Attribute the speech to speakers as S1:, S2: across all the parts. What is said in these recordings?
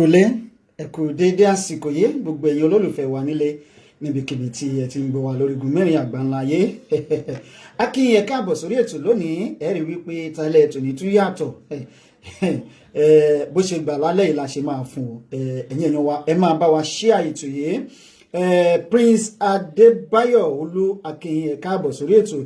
S1: kúlé ẹ kú déédé àsìkò yìí gbogbo ẹ̀yin olólùfẹ́ wa nílé níbikíbi tí ẹ ti ń gbọ́ wa lórí gùnmẹ́rin àgbáńlá ayé a kí yín káàbọ̀ sórí ètò lónìí ẹ rí wípé tálẹ̀ ètò ní tún yàtọ̀ bó ṣe gbà lálẹ́ yìí la ṣe máa fún ẹ̀yin èèyàn wa ẹ máa bá wa share ètò yìí Prince Adébáyọ̀ Olú akínyìn káàbọ̀ sórí ètò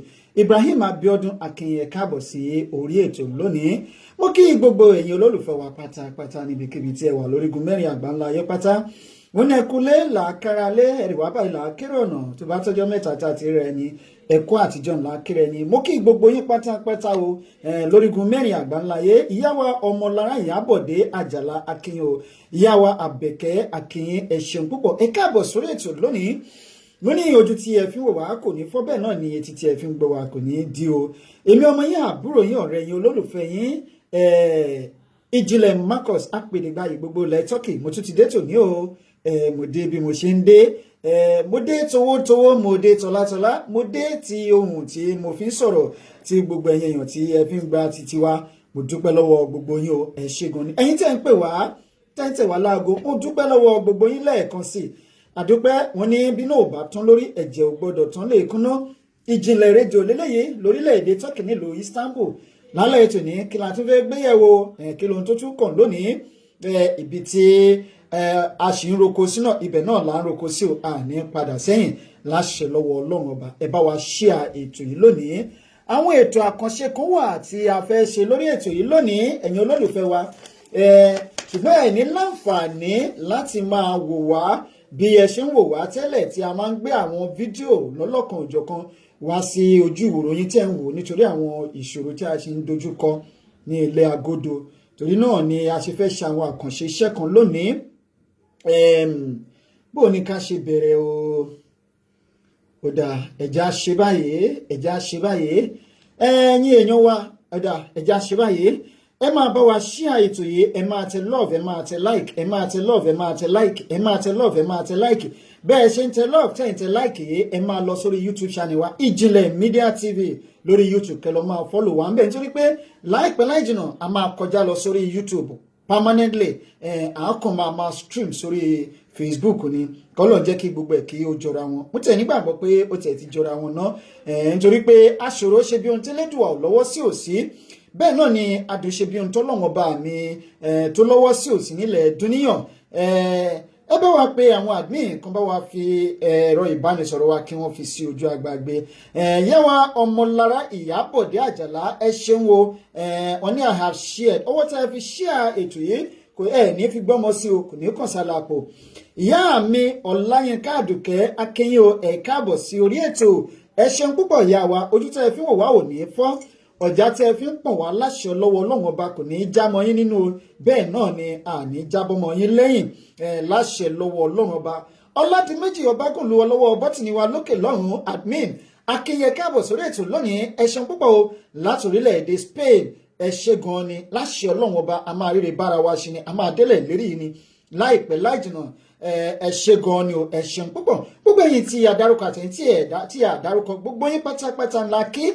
S1: Ibrahim Abiodun akínyìn káàbọ̀ sí orí ètò lónìí mo kí gbogbo ẹ̀yin olólùfẹ́ wa pátápátá níbikíbi tí ẹ wà lórí gùnmẹ́rin àgbáńlá ayé pátá wọn ní ẹkúlé làákàrálé ẹ̀rìwá báyìí làákérè ọ̀nà tó bá tọ́jọ́ mẹ́ta tá a ti rẹ̀ ni ẹ̀kọ́ àtijọ́ ńlá kéré ni mo kí gbogbo yín pátápátá o lórí gùnmẹ́rin àgbáńlá ayé ìyá wa Ọmọlára Ìyábọ̀dé Àjàlá akínyìn o ìyá wa Àbẹ̀kẹ́ akínyìn ẹ ṣeun púpọ̀ ẹ káàbọ̀ sórí ètò lónìí mo ní ojú tí ẹ fi ń wò wá kò ní fọ́ bẹ́ẹ̀ náà ni etí tí ẹ fi ń gbọ́ wá kò ní di o èmi ọmọ yín àbúrò yín ọ̀rẹ́ yín olólùfẹ́ yín Ìjìnlẹ̀ Marcus apèdègbà yìí gbogbo ilẹ̀ Turkey mo tún ti dé tòní o mo dé bí mo ṣe ń dé mo dé towótowó mo dé tọ́látọ́lá mo dé ti ohun tí mo fi ń sọ̀rọ̀ tí gbogbo ẹ̀yin èèyàn tí ẹ fi ń gba títí wa mo dúpẹ́ lọ́wọ́ gbogbo yín o ẹ ṣé gan ni ẹ̀yin tẹ́ ń pè wá tẹ́ ń tẹ̀ wá láago mo dúpẹ́ lọ́wọ́ gbogbo yín lẹ́ẹ̀kan sí i àdúpẹ́ wọn ní bí náà ò bá tán lórí ẹ̀jẹ̀ ò gbọ́dọ̀ tán lè kúnná Ìjìnlẹ̀ rédíò lélẹ́yìí lórílẹ̀‐èdè Turkey nílùú Istanbul lálẹ́ ètò ní kí la tún fẹ́ gbéyẹ̀wò kí lóhun tó tún kàn lónìí ibi tí a sì ń roko sí náà ibẹ̀ náà là ń roko sí o àní padà sẹ́yìn láṣẹ lọ́wọ́ Ọlọ́run ọba ẹ bá wa share ètò yìí lónìí àwọn ètò àkànṣe kan wà tí a fẹ́ ṣe lórí ètò yìí lónìí ẹ̀yin olólùfẹ́ wa ṣùgbọ́n ẹ̀ ní láǹfààní láti máa wò wá bí ẹ ṣe ń wò wá tẹ́lẹ̀ tí a máa ń gbé àwọn fídíò lọ́lọ́kan òjọ̀kan wá sí ojú ìwòròyìn tẹ́ ń wò nítorí àwọn ìṣòro tí a ṣe ń dojú kọ ní ilé agodo torí náà ni a ṣe fẹ́ ṣe àwọn àkànṣe iṣẹ́ kan lónìí bó ní ká ṣe bẹ̀rẹ̀ ó dà ẹ̀já ṣe báyìí ẹ̀yin èèyàn wa ọ̀dà ẹ̀já ṣe báyìí ẹ máa bá wa share ètò yìí ẹ máa tẹ love ẹ máa tẹ like ẹ máa tẹ love ẹ máa tẹ like ẹ máa tẹ love ẹ máa tẹ like bẹ́ẹ̀ ṣe ń tẹ love tẹ̀ ń tẹ like yìí ẹ máa lọ sórí YouTube channel wa Ìjìnlẹ̀ Media TV lórí YouTube kẹ́ lọ máa follow wa ń bẹ̀ nítorí pé láìpẹ́ láì jìnnà a máa kọjá lọ sórí YouTube permanently àákàn máa stream sórí Facebook ni kọ́lọ̀ jẹ́ kí gbogbo ẹ̀ kí ó jọra wọn mo tẹ̀ nígbàgbọ́ pé ó tẹ̀ ti jọra wọn náà nítorí pé aṣòro ṣe bí ohun tí Elédùà ò lọ́wọ́ sí òsí bẹ́ẹ̀ náà ni adùnṣe bí ohun tó lọ́wọ́ bá mi tó lọ́wọ́ sí òsì nílẹ̀ dúníyàn ẹ bá wa pé àwọn admin kan bá wa fi ẹ̀rọ ìbánisọ̀rọ̀ wa kí wọ́n fi sí ojú agbágbé yẹ́ wa Ọmọlára Ìyábọ̀dé Àjàlá ẹ ṣeun o wọ́n ní I have shared owó tí a fi share ètò yìí kò ní fi gbọ́mọ sí o kò ní kàn sálàpọ̀ ìyá mi Ọláyínká Àdùkẹ́ akínyìn o ẹ káàbọ̀ sí orí ètò ẹ ṣeun púpọ̀ ìyá wa ojú tẹ́ ẹ fi wò wá ò ní fọ́ ọjà tẹ́ ẹ fi ń pọ̀n wá láṣẹ lọ́wọ́ Ọlọ́run ọba kò ní í já mọ́ yín nínú bẹ́ẹ̀ náà ni àní jábọ́ mọ́ yín lẹ́yìn láṣẹ lọ́wọ́ Ọlọ́run ọba Ọládìméjì Ọbágùnlú ọlọ́wọ́ bọ́tìnì wa lókè lọ́rùn admin akínyẹ káàbọ̀ sórí ètò lónìí ẹ ṣeun púpọ̀ o láti orílẹ̀-èdè Spain ẹ ṣe gan ni láṣẹ Ọlọ́run ọba a máa ríre bára wa ṣe ni a máa délẹ̀ lérí ni láìpẹ́ láìjìnà ẹ ṣe gan ni o ẹ ṣeun púpọ̀ gbogbo ẹ̀yin tí àdárúkọ àtẹ̀yìn tí àdárúkọ gbogbo yín pátápátá ńlá kí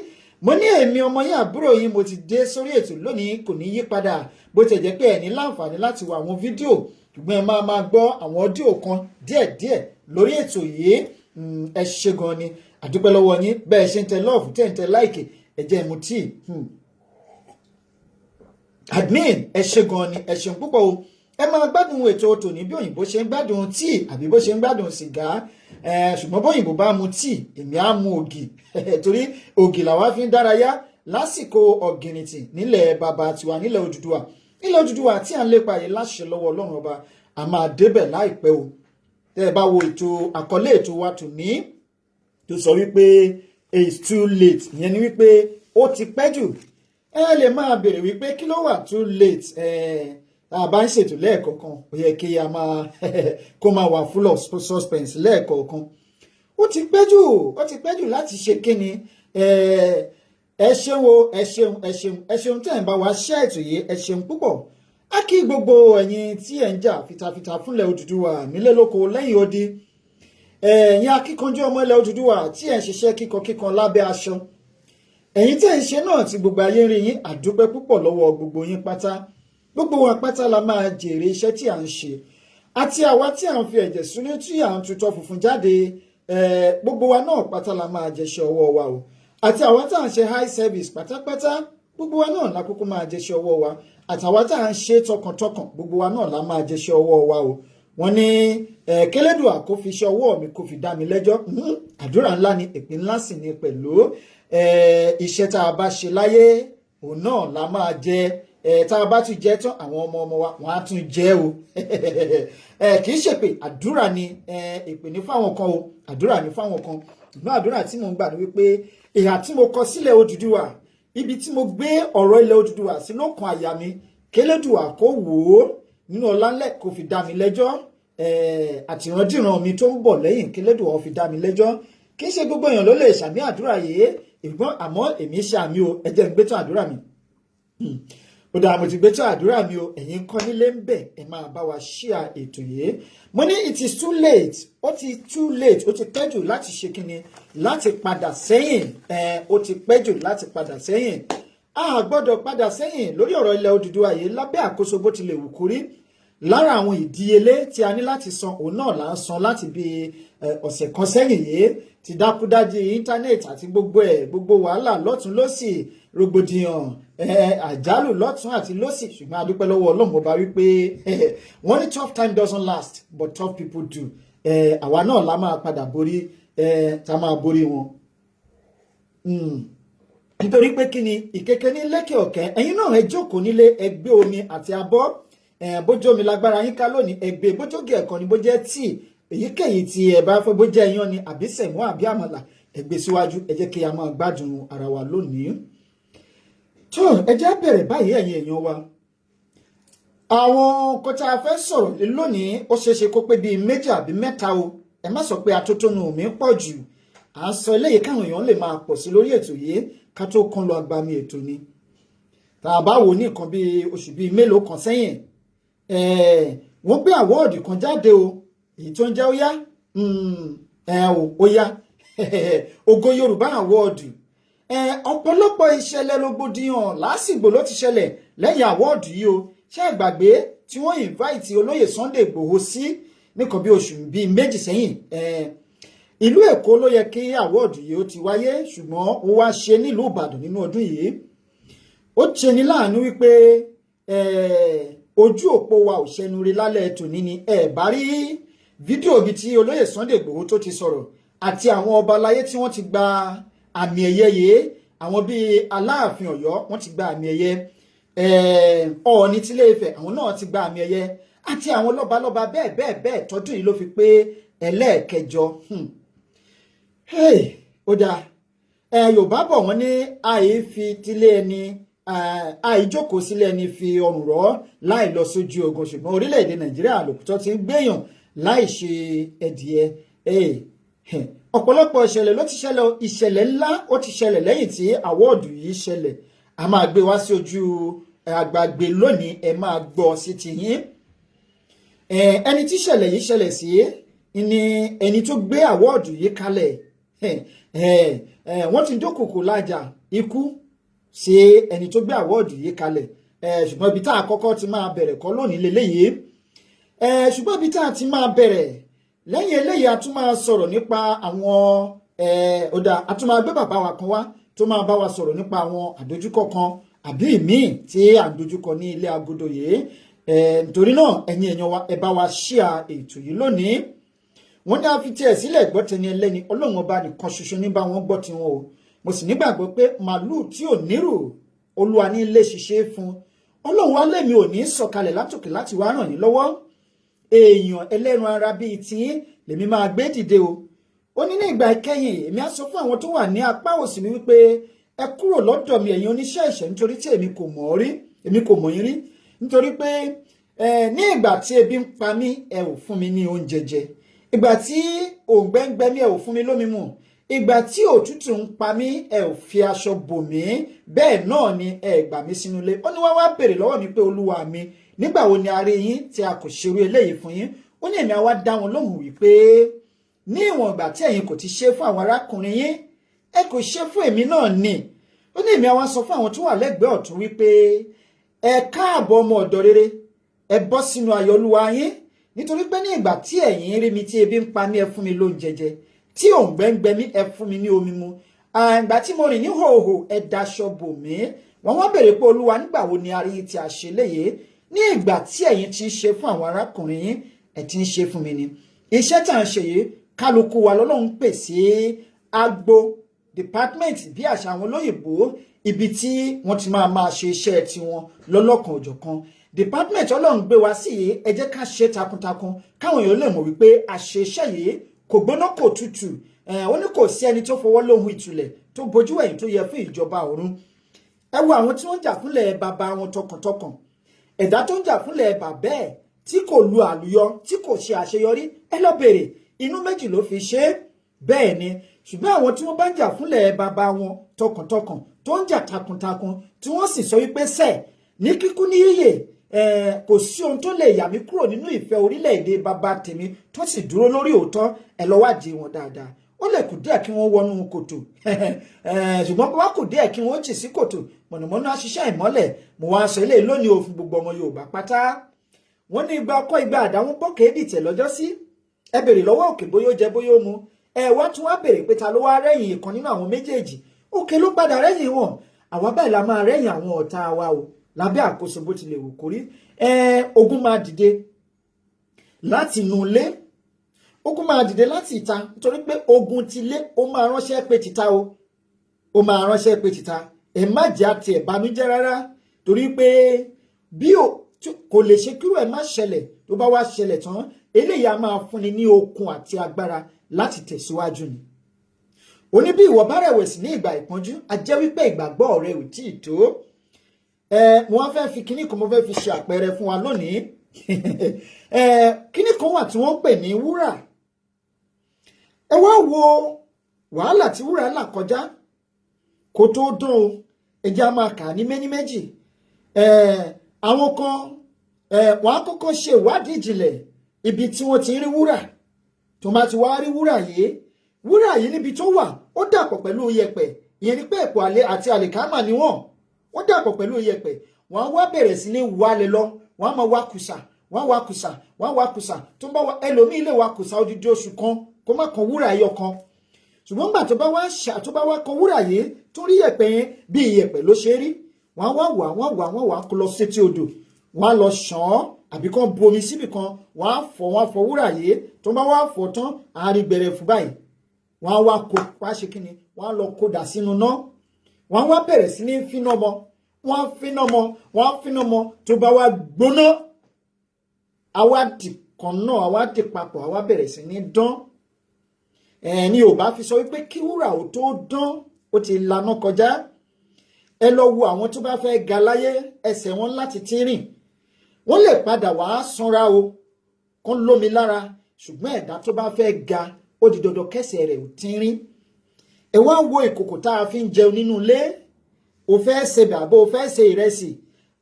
S1: mo ní èmi ọmọ yín àbúrò yín mo ti dé sórí ètò lónìí kò ní yí padà bó ti jẹ́ pé ẹ ní láǹfààní láti wo àwọn fídíò ṣùgbọ́n ẹ máa gbọ́ àwọn ọ́díò kan díẹ̀díẹ̀ lórí ètò yìí ẹ ṣe gan ni àdúpẹ́ lọ́wọ́ yín bẹ́ẹ̀ ṣe ń tẹ lọ́ọ̀fù tẹ̀ ń tẹ láìkì ẹ jẹ́ mu tíì admin ẹ ṣe gan ni ẹ ṣeun púpọ̀ o ẹ máa gbádùn ètò tòní bí òyìnbó ṣe ń gbádùn tíì àbí bó ṣe ń gbádùn sìgá ṣùgbọ́n bóyìnbó bá mu tíì èmi á mu ògì torí ògì làwa fi ń dárayá lásìkò ọ̀gìnìtì nílẹ̀ bàbá tiwa nílẹ̀ Odùduwà tí à ń lépa yìí láṣẹ lọ́wọ́ Ọlọ́run ọba a máa débẹ̀ láìpẹ́ o tẹ́ ẹ bá wo ètò àkọlé ètò wa tòní tó sọ wípé it's too late ìyẹn ni wípé ó ti pẹ́ jù ẹ lè máa béèrè wípé kí ló wà too late àbá ń ṣètò lẹ́ẹ̀kọ̀ọ̀kan ó yẹ kí a máa kó máa wà full of suspense lẹ́ẹ̀kọ̀ọ̀kan ó ti pẹ́ jù láti ṣe kíni ẹ ṣeun o ẹ ṣeun tẹ́ ẹ̀ ń bá wa ṣe ètò yìí ẹ ṣeun púpọ̀ á kí gbogbo ẹ̀yin tí ẹ̀ ń jà fitafita fúnlẹ̀ Odùduwà nílé lóko lẹ́yìn odi ẹ̀yin akíkanjú ọmọ ilẹ̀ Odùduwà tí ẹ̀ ń ṣiṣẹ́ kíkan lábẹ́ aṣọ ẹ̀yin tí ẹ̀ ń ṣe náà tí gbogbo ayé ń rí yín àdúpẹ́ púpọ̀ lọ́wọ́ gbogbo yín pátá gbogbo wa pátá la máa jèrè iṣẹ́ tí à ń ṣe àti àwa tí à ń fi ẹ̀jẹ̀ súnlé tí à ń tutọ́ funfun jáde gbogbo wa náà pátá la máa jẹṣẹ́ ọwọ́ wa o àti àwa tá à ń ṣe high service pátápátá gbogbo wa náà la kúkú máa jẹṣẹ́ ọwọ́ wa àtàwa tá à ń ṣe tọkàntọkàn gbogbo wa náà la máa jẹṣẹ́ ọwọ́ wa o wọ́n ní kẹlẹ́dùà kó fi iṣẹ́ ọwọ́ mi kó fi dá mi lẹ́jọ́ àdúrà ńlá ni ìpín ńlá sì ni pẹ̀lú iṣẹ́ tá a bá ṣe láyé òun náà la máa jẹ tá a bá tún jẹ tán àwọn ọmọ wa wọn á tún jẹ o kì í ṣe pé àdúrà ni ìpè ní fáwọn kan o àdúrà ní fáwọn kan ṣùgbọ́n àdúrà tí mo ń gbà ní wípé ìhà tí mo kọ sílẹ̀ Odùduwà ibi tí mo gbé ọ̀rọ̀ ilẹ̀ Odùduwà sí lókàn àyà mi kẹlẹ́dùà kó wò ó nínú ọláńlẹ̀ kó fi dá mi lẹ́jọ́ àtìrandíran mi tó ń bọ̀ lẹ́yìn kẹlẹ́dùà fi dá mi lẹ́jọ́ kì í ṣe gbogbo èèyàn ló lè ṣàmì àdúrà yìí ìgbọ́n àmọ́ èmi ṣàmì o ẹ jẹ́ n gbé tán àdúrà mi ó dáa mo ti gbé tán àdúrà mi o ẹ̀yin kọ́ nílé ń bẹ̀ ẹ máa bá wa ṣíà ètò yìí mo ní it is too late ó ti too late ó ti pẹ́ jù láti ṣe kíni láti padà sẹ́yìn ó ti pẹ́ jù láti padà sẹ́yìn a gbọ́dọ̀ padà sẹ́yìn lórí ọ̀rọ̀ ilẹ̀ Odùduwà yìí lábẹ́ àkóso bó tilẹ̀ wù kórí lára àwọn ìdíyelé tí a ní láti san òun náà là ń san láti bí ọ̀sẹ̀ kan sẹ́yìn yìí ti dákúdájí íńtánẹ́ẹ̀tì àti gbogbo wàhálà lọ́tún lọ́sì rògbòdìyàn àjálù lọ́tún àti lọ́sì ṣùgbọ́n a dúpẹ́ lọ́wọ́ Ọlọ́run ọba wípé wọ́n ní tough time doesn't last but tough people do àwa náà la máa padà borí tá máa borí wọn. Nítorí pé kí ni ìkeke ní lẹ́kẹ̀ ọ̀kẹ́ ẹ̀yin náà ẹ jókòó nílé ẹ gbé omi àti abọ́ bójú omi lágbára yín ká lónìí ẹgbẹ́ bójógì ẹ̀kọ́ ni bó jẹ́ tíì èyíkéyìí tí ẹ bá fẹ́ bó jẹ́ iyán ni àbí sẹ̀mọ́ àbí àmàlà ẹgbẹ́ síwájú ẹ jẹ́ kí a máa gbádùn ara wa lónìí. tó ẹ jẹ́ bẹ̀rẹ̀ báyìí ẹ̀yin èèyàn wa àwọn nǹkan tá a fẹ́ sọ̀rọ̀ lé lónìí ó ṣeéṣe kó pé bíi méjì àbí mẹ́ta o ẹ má sọ pé atótónu mi pọ̀ jù à ń sọ eléyìí káwọn èèyàn lè máa pọ̀ sí lórí ètò yìí ká tó kán lọ agbami ètò ni tá a bá wò ní nǹkan bíi oṣù bíi mélòó kan sẹ́yìn wọ́n gbé àwọ́ọ̀dì kan jáde o èyí tó ń jẹ́ óyá Ògo Yorùbá àwọ́ọ̀dù ọ̀pọ̀lọpọ̀ ìṣẹ̀lẹ̀ rògbòdìyàn lásìgbò ló ti ṣẹlẹ̀ lẹ́yìn àwọ́ọ̀dù yìí o ṣé ìgbàgbé tí wọ́n invite olóyè Sunday Igboho sí nìkan bí oṣù bíi méjì sẹ́yìn ìlú Èkó ló yẹ kí àwọ́ọ̀dù yìí ó ti wáyé ṣùgbọ́n ó wá ṣe nílùú Ìbàdàn nínú ọdún yìí ó ṣe ní láàánú wípé ojú òpó wa ò ṣẹnure lálẹ́ tòní ni bá rí fídíò bíi tí olóyè Sunday Igboho tó ti sọ̀rọ̀ àti àwọn ọba aláyé tí wọ́n ti gba àmì ẹ̀yẹ yìí àwọn bíi Aláàfin Ọ̀yọ́ wọ́n ti gba àmì ẹ̀yẹ Ọọ̀ni tílé Ifẹ̀ àwọn náà ti gba àmì ẹ̀yẹ àti àwọn lọ́balọ́ba bẹ́ẹ̀ tọdún yìí ló fi pé ẹlẹ́ẹ̀kẹjọ ó dáa Yorùbá bọ̀ wọ́n ní àìfi tílé ẹni àìjókòó sílẹ̀ ẹni fi ọrùn rọ́ láì lọ sójú ogun ṣùgbọ́n orílẹ̀-èdè Nàìjíríà lòkùtọ́ ti ń gbéyàn láì ṣe ẹ̀dìẹ ọ̀pọ̀lọpọ̀ ìṣẹ̀lẹ̀ ló ti ṣẹlẹ̀ ìṣẹ̀lẹ̀ ńlá ó ti ṣẹlẹ̀ lẹ́yìn tí àwọ́ọ̀dù yìí ṣẹlẹ̀ a máa gbé wá sí ojú àgbàgbé lónìí ẹ máa gbọ́ sí ti yín ẹni tí ìṣẹ̀lẹ̀ yìí ṣẹlẹ̀ sí ni ẹni tó gbé àwọ́ọ̀dù yìí kalẹ̀ wọ́n ti dókòkò lájà ikú sí ẹni tó gbé àwọ́ọ̀dù yìí kalẹ̀ ṣùgbọ́n ibi tá a kọ́kọ́ ti máa bẹ̀rẹ̀ kọ́ lónìí lélẹ́yìí ṣùgbọ́n ibi tá a ti máa bẹ̀rẹ̀ lẹ́yìn eléyìí a tún máa sọ̀rọ̀ nípa àwọn a tún máa gbé bàbá wa kan wá tó máa bá wa sọ̀rọ̀ nípa àwọn àdójúkọ kan àbí ìmíì tí à ń dojúkọ ní ilé agodo yìí nítorí náà ẹ̀yin èèyàn wa ẹ bá wa ṣíà ètò yìí lónìí wọ́n ní a fi tiẹ̀ sílẹ̀ gbọ́ tẹni ẹlẹ́ni Ọlọ́run ọba nìkan ṣoṣo ní bá wọn gbọ́ tiwọn o mo sì nígbàgbọ́ pé màálùú tí ò nírù Olúwa ní ilé ṣiṣẹ́ fún Ọlọ́run wa lèmi ò ní sọ̀kalẹ̀ látòkè láti wá ràn yín lọ́wọ́ èèyàn ẹlẹ́ran ara bíi tiyín lèmi máa gbé dìde o ó ní ìgbà ìkẹyìn èmi á sọ fún àwọn tó wà ní apá òsì mi wípé ẹ kúrò lọ́dọ̀ mi ẹ̀yin oníṣẹ́ ìṣẹ́ nítorí tí èmi kò mọ̀ yín rí nítorí pé ní ìgbà tí ebi ń pa mí ẹ ò fún mi ní oúnjẹ jẹ ìgbà tí òǹgbẹ ń gbẹ mí ẹ ò fún mi lómi mu ìgbà tí òtútù ń pa mí ẹ ò fi aṣọ bò mí bẹ́ẹ̀ náà ni ẹ gbà mí sínú ilé ó ní wá béèrè lọ́wọ́ mi pé Olúwa mi nígbà wo ni a rí yín tí a kò ṣerú eléyìí fún yín ó ní èmi àwa dá wọn lóhùn wípé ní ìwọ̀n ìgbà tí ẹ̀yin kò ti ṣe fún àwọn arákùnrin yín ẹ kò ṣe fún èmi náà ni ó ní èmi àwa sọ fún àwọn tó wà lẹ́gbẹ̀ẹ́ ọ̀tún wípé ẹ káàbọ̀ ọmọ ọ̀dọ̀ rere, ẹ bọ́ sínú ayọ̀ Olúwa yín, nítorí pé ní ìgbà tí ẹ̀yin rí mi tí ebi ń pa mí, ẹ fún mi lóúnjẹ jẹ, tí òǹgbẹ ń gbẹ mí, ẹ fún mi ní omi mu, ìgbà tí mo rìn ní hòhò, ẹ daṣọ bò mí. Wọ́n wá béèrè pé Olúwa, nígbà wo ni a rí tí a ṣe léyìí? Ní ìgbà tí ẹ̀yin ti ń ṣe fún àwọn arákùnrin yín, ẹ ti ń ṣe fún mi ni. Iṣẹ́ tá à ń ṣe yìí, kálukú wa lọ́lọ́run pè sí agbo department bí àṣà àwọn olóyìnbó, ibi tí wọ́n ti máa ṣe iṣẹ́ tiwọn lọ́lọ́kan òjọ̀kan. Department Ọlọ́run gbé wa sí yìí, ẹ jẹ́ ká ṣe takuntakun káwọn èèyàn lè mọ̀ wípé àṣẹ iṣẹ́ yìí kò gbóná kò tutù. Ó ní kò sí ẹni tó fọwọ́ lóhun ìtùlẹ̀ tó bojú ẹ̀yìn tó yẹ fún ìjọba ọ̀run. Ẹ wo àwọn tí wọ́n ń jà fúnlẹ̀ bàbá wọn tọkàntọkàn. Ẹ̀dá tó ń jà fúnlẹ̀ bàbá ẹ̀ tí kò lu àlùyọ, tí kò ṣe àṣeyọrí, ẹ lọ bèrè, inú méjì ló fi ṣe é. Bẹ́ẹ̀ ni, ṣùgbọ́n àwọn tí wọ́n bá ń jà fúnlẹ̀ bàbá wọn tọkàntọkàn tó ń jà takuntakun, tí wọ́n sì sọ wípé sẹ́ẹ̀ ní kíkú ní yíyè, kò sí ohun tó lè yà mí kúrò nínú ìfẹ́ orílẹ̀-èdè bàbá tèmi, tó sì dúró lórí òótọ́, ẹ lọ wádìí wọn dáadáa. Ó lè kù díẹ̀ kí wọ́n wọnú kòtò, ṣùgbọ́n bó wá kù díẹ̀ kí wọ́n jì sí kòtò, mọ̀nàmọ́ná á ṣiṣẹ́ ìmọ́lẹ̀. Mo wá sọ eléyìí lónìí o fún gbogbo ọmọ Yorùbá pátá. Wọ́n ní igba ọkọ́ igba àdá wọn bọ́ kéèdì tẹ̀ lọ́jọ́ sí. Ẹ bèrè lọ́wọ́ òkè bóyá ó jẹ bóyá ó mu. Ẹ wá tún wá bèrè pé ta ló wá rẹ́yìn ìkan nínú àwọn méjèèjì. Òkè ló padà rẹ́yìn wọn. Àwa báyìí la máa rẹ́yìn àwọn ọ̀tá wa o, lábẹ́ àkóso bó tilẹ̀ wù kórí. Ogun máa dìde láti inú ilé, ogun máa dìde láti ìta, nítorí pé ogun ti lé ó máa ránṣẹ́ pé títa o, ó máa ránṣẹ́ pé títa. Ẹ má jẹ́ àti ẹ̀bánújẹ́ rárá, torí pé bí kò lè ṣe kíró ẹ̀ má ṣẹlẹ̀, tó bá wá ṣẹlẹ̀ tán, eléyìí á máa fúnni ní okun àti agbára láti tẹ̀síwájú ni. Ó ní bí ìwọ bá rẹ̀wẹ̀sì ní ìgbà ìpọ́njú, a jẹ́ wípé ìgbàgbọ́ rẹ ò tíì tó. Wọ́n fẹ́ fi kíní kan, mo fẹ́ fi ṣe àpẹẹrẹ fún wa lónìí. Kíní kan wà tí wọ́n pè ní wúrà. Ẹ wá wo wàhálà tí wúrà là kọjá kó tó dán o, ẹ jẹ́ á máa kà ní méní méjì. Àwọn kan wọ́n á kọ́kọ́ ṣe ìwádìí ìjìnlẹ̀ ibi tí wọ́n ti ń rí wúrà. Tó bá ti wá rí wúrà yìí níbi tó wà, ó dàpọ̀ pẹ̀lú iyẹ̀pẹ̀, ìyẹn ni pé ẹ̀pọ̀ àti àlìkámà ni wọ́n dàpọ̀ pẹ̀lú iyẹ̀pẹ̀. Wọ́n á wá bẹ̀rẹ̀ sí ní wálé lọ, wọ́n á máa wá kùsà, wọ́n á wá kùsà, tó bá wá ẹlòmíì lè wá kùsà odidi oṣù kan kó má kan wúrà ẹyọ kan. Ṣùgbọ́n nígbà tó bá wá kan wúrà yìí, tó rí iyẹ̀pẹ̀ yẹn bí iyẹ̀pẹ̀ ló ṣe rí, wọ́n á wá kó lọ sétí odò, wọ́n á lọ ṣàn án àbí kán bu omi síbì kan, wọ́n á fọ wúrà yìí, tó bá wá fọ tán, àárín gbẹ̀rẹ̀ fún báyìí, wọ́n á wá kó wá ṣe kíni, wọ́n á lọ kó dà sínú náà, wọ́n á wá bẹ̀rẹ̀ sí ní fínà mọ́, wọ́n á fínà mọ́, tó bá wá gbóná, àwa dì kan náà, àwa dì papọ̀, àwa bẹ̀rẹ̀ sí ní dán. Ni ò bá fi sọ wípé kí wúrà ò tó dán, ó ti laná kọjá. Ẹ lọ wo àwọn tó bá fẹ́ ga láyé, ẹsẹ̀ wọn láti tínrìn, wọ́n lè padà wá sanra o, kán lómi lára, ṣùgbọ́n ẹ̀dá tó bá fẹ́ ga, ó di dandan kẹsẹ̀ rẹ̀ ò tínrín. Ẹ wá wo ìkòkò tá a fi ń jẹun nínú ilé. O fẹ́ ṣe bàbá, o fẹ́ ṣe ìrẹsì,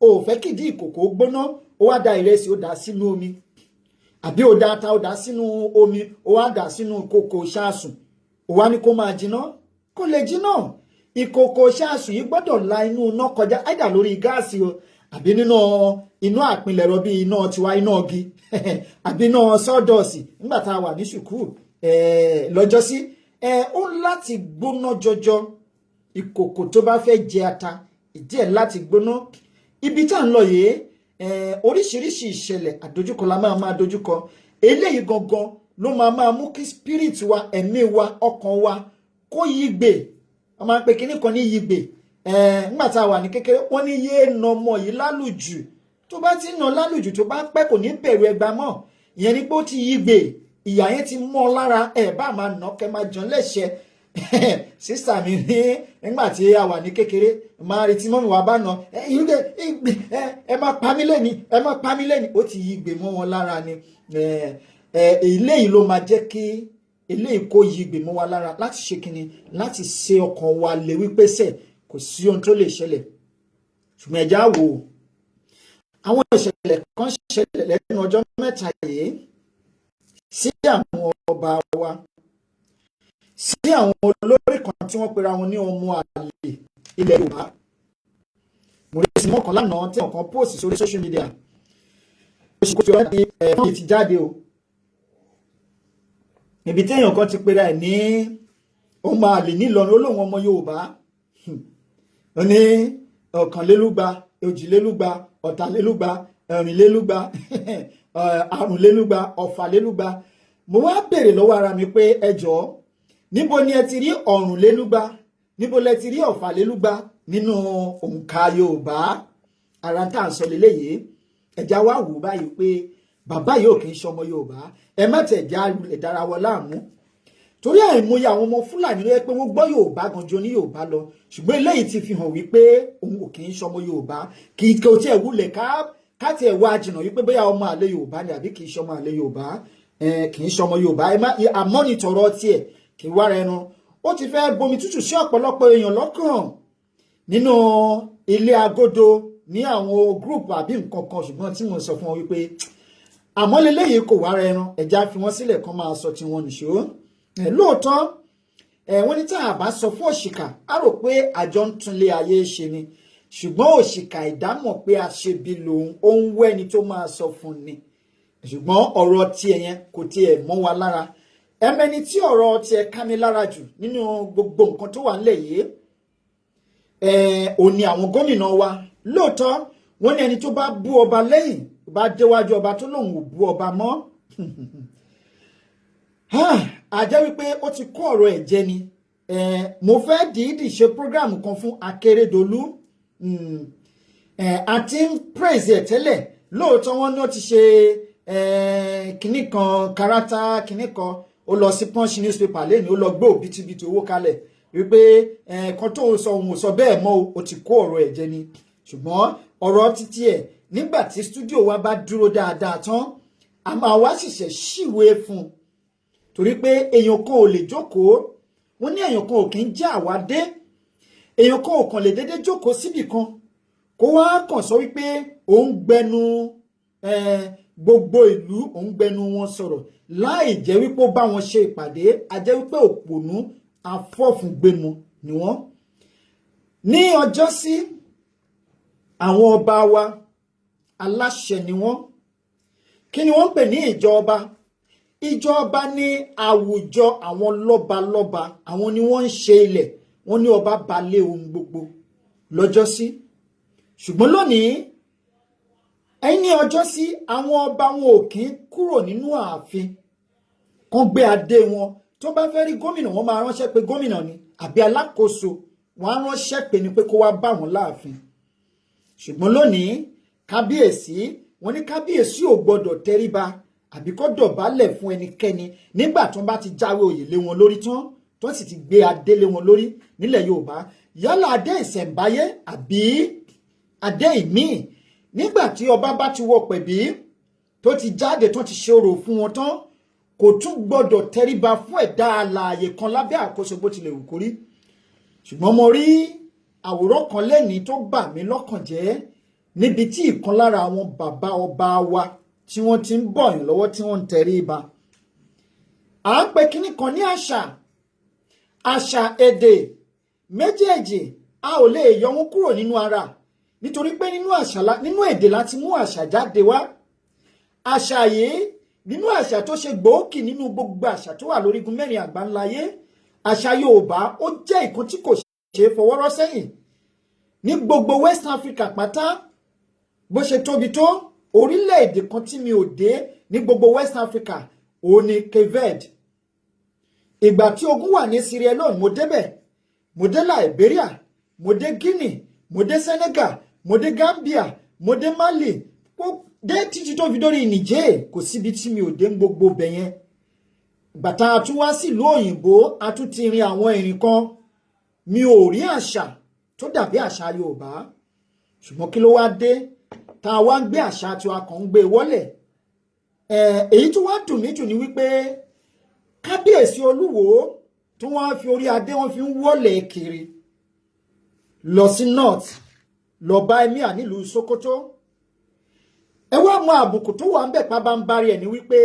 S1: o fẹ́ kìdí ìkòkò gbóná, o wá da ìrẹsì, o dà sínú omi, àbí o da ata, o dà sínú omi, o wá dà sínú ìkòkò ṣáàsùn, o wá ní kó máa jiná, kó lè jiná. Ìkòkò ṣáàsùn yìí gbọ́dọ̀ la inú iná kọjá, àìdá lórí gáàsì o, àbí nínú iná àpilẹ̀rọ bí iná tiwa, iná igi, àbí iná sọ́dọ̀ọ̀sì nígbà tá a wà ní ṣùkúù lọ́jọ́sí. Ó láti gbóná jọjọ. Ìkòkò tó bá fẹ́ jẹ ata, ìdí ẹ̀ láti gbóná. Ibi tá à ń lọ yìí, oríṣiríṣi ìṣẹ̀lẹ̀ àdójúkọ la máa dojúkọ. Eléyìí gangan ló máa mú kí spirit wa, ẹ̀mí wa, ọkàn wa kó yígbè. Wọ́n máa ń pe kinní kan ní yígbè. Nígbà tá a wà ní kékeré, wọ́n ní yé na ọmọ yìí lálùjù. Tó bá ti nà lálùjù, tó bá pẹ́ kò ní bẹ̀rù ẹgba mọ́. Ìyẹn ni pé ó ti yígbè. Ìyà yẹn ti mọ́ lára, bá máa nà kẹ́ máa jọ lẹ́sẹ̀. Sísà mi nígbà tí a wà ní kékeré, máa retí mọ́mí wa bá nà, ẹ má pa mí lẹ́ni, ó ti yígbè mọ́ wọn lára ni. Eléyìí ló máa jẹ́ kí eléyìí kó yígbè mọ́ wa lára láti ṣe kíni, láti ṣe ọkàn wa lè wípé sẹ̀ kò sí ohun tó lè ṣẹlẹ̀. Ṣùgbọ́n ẹja wò ó, àwọn ìṣẹ̀lẹ̀ kan ṣẹlẹ̀ lẹ́nu ọjọ́ mẹ́ta yìí sí àwọn ọba wa, sí àwọn olórí kan tí wọ́n pera wọn ní ọmọ àlè ilẹ̀ Yorùbá. mo rí sinimá kan lánàá tí ọ̀kan post sórí social media ó ṣe kó fi ọ̀rẹ́ fún ìtì jáde o ibi téèyàn kan ti pera ẹ̀ ní ó máa lè nílọrin olóhùn ọmọ Yorùbá ó ní ọ̀kànlélúgba òjìlélúgba ọ̀tàlélúgba ẹ̀rìnlélúgba àrùnlélúgba ọ̀fàlélúgba mo wá béèrè lọ́wọ́ ara mi pé ẹ jọ̀ọ́ níbo ni ẹ ti rí ọ̀rùnlélúgba níbo lẹ ti rí ọ̀fàlélúgba nínú òǹkà Yorùbá ara tá à ń sọ lélẹ́yìí ẹ̀já wá wò báyìí pé bàbá yìí ò kì í ṣọmọ Yorùbá ẹ má tẹ̀ já ìdára wọn láàmú torí àìmọye àwọn ọmọ Fúlàní ló yẹ pé wọ́n gbọ́ Yorùbá gan jọ ní Yorùbá lọ ṣùgbọ́n eléyìí ti fi hàn wípé òun ò kì í ṣọmọ Yorùbá kì í kò tiẹ̀ wulẹ̀ ká tiẹ̀ wá jìnnà wípé bóyá ọmọ àlè Yorùbá ni àbí kì í ṣọmọ àlè Yorùbá kì í ṣọmọ Yorùbá àmọ́nìtọ̀rọ̀ tiẹ̀ kì í wá rẹnu ó ti fẹ́ bomi tútù sí ọ̀pọ̀lọpọ̀ èèyàn lọ́kàn nínú ilé agodo ní àwọn gúrùpù àbí nǹkan kan ṣùgbọ́n tí mo sọ fún wọn wípé àmọ́ lélẹ́yìí kò wá rẹnu ẹ̀já fi wọ́n sílẹ̀ kan máa sọ tiwọn nìṣó lóòótọ́ wọ́n ní tá a bá sọ fún òṣìkà á rò pé àjọ ń túnlé ayé ṣe ni ṣùgbọ́n òṣìkà ìdámọ̀ pé aṣebi lòun ó ń wẹ́ni tó máa sọ fún ni ṣùgbọ́n ọ̀rọ̀ tiẹ̀ yẹn kò tiẹ̀ mọ́ wa lára ẹmẹni tí ọ̀rọ̀ tiẹ̀ ká mi lára jù nínú gbogbo nǹkan tó wà nílẹ̀ yìí òní àwọn gómìnà wa lóòótọ́ wọ́n ní ẹni tó bá bú ọba lẹ́yìn bá déwájú ọba tó lòun ò bú ọba mọ́ àjẹ́ wípé ó ti kó ọ̀rọ̀ ẹ̀ jẹ ni mo fẹ́ dìídì ṣe program kan fún Akérédolú àti ń praise ẹ̀ tẹ́lẹ̀ lóòótọ́ wọn ní ó ti ṣe kinní kan karata kinní kan ó lọ sí Punch newspaper lẹ́nu ó lọ gbé òbítíbitì owó kalẹ̀ wípé kan tó sọ òun ò sọ bẹ́ẹ̀ mọ́ ó ti kó ọ̀rọ̀ ẹ̀ jẹ ni ṣùgbọ́n ọ̀rọ̀ títí ẹ̀ nígbà tí studio wa bá dúró dáadáa tán a máa wá ṣẹ̀ṣẹ̀ ṣìwé fún un torí pé èèyàn kan ò lè jókòó wọ́n ní èèyàn kan ò kì í jẹ́ àwádé èèyàn kan ò kàn lè dédé jókòó síbì kan kó wá kàn sọ wípé òun gbẹnu gbogbo ìlú òun gbẹnu wọn sọ̀rọ̀ láì jẹ́ wípé ó bá wọn ṣe ìpàdé a jẹ́ wípé òpònú afọ́fúngbẹnu ni wọ́n ní ọjọ́ sí àwọn ọba wa aláṣẹ ni wọ́n kí ni wọ́n pè ní ìjọba ìjọba ní àwùjọ àwọn lọ́balọ́ba àwọn ni wọ́n ń ṣe ilẹ̀ wọ́n ní ọba balẹ̀ ohun gbogbo lọ́jọ́ sí ṣùgbọ́n lónìí ẹni ọjọ́ sí àwọn ọba wọn ò kí ń kúrò nínú ààfin kan gbé adé wọn tó bá fẹ́ rí gómìnà wọn máa ránṣẹ́ pé gómìnà ni àbí alákòóso wọn á ránṣẹ́ pé ni pé kó wá bá wọn láàfin ṣùgbọ́n lónìí kábíyèsí wọn ní kábíyèsí ò gbọdọ̀ tẹríba àbí kó dọ̀bálẹ̀ fún ẹnikẹ́ni nígbà tó bá ti jáwé oyè lé wọn lórí tán tó sì ti gbé adé lé wọn lórí nílẹ̀ Yorùbá yálà adé ìṣẹ̀ǹbáyé àbí adé ìmíì nígbà tí ọba bá ti wọ pẹ̀bí tó ti jáde tó ti ṣe orò fún wọn tán kò tún gbọdọ̀ tẹríba fún ẹ̀dá alààyè kan lábẹ́ àkóso bó tilẹ̀ wù kórí ṣùgbọ́n mo rí àwòrán kan lẹ́nìí tó bà mí lọ́kàn jẹ́ níbi tí ìkan lára àwọn bàbá ọba wa tí wọ́n ti ń bọ̀yàn lọ́wọ́ tí wọ́n ń tẹríba à ń pe kinní kan ní àṣà èdè méjèèjì a ò lè yọ wọn kúrò nínú ara nítorí pé nínú èdè láti mú àṣà jáde wá àṣà yìí nínú àṣà tó ṣe gbòógì nínú gbogbo àṣà tó wà lórígun mẹ́rin àgbáńláyé àṣà Yorùbá ó jẹ́ ìkan tí kò ṣe é fọwọ́rọ́ sẹ́yìn ní gbogbo West Africa pátá bó ṣe tóbi tó orílẹ̀-èdè kan tí mi ò dé ní gbogbo West Africa òun ni Cape Verde ìgbà tí ogun wà ní Sierra Leone mo débẹ̀ mo dé Liberia mo dé Guinea mo dé Senegal mo dé Gambia mo dé Mali dé títí tó fi dórí Niger kò síbi tí mi ò dé gbogbo bẹ̀yẹn bàtà àtúnwá sílùú òyìnbó àtúntì rin àwọn ìrìn kan mi ò rí àṣà tó dàbí àṣà Yorùbá ṣùgbọ́n kí ló wá dé tá a wá ń gbé àṣà tí a kàn ń gbé wọlẹ̀ èyí tó wá dùn mí jù ni wípé kábíyèsí Olúwo tí wọ́n fi orí adé wọn fi ń wọlẹ̀ kiri lọ sí north lọ bá emir nílùú Sokoto ẹ wá mọ àbùkù tó wà ń bẹ̀ pabambarì ẹ̀ ni wípé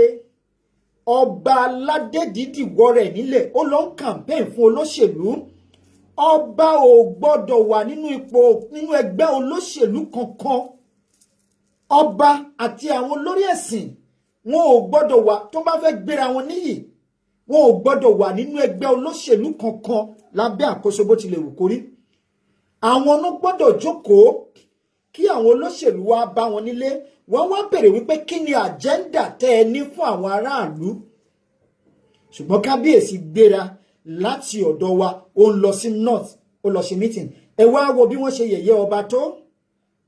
S1: ọba aládé dídì wọ rẹ̀ nílẹ̀ ó lọ ń campaign fún olóṣèlú ọba ò gbọ́dọ̀ wà nínú ẹgbẹ́ olóṣèlú kankan. Ọba àti àwọn olórí ẹ̀sìn wọn ò gbọ́dọ̀ wà tó bá fẹ́ gbéra wọn níyì, wọn ò gbọ́dọ̀ wà nínú ẹgbẹ́ olóṣèlú kankan lábẹ́ àkóso bó tilẹ̀ wù kórí. Àwọn náà gbọ́dọ̀ jókòó kí àwọn olóṣèlú wá bá wọn nílé, wọ́n wá bèrè wípé kí ni àjẹ́ndà tẹ́ ẹ ní fún àwọn aráàlú. Ṣùgbọ́n kábíyèsí gbéra láti ọ̀dọ̀ wa, ó ń lọ sí north, ó lọ ṣe meeting. Ẹ wá wo bí wọ́n ṣe yẹ̀yẹ́ ọba tó.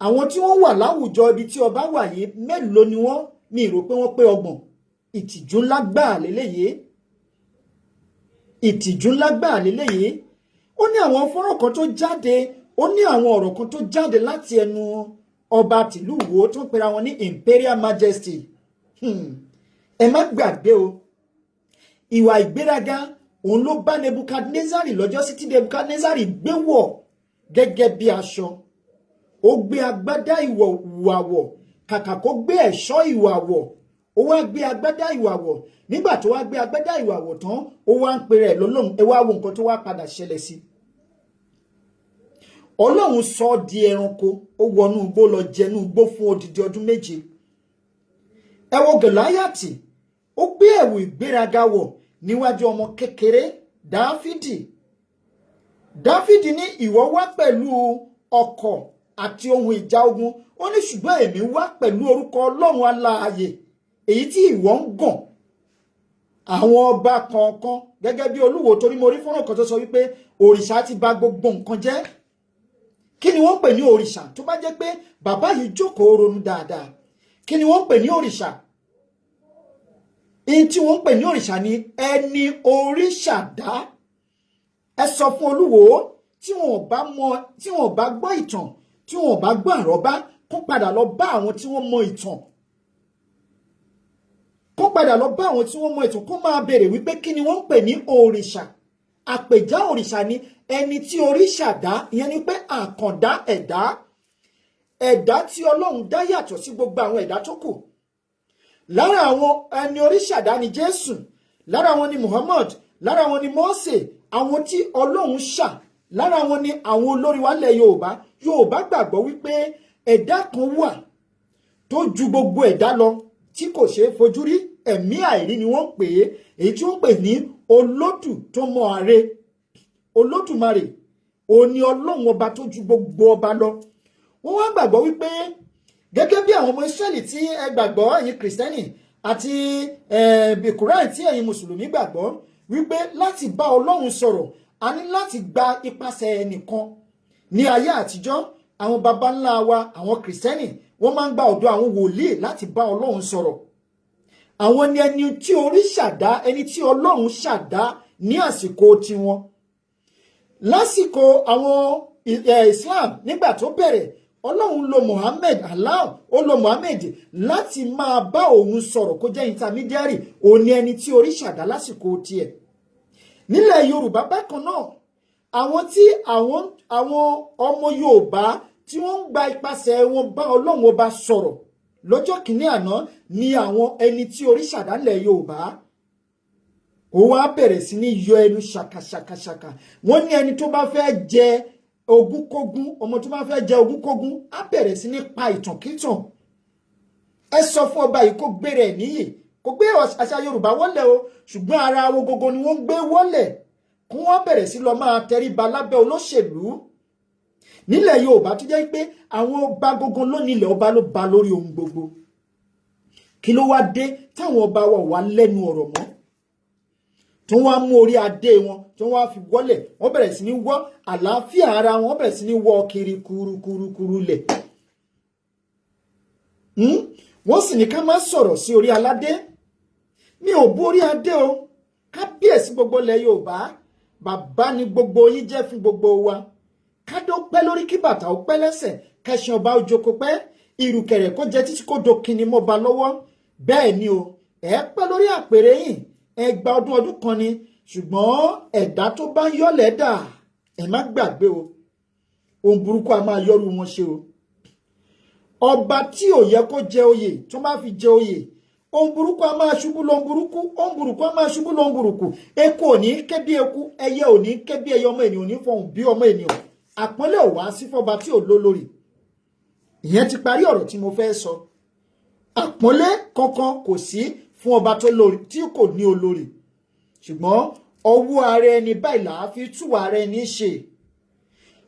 S1: Àwọn tí wọ́n wà láwùjọ ibi tí ọba wà yìí mélòó ni wọ́n? Mi rò pé wọ́n pé 30. Ìtìjú ńlá gbáà lélẹ́yìí. Ìtìjú ńlá gbáà lélẹ́yìí. Ó ní àwọn fọ́nrán kan tó jáde, ó ní àwọn ọ̀rọ̀ kan tó jáde láti ẹnu ọba tìlú Ìwó tó ń pera wọn ní Imperial Majesty. Ẹ má gbàgbé o, ìwà ìgbéraga òun ló bá Nebukadnezari lọ́jọ́ sí tí Nebukadnezari gbé wọ̀ gẹ́gẹ́ bí aṣọ. Ó gbé agbádá ìwà wọ̀, kàkà kó gbé ẹ̀ṣọ́ ìwà wọ̀, ó wá gbé agbádá ìwà wọ̀. Nígbà tó wá gbé agbádá ìwà wọ̀ tán, ó wá ń pe rẹ̀ lọ́lọ́run. Ẹ wá wo nǹkan tó wá padà ṣẹlẹ̀ sí. Ọlọ́run sọ di ẹranko, ó wọnú igbó lọ jẹnú igbó fún odidi ọdún 7. Ẹ wo Gòláyátì, ó gbé ẹ̀wù ìgbéraga wọ̀ níwájú ọmọ kékeré Dáfídì. Dáfídì ní ìwọ wá pẹ̀lú ọ̀kọ̀ àti ohun ìjà ogun, ó ní ṣùgbọ́n èmi wá pẹ̀lú orúkọ Ọlọ́run alààyè èyí tí ìwọ ń gàn. Àwọn ọba kọ̀ọ̀kan gẹ́gẹ́ bí Olúwo, torí mo rí fọ́nrán kan tó sọ wípé òrìṣà ti bà gbogbo nǹkan jẹ́. Kí ni wọ́n pè ní òrìṣà? Tó bá jẹ́ pé bàbá yìí jókòó ronú dáadáa, kí ni wọ́n pè ní òrìṣà? Èyí tí wọ́n pè ní òrìṣà ni ẹni òrìṣà dá. Ẹ sọ fún Olúwo tí wọn ò bá gbọ́ ìtàn, tí wọn ò bá gbọ́ àrọ́bá, kó padà lọ bá àwọn tí wọ́n mọ ìtàn. Kó padà lọ bá àwọn tí wọ́n mọ ìtàn, kó máa béèrè wípé kí ni wọ́n pè ní òrìṣà. Àpèjá òrìṣà ni ẹni tí òrìṣà dá, ìyẹn ni pé àkàndá ẹ̀dá. Ẹ̀dá tí Ọlọ́run dá yàtọ̀ sí gbogbo àwọn ẹ̀dá tó kù. Lára àwọn ẹni òrìṣà dá ni Jésù, lára wọn ni Muhammad, lára wọn ni Mósè, àwọn tí Ọlọ́run ṣà, lára wọn ni àwọn olórí wa lẹ̀ Yorùbá. Yorùbá gbàgbọ́ wípé ẹ̀dá kan wà tó ju gbogbo ẹ̀dá lọ tí kò ṣeé fojú rí. Ẹ̀mí àìrí ni wọ́n pè é, èyí tí wọ́n pè ní Olódù tó mọ àre. Olódùmarè òun ni Ọlọ́run ọba tó ju gbogbo ọba lọ. Wọ́n wá gbàgbọ́ wípé gẹ́gẹ́ bí àwọn ọmọ Ísírẹ́lì tí ẹ gbàgbọ́ ẹ̀yin Kìrìsìtẹ́nì àti Kùránì tí ẹ̀yin Mùsùlùmí gbàgbọ́ wípé láti bá Ọlọ́run sọ̀rọ̀ a ní láti gba ipasẹ̀ ẹnìkan. Ní ayé àtijọ́ àwọn baba ńlá wa àwọn Kìrìsìtẹ́nì wọ́n máa ń gba ọ̀dọ̀ àwọn wòlíì láti bá Ọlọ́run sọ̀rọ̀. Àwọn ni ẹni tí òrìṣà dá, ẹni tí Ọlọ́run ṣàdá ní àsìkò tiwọn. Lásìkò àwọn Islam nígbà tó bẹ̀rẹ̀, Ọlọ́run lo Muhammad, Allah ó lo Muhammad láti máa bá òun sọ̀rọ̀ kó jẹ́ intermediary. Òun ni ẹni tí òrìṣà dá lásìkò tiẹ̀. Nílẹ̀ Yorùbá bákan náà, àwọn tí àwọn ọmọ Yorùbá tí wọ́n ń gba ipasẹ̀ wọn bá Ọlọ́run ọba sọ̀rọ̀ lọ́jọ́ kìíní àná ni àwọn ẹni tí òrìṣà dá nílẹ̀ Yorùbá. Ó wá bẹ̀rẹ̀ sí ní yọ ẹnu ṣàkàṣàkàṣàkà. Wọ́n ní ẹni tó bá fẹ́ jẹ ogúnkógún, ọmọ tó bá fẹ́ jẹ ogúnkógún á bẹ̀rẹ̀ sí ní pa ìtànkítàn. Ẹ sọ fún ọba yìí kó gbé rẹ̀ níyì, kó gbé àṣà Yorùbá wọlé o, ṣùgbọ́n ara wo gogo ni wọ́n gbé wọlé kí wọ́n bẹ̀rẹ̀ sí lọ máa tẹríba lábẹ́ olóṣèlú. Nílẹ̀ Yorùbá tó jẹ́ pé àwọn ọba gogo ló nílẹ̀, ọba ló ba lórí ohun gbogbo. Kí ló wá dé táwọn ọba wa wà lẹ́nu ọ̀rọ̀ mọ́? Tó wá mú orí adé wọn tó wá fi wọlé, wọ́n bẹ̀rẹ̀ sí ní wọ́ àlàáfíà ara wọn, wọ́n bẹ̀rẹ̀ sí ní wọ́ kiri kúrúkúrú lẹ̀. Wọ́n sì ní ká má sọ̀rọ̀ sí orí aládé. Mi ò bú orí adé o, kábíyèsí gbogbo ilẹ̀ Yorùbá, bàbá ni gbogbo yín jẹ́ fún gbogbo wa. Kádó pẹ́ lórí kí bàtà ó pẹ́ lẹ́sẹ̀, kẹṣin ọba ó jókòó pẹ́, ìrùkẹ̀rẹ̀ kó jẹ títí kó dokinni mọ́ba lọ́wọ́. Bẹ́ẹ̀ ni o, ẹ pẹ́ lórí àpèrè yìí, ẹ gba ọdún kan ni, ṣùgbọ́n ẹ̀dá tó bá ń yọ̀lẹ̀ dà, ẹ má gbàgbé o, ohun burúkú a máa yọrù wọn ṣe o. Ọba tí ò yẹ kó jẹ oyè tó má fi jẹ oyè, ohun burúkú a máa ṣubú lóhun burúkú, ohun burúkú a máa ṣubú lóhun burúkú. Eku ò ní ké bí eku, ẹyẹ ò ní ké bí ẹyẹ, ọmọ ènìyàn ò ní fọhùn bí ọmọ ènìyàn. Àpọ́nlé ò wá sí fọ́ba tí ò lólórí. Ìyẹn ti parí ọ̀rọ̀ tí mo fẹ́ sọ. Àpọ́nlé kankan kò sí fún ọba tó lórí tí kò ní olórí. Ṣùgbọ́n ọwọ́ ara ẹni báyìí là á fi tú ara ẹni ṣe.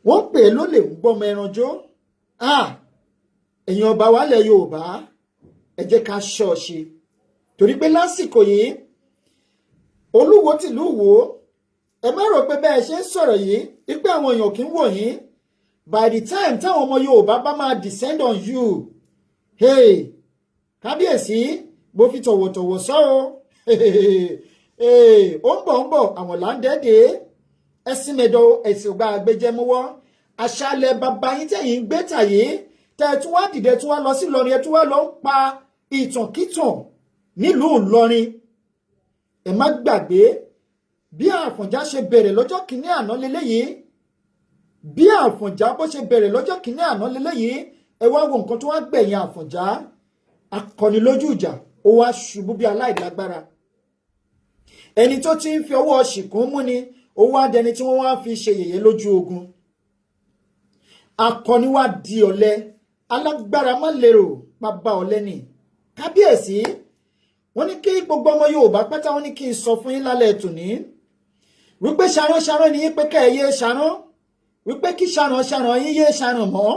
S1: Wọ́n pè é lólè ń gbọ́mọ ẹran jó. Ẹ̀yin ọba wálẹ̀ Yorùbá, ẹ jẹ́ ká ṣọ́ọ̀ṣe. Torí pé lásìkò yìí, Olúwo tìlú Ìwó, ẹ má rò pé bẹ́ẹ̀ ṣe ń sọ̀rọ̀ yìí, wípé àwọn èèyàn kì í wò yín. By the time táwọn ọmọ Yorùbá bá máa descend on you, hey, kábíyèsí, mo fi tọ̀wọ̀tọ̀wọ̀ sọ o. Ó ń bọ̀, àwọn là ń dẹ́dẹ́. Ẹ̀sìn mẹ́dọ̀ ẹ̀sìn ògbà àgbẹjẹmúwọ́. Àṣàlẹ̀ bàbá yín tẹ̀yìn ń gbé tàyé. Tẹ̀ tún wá dìde tún wá lọ sí Ìlọrin, ẹ tún wá lọ ń pa ìtànkítàn nílùú Ìlọrin. Ẹ má gbàgbé bí Àfọ̀njá ṣe bẹ̀rẹ̀ lọ́jọ́ kìíní àná leléyìí. Bí Àfọ̀njá bó ṣe bẹ̀rẹ̀ lọ́jọ́ kìíní àná leléyìí. Ẹ wá wo nǹkan tó wá gbẹ̀yìn Àfọ̀njá. Akọni lójú ìjà, ó wá ṣubú bí aláìlágbára. Ẹni tó ti ń fi ọwọ́ ṣìkún mú ni, ó wá dẹni tí wọ́n wá fi ṣe yẹ̀yẹ́ lójú ogun. Akọni wá di ọ̀lẹ, alágbára má lérò, bàbá ọ̀lẹ ni. Kábíyèsí, wọ́n ní kí gbogbo ọmọ Yorùbá pátá, wọ́n ní kí n sọ fún yín lálẹ́ tòní. Wípé ṣarán ni yín pé ká ẹ yé ṣarán. Wípé kí ṣarán yín yé ṣarán mọ́.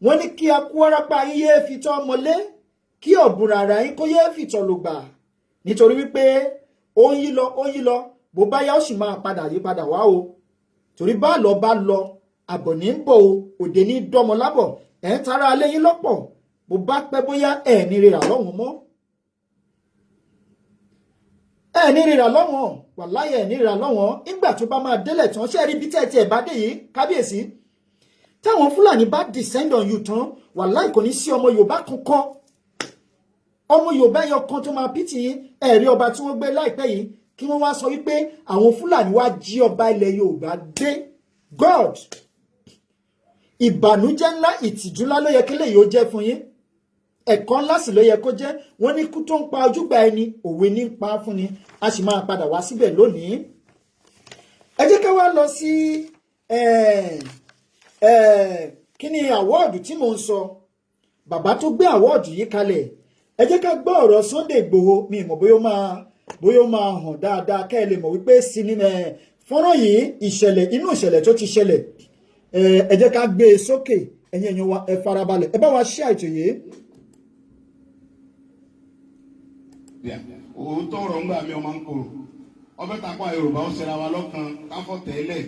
S1: Wọ́n ní kí akú wárápá yín yé fitọ́ ọmọlé. Kí ọ̀bùnra ara yín kó yé fìtọ̀ lùgbà. Nítorí wípé ó ń yí lọ, bó bá yá ó sì máa padà yí padà wá o. Torí bá lọ, àbọ̀ ní ń bọ̀ o, òde ní dọ́mọ lábọ̀, ẹ̀ ń tara alẹ́ yín lọ́pọ̀, bó bá pẹ́ bóyá ẹ̀ ní rírà lọ́wọ́n mọ́. Ẹ̀ ní rírà lọ́wọ́n, wàláhì ẹ̀ ní rírà lọ́wọ́n, nígbà tó bá máa délẹ̀ tán, ṣé ẹ rí bí tẹ́ẹ̀tì ẹ̀ bá dé yìí, kábíyèsí. Táwọn Fúlàní bá descend on you tán, wàláhì kò ní sí ọmọ Yorùbá kankan. Ọmọ Yorùbá ẹyọ kan tó máa pìtì yín, ẹ̀rí ọba tí wọ́n gbé láìpẹ́ yìí, kí wọ́n wá sọ wípé àwọn Fúlàní wá jí ọba ilẹ̀ Yorùbá dé. God! Ìbànújẹ́ ńlá, ìtìjú ńlá ló yẹ kí lèyí ó jẹ́ fún yín. Ẹ̀kọ́ ńlá sì ló yẹ kó jẹ́. Wọ́n ní kú tó ń pa ojúgbà ẹni, òwe ní ń pa fún ni. A sì máa padà wá síbẹ̀ lónìí. Ẹ jẹ́ ká wá lọ sí kí ni àwọ́ọ̀dù tí mò ń sọ. Bàbá tó gbé àwọ́ọ̀dù yìí kalẹ̀. Ẹ jẹ́ ká gbọ́ ọ̀rọ̀ Sunday Igboho. Mi mọ̀ bóyá ó máa hàn dáadáa kẹ́ ẹ lè mọ̀ wípé sinimá fọ́nrán yìí inú ìṣẹ̀lẹ̀ tó ti ṣẹlẹ̀. Ẹ jẹ́ ká gbé e sókè, ẹ̀yin èèyàn wa, ẹ farabalẹ̀, ẹ bá wa share ètò yìí.
S2: Òótọ́ ọ̀rọ̀ ńgbà mi ọmọ ń kúrò ọbẹ̀ tàpá Yorùbá ó ṣẹra wa lọ́kàn káfọ́ tẹ́lẹ̀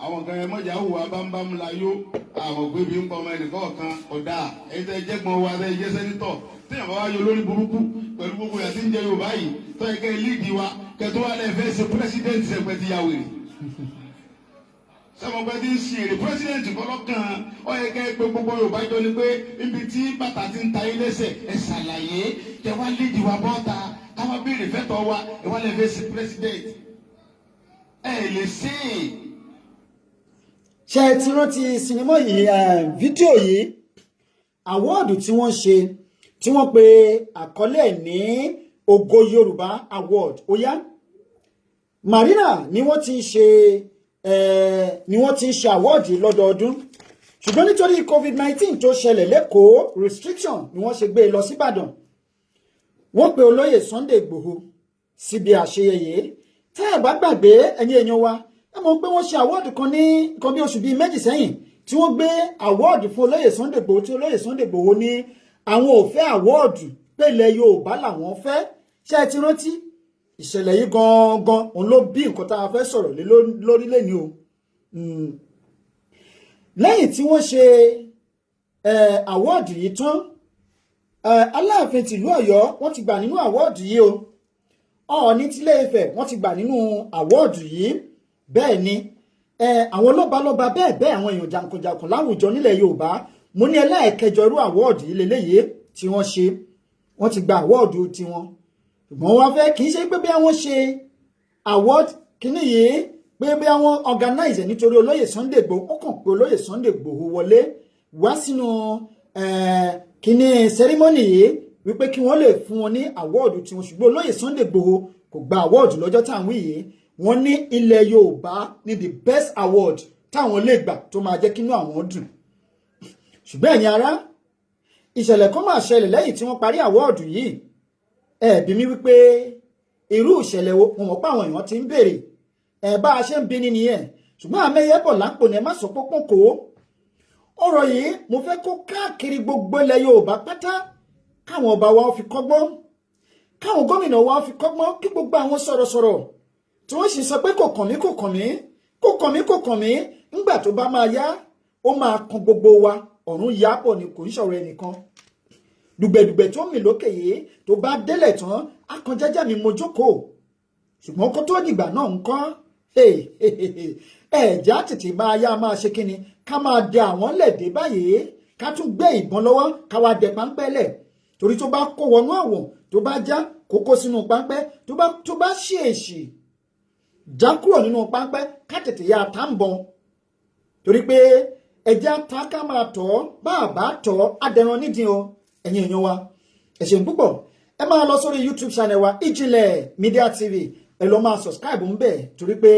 S2: àwọn kan ẹ mọ̀jà hùwà bámbám la yó àwọn ògbébi ń pọ̀ ọmọ ẹnì kọ̀ọ̀kan ọ̀dà ẹ̀yin tẹ́ jẹ́gbọ́n wa tẹ́ jẹ́ sẹ́nitọ̀ téèyàn bá wá yọ lórí burúkú pẹ̀lú gbogbo yàtí ń jẹ Yorùbá yìí tọ́ ẹ kẹ́ líìdì wa kẹ́tọ́ wa lẹ́ẹ̀ fẹ́ ṣe pírẹ́sídẹ̀ntì sẹ́pẹ́ ti yà wèrè sọmọgbẹ́ ti ń ṣe èrè pírẹsidẹ́ǹtì kọlọ́kàn ọ̀yẹ́ kẹ́ pé gbogbo Yorùbá jọ ni pé ibi tí bàtà ti ń ta yín lẹ́sẹ̀ ẹ̀ ṣàlàyé kẹ́ wá lídìí wa bọ́ta káwá béèrè fẹ́tọ̀ wa ẹ̀ wá lè fẹ́ sí pírẹsidẹ́ǹtì ẹ̀ lè ṣe é.
S1: Ṣé ẹ ti rántí sinimá yìí, fídíò yìí, àwọ́ọ̀dù tí wọ́n ṣe tí wọ́n pe àkọlé ní Ògo Yorùbá Award ó yá Marina ni wọ́n ti ń ṣe àwọ́ọ̀dì lọ́dọọdún, ṣùgbọ́n nítorí COVID-19 tó ṣẹlẹ̀ lẹ́kọ̀ọ́ restriction ni wọ́n ṣe gbé e lọ sí Ìbàdàn. Wọ́n pe olóyè Sunday Igboho síbi àṣeyẹyẹ. Tẹ́ ẹ bá gbàgbé ẹ̀yin èèyàn wa, ẹ mọ̀ pé wọ́n ṣe àwọ́ọ̀dì kan ní nǹkan bí oṣù bíi méjì sẹ́yìn tí wọ́n gbé àwọ́ọ̀dì fún olóyè Sunday Igboho, tí olóyè Sunday Igboho ní àwọn ò fẹ́ àwọ́ọ̀dì pé ilẹ̀ Yorùbá làwọn fẹ́. Ṣé ẹ ti rántí? Ìṣẹ̀lẹ̀ yìí gangan òun ló bí nǹkan tá a fẹ́ sọ̀rọ̀ lé lórílẹ̀ ni o. Lẹ́yìn tí wọ́n ṣe àwọ́ọ̀dù yìí tán, Aláàfin tìlú Ọ̀yọ́ wọ́n ti gbà nínú àwọ́ọ̀dù yìí o. Ọọ̀ni tilé Ifẹ̀ wọ́n ti gbà nínú àwọ́ọ̀dù yìí. Bẹ́ẹ̀ ni àwọn lọ́balọ́ba bẹ́ẹ̀ àwọn èèyàn jàǹkànjàǹkàn láwùjọ nílẹ̀ Yorùbá, mo ní ẹlẹ́ẹ̀kẹjọ irú àwọ́ọ̀dù yìí leléyìí tí wọ́n ṣe, wọ́n ti gba àwọ́ọ̀dù tiwọn. Ṣùgbọ́n wọ́n fẹ́ kì í ṣe pé bí àwọn ṣe award kíní yìí pé bí àwọn organize nítorí olóyè Sunday Igboho, ó kàn pé olóyè Sunday Igboho wọlé wá sínú kíní ceremony yìí wípé kí wọ́n lè fún wọn ní àwọ́ọ̀dù tiwọn, ṣùgbọ́n olóyè Sunday Igboho kò gba àwọ́ọ̀dù lọ́jọ́ táwọn yìí. Wọ́n ní ilẹ̀ Yorùbá ní the best award táwọn lè gbà tó máa jẹ́ kínú àwọn dùn. Ṣùgbọ́n ẹ̀yin ará, ìṣẹ̀lẹ̀ kan máa ṣẹlẹ̀ lẹ́yìn tí wọ́n parí àwọ́ọ̀dù yìí. Ẹ bi mí wípé irú ìṣẹ̀lẹ̀ wo, mo mọ̀ pé àwọn èèyàn ti ń béèrè. Bá a ṣe ń bi ní nìyẹn. Ṣùgbọ́n àmẹ́yẹ bọ̀ lápò ní ẹ má sọ pópó kó. Ọ̀rọ̀ yìí mo fẹ́ kó káàkiri gbogbo ilẹ̀ Yorùbá pátá, káwọn ọba wa fi kọ́gbọ́n, káwọn gómìnà wa fi kọ́gbọ́n, kí gbogbo àwọn sọ̀rọ̀sọ̀rọ̀ tí wọ́n sì sọ pé kò kàn mí, kò kàn mí, kò kàn mí, kò kàn mí, ńgbà tó bá máa yá ó máa kan gbogbo wa. Ọ̀run yá pọ̀ ni, kò ń sọ̀rọ̀ ẹnìkan. Dùgbẹ̀dùgbẹ̀ tó mì lókè yìí tó bá délẹ̀ tán á kan jẹ́jẹ́ mi mo jókòó. Ṣùgbọ́n kó tó dìgbà náà ń kọ́ ẹ̀já tètè máa yá máa ṣe kíni, ká máa dẹ àwọn lẹ̀dẹ̀ báyìí, ká tún gbé ìbọn lọ́wọ́ ká wá dẹ páńpẹ́ lẹ̀. Torí tó bá kó wọnú àwọ̀, tó bá já kókó sínú páńpẹ́, tó bá ṣèèṣì já kúrò nínú páńpẹ́, ká tètè yá tá ń bọ̀. Torí pé ẹja ta ká máa tọ̀, bá a bá tọ̀ adẹran nídìí o. Ẹ̀yin èèyàn wa, ẹ ṣeun púpọ̀. Ẹ máa lọ sórí YouTube channel wa Ìjìnlẹ̀ Media TV. Ẹ lọ máa subscribe ń bẹ̀, torí pé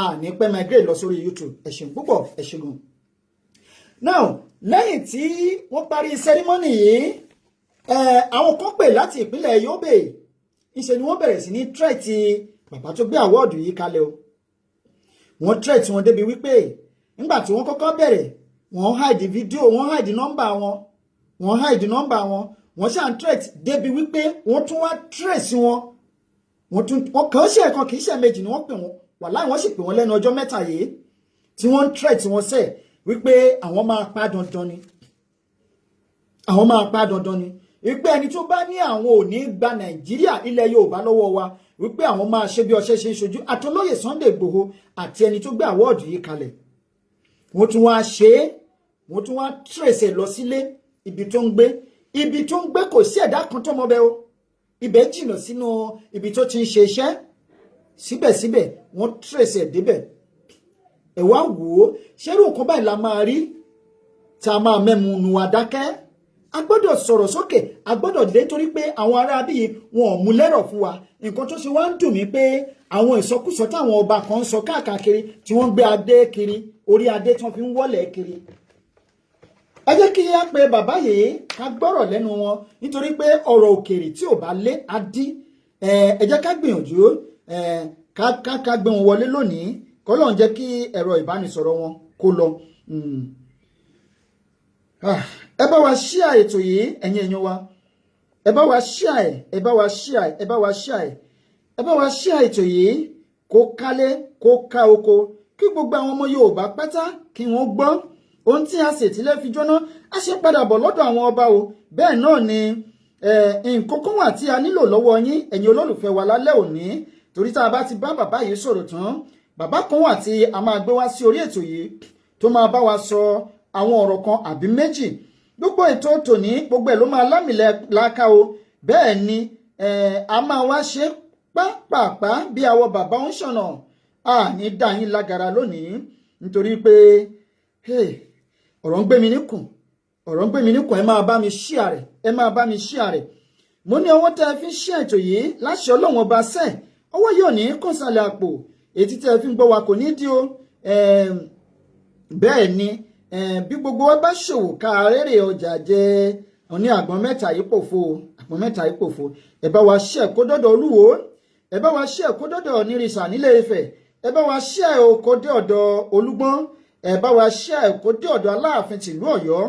S1: a ní pẹ́ migrate lọ sórí YouTube. Ẹ ṣeun púpọ̀, ẹ ṣeun. Now, lẹ́yìn tí wọ́n parí ceremony yìí, àwọn kan pè láti ìpínlẹ̀ Yobe. Ìṣe ni wọ́n bẹ̀rẹ̀ sí ní threat bàbá tó gbé awọ́ọ̀dù yìí kalẹ̀ o. Wọ́n threat wọn débi wípé nígbà tí wọ́n kọ́kọ́ bẹ̀rẹ̀, wọ́n hide video, wọ́n hide number wọn, wọ́n ṣàn threat débi wípé wọ́n tún wá trace wọn. Wọ́n kàn ṣe ẹ̀kan kì í ṣe méjì ni wọ́n pè wọ́n. Wàláhì wọ́n sì pè wọ́n lẹ́nu ọjọ́ mẹ́ta yìí tí wọ́n threat wọn sẹ́ wípé àwọn máa pa dandan ni. Àwọn máa pa dandan ni. Wípé ẹni tó bá ní àwọn ò ní gba Nàìjíríà ilẹ̀ Yorùbá lọ́wọ́ wa, wípé àwọn máa ṣe bí ọṣẹ ṣe ń ṣojú àtolóyè Sunday Igboho àti ẹni tó gbé àwọ́ọ̀dù yìí kalẹ̀. Wọ́n tún wá ṣe é, wọ́n tún wá trace lọ sílé ibi tó ń gbé. Ibi tó ń gbé kò sí ẹ̀dá kan tó mọ̀ bẹ́ẹ̀ o. Ibẹ̀ jìnnà sínú ibi tó ti ń ṣe iṣẹ́. Síbẹ̀síbẹ̀ wọ́n trace débẹ̀. Ẹ wá wò ó, ṣerú nǹkan báyìí la máa rí tá a máa mẹ́mu nu wa dákẹ́. A gbọ́dọ̀ sọ̀rọ̀ sókè, a gbọ́dọ̀ dé, torí pé àwọn ará bíi wọn ò mú lẹ́rọ̀ fún wa. Nǹkan tó ṣe wá ń dùn mí pé àwọn ìsọkúsọ táwọn ọba kan ń sọ káàkiri tí wọ́n gbé adé kiri, orí adé tí wọ́n fi ń wọ́lẹ̀ kiri. Ẹ jẹ́ kí á pe bàbá yìí ká gbọ́rọ̀ lẹ́nu wọn, nítorí pé ọ̀rọ̀ òkèèrè tí ò bá lé á dí. Ẹ jẹ́ ká gbìyànjú ká gbé wọn wọlé lónìí, k'Ọlọ́run jẹ́ kí ẹ̀rọ ìbánisọ̀rọ̀ wọn kó lọ. Ẹ bá wa share ètò yìí, ẹ̀yin èèyàn wa. Ẹ bá wa share, ẹ bá wa share, ẹ bá wa share, ẹ bá wa share ètò yìí kó kálé kó ká oko, kí gbogbo àwọn ọmọ Yorùbá pátá kí wọ́n gbọ́ ohun tí a ṣètìlẹ́ fi jóná. A ṣe padà bọ̀ lọ́dọ̀ àwọn ọba o. Bẹ́ẹ̀ náà ni nǹkan kan wà tí a nílò lọ́wọ́ yín, ẹ̀yin olólùfẹ́ wa lálẹ́ òní, torí tá a bá ti bá bàbá yìí sọ̀rọ̀ tán, bàbá kan wà tí a máa gbé wá sí orí ètò yìí tó máa bá wa sọ àwọn ọ̀rọ̀ kan àbí méjì. Gbogbo ètò tòní gbogbo ẹ̀ ló máa lámìlẹ́ka o. Bẹ́ẹ̀ ni a máa wá ṣe pápápá bí àwọn bàbá ń ṣọ̀nà. A ní dá yín lágara lónìí, nítorí pé ọ̀rọ̀ ń gbé mi níkùn, ọ̀rọ̀ ń gbé mi níkùn. Ẹ máa bá mi share rẹ̀, ẹ máa bá mi share rẹ̀. Mo ní ọwọ́ tẹ́ ẹ fi ń share ètò yìí láṣẹ Ọlọ́run ọba sẹ́, ọwọ́ yóò ní kọ̀sálẹ̀ àpò. Ètí tẹ́ ẹ fi ń gbọ́ wa kò ní dí o. Bẹ́ẹ̀ ni bí gbogbo wa bá ṣòwò ká rèrè ọjà jẹ, òní àgbọn mẹ́ta yìí pòfo, àgbọn mẹ́ta yìí pòfo. Ẹ bá wa share kó dọ́dọ̀ Olúwo, ẹ bá wa share kó dọ́dọ̀ Nírìsà nílé Ifẹ̀, ẹ bá wa share kó dé ọ̀dọ̀ Olúgbọ́n, ẹ bá wa share kó dé ọ̀dọ̀ Aláàfin tìlú Ọ̀yọ́,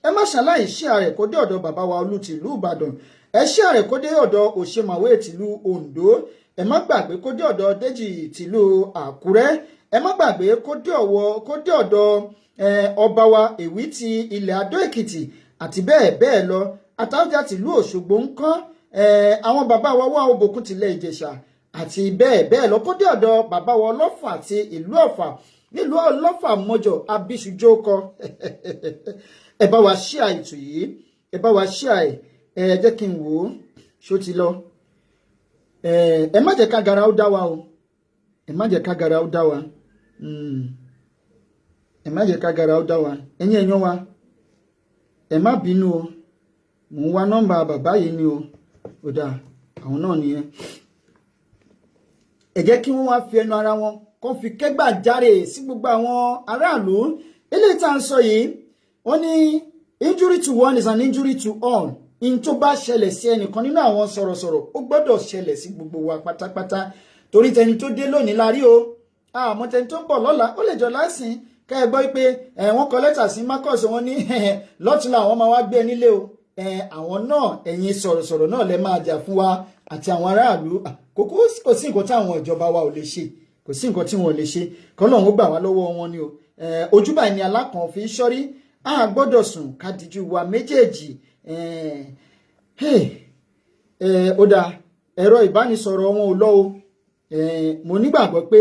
S1: ẹ má ṣàlàyé share rẹ̀ kó dé ọ̀dọ̀ bàbá wa Olú tìlú Ìbàdàn, ẹ share rẹ̀ kó dé ọ̀dọ̀ Òṣèmàwé tìlú Oǹdó, ẹ má gbàgbé kó dé ọ̀dọ̀ Déjì tìlú Àkúrẹ́, ẹ má gbàgbé kó dé ọ̀dọ̀ ọba wa Èwí ti ilẹ̀ Adó Èkìtì àti bẹ́ẹ̀ bẹ́ẹ̀ lọ. Àtàwùjá tìlú Òṣogbo ń kọ́, àwọn bàbá wa wá Òbòkun tilẹ̀ Ìjẹ̀ṣà àti bẹ́ẹ̀ bẹ́ẹ̀ lọ. Kó dé ọ̀dọ̀ bàbá wa Ọlọ́fà àti ìlú Ọ̀fà, nílùú Ọlọ́fà mọ́jọ abíṣujókọ. Ẹ bá wa share ètò yìí, ẹ bá wa share ẹ jẹ́ kí n wò ó ṣó ti lọ. Ẹ má jẹ́ ká gara ó dá wa o, ẹ má jẹ́ ká gara ó dá wa, ẹ má jẹ́ ká gara ó dá wa. Ẹ̀yin èèyàn wa, ẹ má bínú o, mò ń wá nọ́mbà bàbá yìí ni ó dáa àwọn náà nìyẹn. ẹ jẹ́ kí wọ́n wá fi ẹnu ara wọn kó fi kẹ́gbàjarè sí gbogbo àwọn aráàlú eléyìí tá à ń sọ yìí. wọ́n ní injury to one is an injury to all. in tó bá ṣẹlẹ̀ sí ẹnìkan nínú àwọn sọ̀rọ̀sọ̀rọ̀ ó gbọ́dọ̀ ṣẹlẹ̀ sí gbogbo wa pátápátá torí tẹni tó dé lónìí la rí o àmọ́ tẹni tó ń bọ̀ lọ́la ó lè jọ lásìn ká ẹ gbọ́ pé wọ́n kọ lẹ́tà sí Marcus wọn ní lọ́tùnla àwọn máa wá gbé ẹ nílé o àwọn náà ẹ̀yin sọ̀rọ̀sọ̀rọ̀ náà lẹ máa jà fún wa àti àwọn aráàlú kò sí nǹkan táwọn ìjọba wa ò lè ṣe kò sí nǹkan tí wọn ò lè ṣe kọ́lọ́hún ó gbà wá lọ́wọ́ wọn ni o ojúbà ni alákan fi ṣọ́rí a gbọ́dọ̀ sùn ká dijú wa méjèèjì ó dáa ẹ̀rọ ìbánisọ̀rọ̀ wọn ò lọ o mo nígbàgbọ́ pé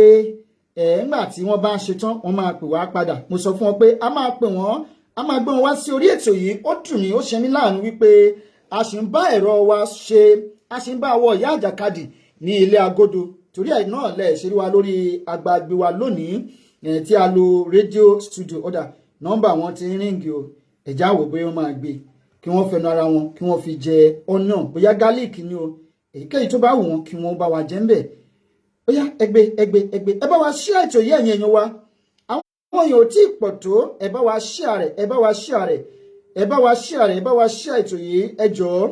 S1: nígbà tí wọ́n bá ń ṣetán wọ́n máa pè wá padà mo sọ fún wọn pé a máa pè wọ́n a máa gbé wọn wá sí orí ètò yìí ó dùn mí ó ṣe mí láàánú wípé a sì ń bá ẹ̀rọ wa ṣe a sì ń bá àwọ̀ ìyá àjàkadì ní ilé agodo torí ẹ̀ náà lẹ̀ ṣe rí wa lórí agbágbé wa lónìí tí a lo rédíò studio ọ̀dà nọ́mbà wọn ti ń ríǹgì o ẹ̀já wò bóyá wọ́n máa gbé kí wọ́n fẹnu ara wọn kí wọ́n fi jẹ onion bóyá garlic ni o èyíkéyìí tó bá wù wọ́n kí wọ́n bá wa jẹ ń bẹ̀ bóyá ẹgbẹ́ ẹ bá wa ṣí ètò yìí ẹ̀yin èèyàn wa àwọn èèyàn ò tí ì pọ̀ tó ẹ bá wa ṣí àrẹ̀ ẹ bá wa ṣí àrẹ̀ ẹ bá wa ṣí àrẹ̀ ẹ bá wa ṣí ètò yìí ẹ jọ̀ọ́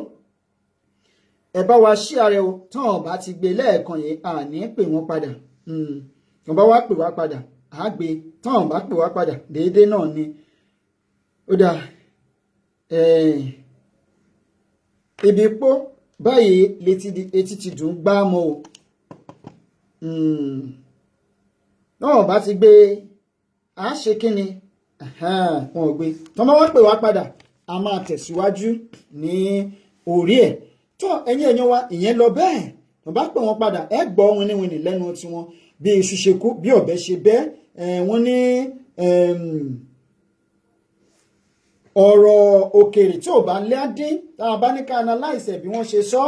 S1: ẹ bá wa ṣí àrẹ̀ o tán ọba ti gbé lẹ́ẹ̀kan yìí àní pè wọ́n padà wọ́n bá wá pè wá padà àá gbé tán ọba pè wá padà déédéé náà ni ó dáa ibi pó báyìí etí ti dùn gbá mọ́ o náà bá ti gbé a ṣe kíni wọn ò gbé tọ́mọ́ wọ́n pè wá padà a máa tẹ̀síwájú ní orí ẹ̀ tó ẹ̀yin èèyàn wa ìyẹn lọ bẹ́ẹ̀ wọ́n bá pè wọ́n padà ẹ gbọ́ winiwini lẹ́nu tiwọn bí iṣu ṣe kú bí ọ̀bẹ ṣe bẹ́ wọ́n ní ọ̀rọ̀ òkèèrè tí ò bá lé dín tá a bá ní ká analyse bí wọ́n ṣe sọ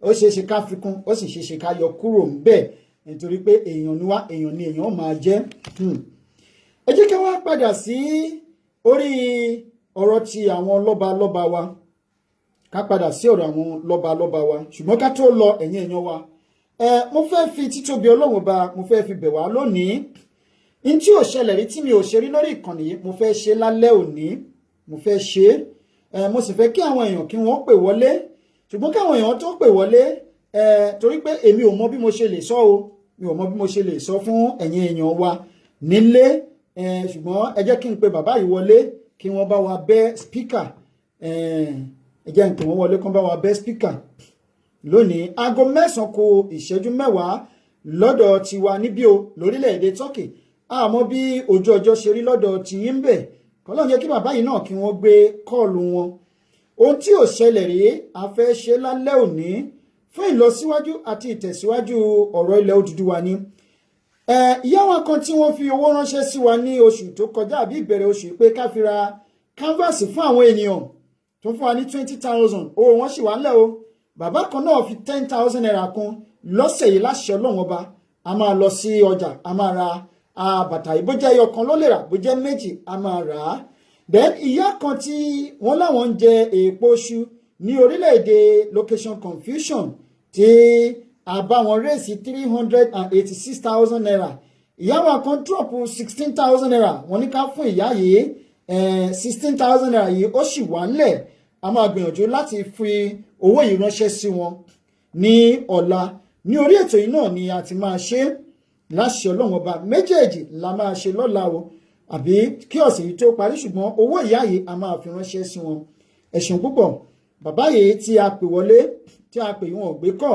S1: ó ṣe é ṣe ká fi kún ó sì ṣe é ṣe ká yọ kúrò ńbẹ̀ nítorí pé èèyàn ni wá èèyàn ni èèyàn máa jẹ́. ẹ jẹ́ kí wọ́n padà sí orí ọ̀rọ̀ ti àwọn lọ́balọ́ba wa ká padà sí ọ̀rọ̀ àwọn lọ́balọ́ba wa ṣùgbọ́n ká tó lọ ẹ̀yin èèyàn wa mo fẹ́ fi títóbi Ọlọ́run ba mo fẹ́ fi bẹ̀ wá lónìí ní tí ò ṣẹlẹ̀ rí tí mi ò ṣe rí lórí ìkànnì yìí mo fẹ́ ṣe lálẹ́ òní mo fẹ́ ṣe mo sì fẹ́ kí àwọn èèyàn kí wọ́n pè wọlé ṣùgbọ́n káwọn èèyàn tó pè wọlé torí pé èmi ò mọ bí mo ṣe lè sọ o mi ò mọ bí mo ṣe lè sọ fún ẹ̀yin èèyàn wa nílé ṣùgbọ́n ẹ jẹ́ kí n pe bàbá yìí wọlé kí wọ́n bá wa bẹ́ spíkà ẹ jẹ́ n pè wọ́n wọlé kí wọ́n bá wa bẹ́ spíkà lónìí aago 9:10 lọ́dọ̀ tiwa níbí o lórílẹ̀‐èdè Turkey àmọ́ bí ojú ọjọ́ ṣe rí lọ́dọ̀ tiyín bẹ̀ kọ́lọ́ yẹ kí bàbá yìí náà kí wọ́n gbé kọ́ọ̀lù wọn ohun tí ò ṣẹlẹ̀ rí a fẹ́ ṣe lálẹ́ òní fún ìlọsíwájú àti ìtẹ̀síwájú ọ̀rọ̀ ilẹ̀ Odùduwà ni ìyá wa kan tí wọ́n fi owó ránṣẹ́ sí wa ní oṣù tó kọjá àbí ìbẹ̀rẹ̀ oṣù pé ká fi ra canvas fún àwọn ènìyàn tó fún wa ní 20,000 owó wọn sì wà ńlẹ̀ o bàbá kan náà fi 10,000 naira kún lọ́sẹ̀ yìí láṣẹ Ọlọ́run ọba a máa lọ sí ọjà a máa ra bàtà yìí bó jẹ́ ẹyọ kan ló lè rà bó jẹ́ méjì a máa rà á then ìyá kan tí wọ́n láwọn ń jẹ èèpo iṣu ní orílẹ̀-èdè location confusion tí a bá wọn rèsì 386,000 naira ìyá wa kan drop 16,000 naira wọ́n ní ká fún ìyá yìí 16,000 naira yìí ó sì wà ńlẹ̀ a máa gbìyànjú láti fi owó yìí ránṣẹ́ sí wọn ní ọ̀la ní orí ètò yìí náà ni a ti máa ṣe láṣẹ Ọlọ́run ọba méjèèjì la máa ṣe lọ́la o àbí kí ọ̀sẹ̀ yìí tó parí ṣùgbọ́n owó ìyá yìí a máa fi ránṣẹ́ sí wọn ẹ̀sùn púpọ̀ bàbá yìí tí a pè wọlé tí a pè wọn ò gbé kọ̀